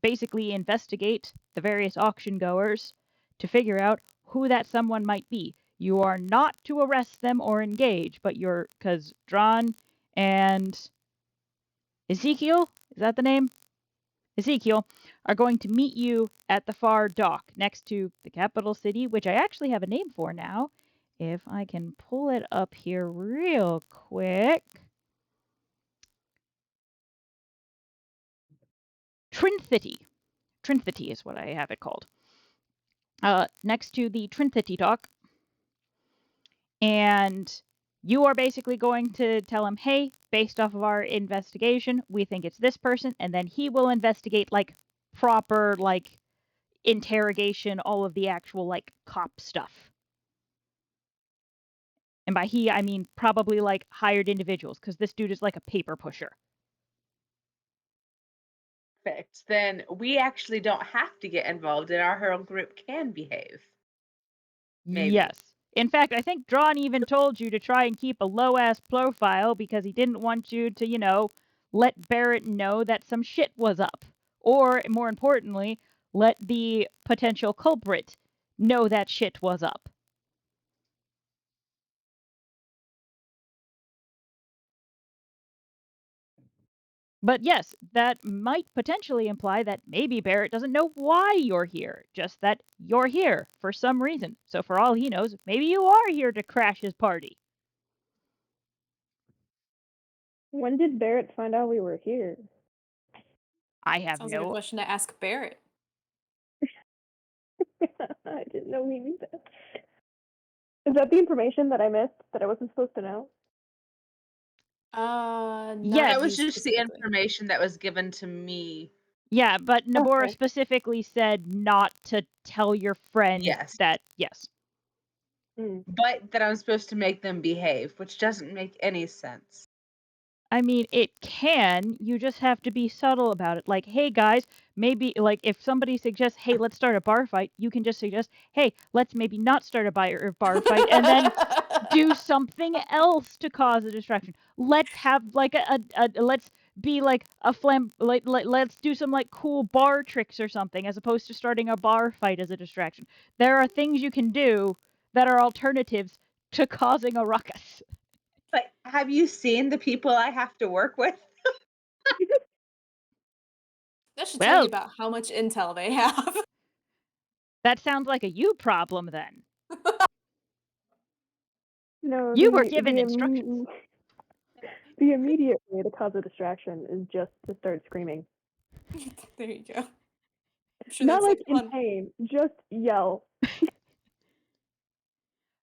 basically investigate the various auction goers to figure out who that someone might be. You are not to arrest them or engage, but because Dron and Ezekiel, is that the name? Ezekiel, are going to meet you at the far dock next to the capital city, which I actually have a name for now. If I can pull it up here real quick. Trinthity. Trinthity is what I have it called. Next to the Trinthity dock. And you are basically going to tell him, hey, based off of our investigation, we think it's this person. And then he will investigate proper interrogation, all of the actual cop stuff. And by he, I mean probably hired individuals, because this dude is like a paper pusher. Perfect. Then we actually don't have to get involved, and our whole group can behave. Maybe. Yes. In fact, I think Dron even told you to try and keep a low-ass profile because he didn't want you to, let Barrett know that some shit was up. Or, more importantly, let the potential culprit know that shit was up. But yes, that might potentially imply that maybe Barrett doesn't know why you're here, just that you're here for some reason. So for all he knows, maybe you are here to crash his party. When did Barrett find out we were here? I have Sounds like a no... question to ask Barrett. I didn't know he knew that. Is that the information that I missed that I wasn't supposed to know? Not Yeah, That you was just the specifically. information that was given to me. Yeah, but Nabora Okay. specifically said not to tell your friend Yes. that, yes. But that I'm supposed to make them behave, which doesn't make any sense. I mean, it can. You just have to be subtle about it. Like, hey guys, maybe if somebody suggests, hey, let's start a bar fight, you can just suggest, hey, let's maybe not start a bar fight, and then do something else to cause a distraction. Let's have let's be let's do some cool bar tricks or something, as opposed to starting a bar fight as a distraction. There are things you can do that are alternatives to causing a ruckus. But have you seen the people I have to work with? That should tell you Well, about how much intel they have. that sounds like a you problem then. No, You were given the instructions. The immediate way to cause a distraction is just to start screaming. There you go. I'm sure Not that's like in fun. pain, just yell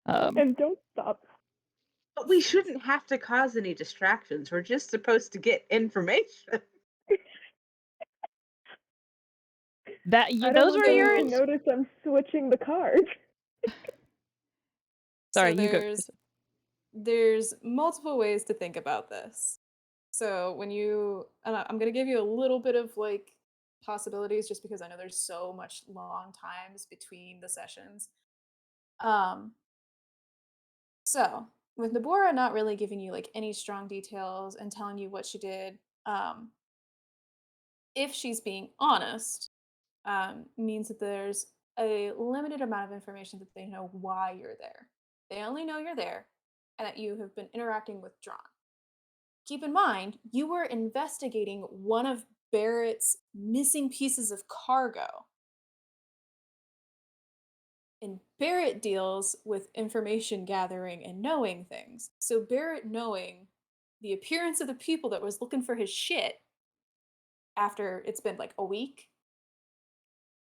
and don't stop. But we shouldn't have to cause any distractions. We're just supposed to get information. That I don't those want were them your to notice I'm switching the cards. Sorry, So you go. there's multiple ways to think about this. So when you, and I'm going to give you a little bit of like possibilities just because I know there's so much long times between the sessions. So with Nabora not really giving you like any strong details and telling you what she did, if she's being honest, means that there's a limited amount of information that they know why you're there. They only know you're there and that you have been interacting with Drawn. Keep in mind, you were investigating one of Barrett's missing pieces of cargo. And Barrett deals with information gathering and knowing things. So Barrett knowing the appearance of the people that was looking for his shit after it's been like a week.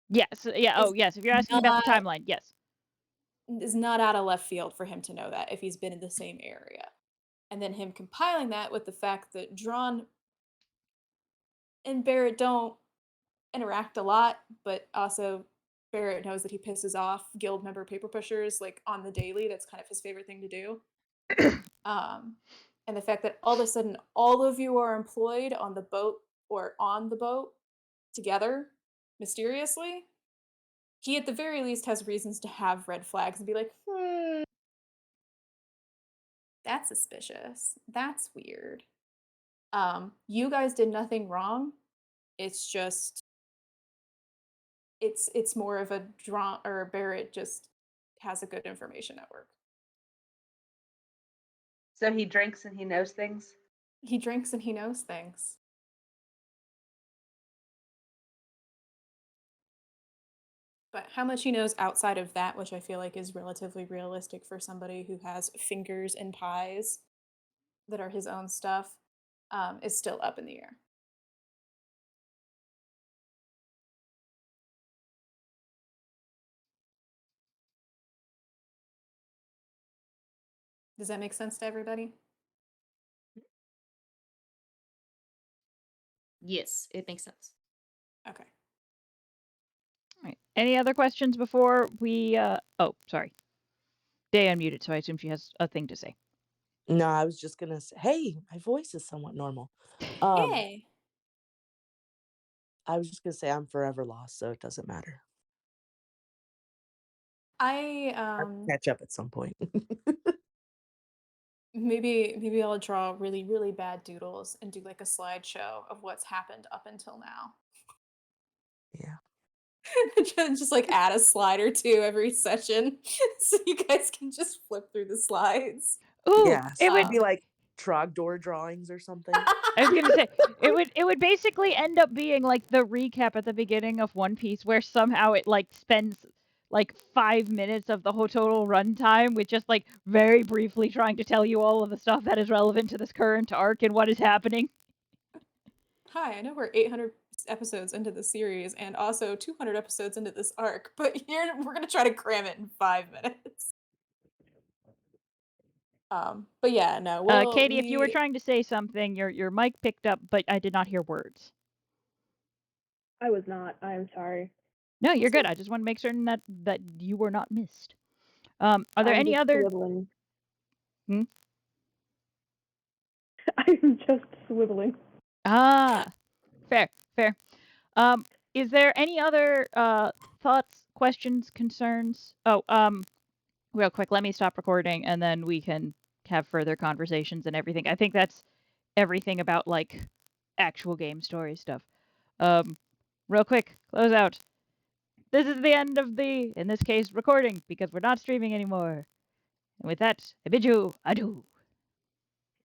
Yes. Yeah. Oh, yes. If you're asking about the timeline, yes. Is not out of left field for him to know that if he's been in the same area. And then him compiling that with the fact that Drawn and Barrett don't interact a lot, but also Barrett knows that he pisses off guild member paper pushers like on the daily. That's kind of his favorite thing to do. And the fact that all of a sudden all of you are employed on the boat or on the boat together mysteriously, he at the very least has reasons to have red flags and be like, that's suspicious. That's weird. You guys did nothing wrong. It's just it's more of a draw, or Barrett just has a good information network. So he drinks and he knows things? He drinks and he knows things. But how much he knows outside of that, which I feel like is relatively realistic for somebody who has fingers in pies that are his own stuff, is still up in the air. Does that make sense to everybody? Yes, it makes sense. Okay. All right. Any other questions before we? Oh, sorry. Day unmuted, so I assume she has a thing to say. No, I was just gonna say, hey, my voice is somewhat normal. Hey. I was just gonna say I'm forever lost, so it doesn't matter. I Catch up at some point. maybe I'll draw really, really bad doodles and do like a slideshow of what's happened up until now. Yeah. Just like add a slide or two every session so you guys can just flip through the slides. Ooh, Yeah. So it would be like Trogdor drawings or something. I was gonna say it would basically end up being like the recap at the beginning of One Piece, where somehow it like spends like 5 minutes of the whole total runtime with just like very briefly trying to tell you all of the stuff that is relevant to this current arc and what is happening. Hi, I know we're 800 episodes into the series and also 200 episodes into this arc, but here we're gonna try to cram it in 5 minutes. But yeah, no. Katie, if you were trying to say something, your mic picked up, but I did not hear words. I was not. I am sorry. No, you're good. I just want to make certain that you were not missed. Are there I'm any just other? Swiveling. Hmm? I'm just swiveling. Ah, fair. Is there any other thoughts, questions, concerns? Oh, real quick, let me stop recording and then we can have further conversations and everything. I think that's everything about like actual game story stuff. Real quick, close out. This is the end of the, in this case, recording, because we're not streaming anymore. And with that, I bid you adieu.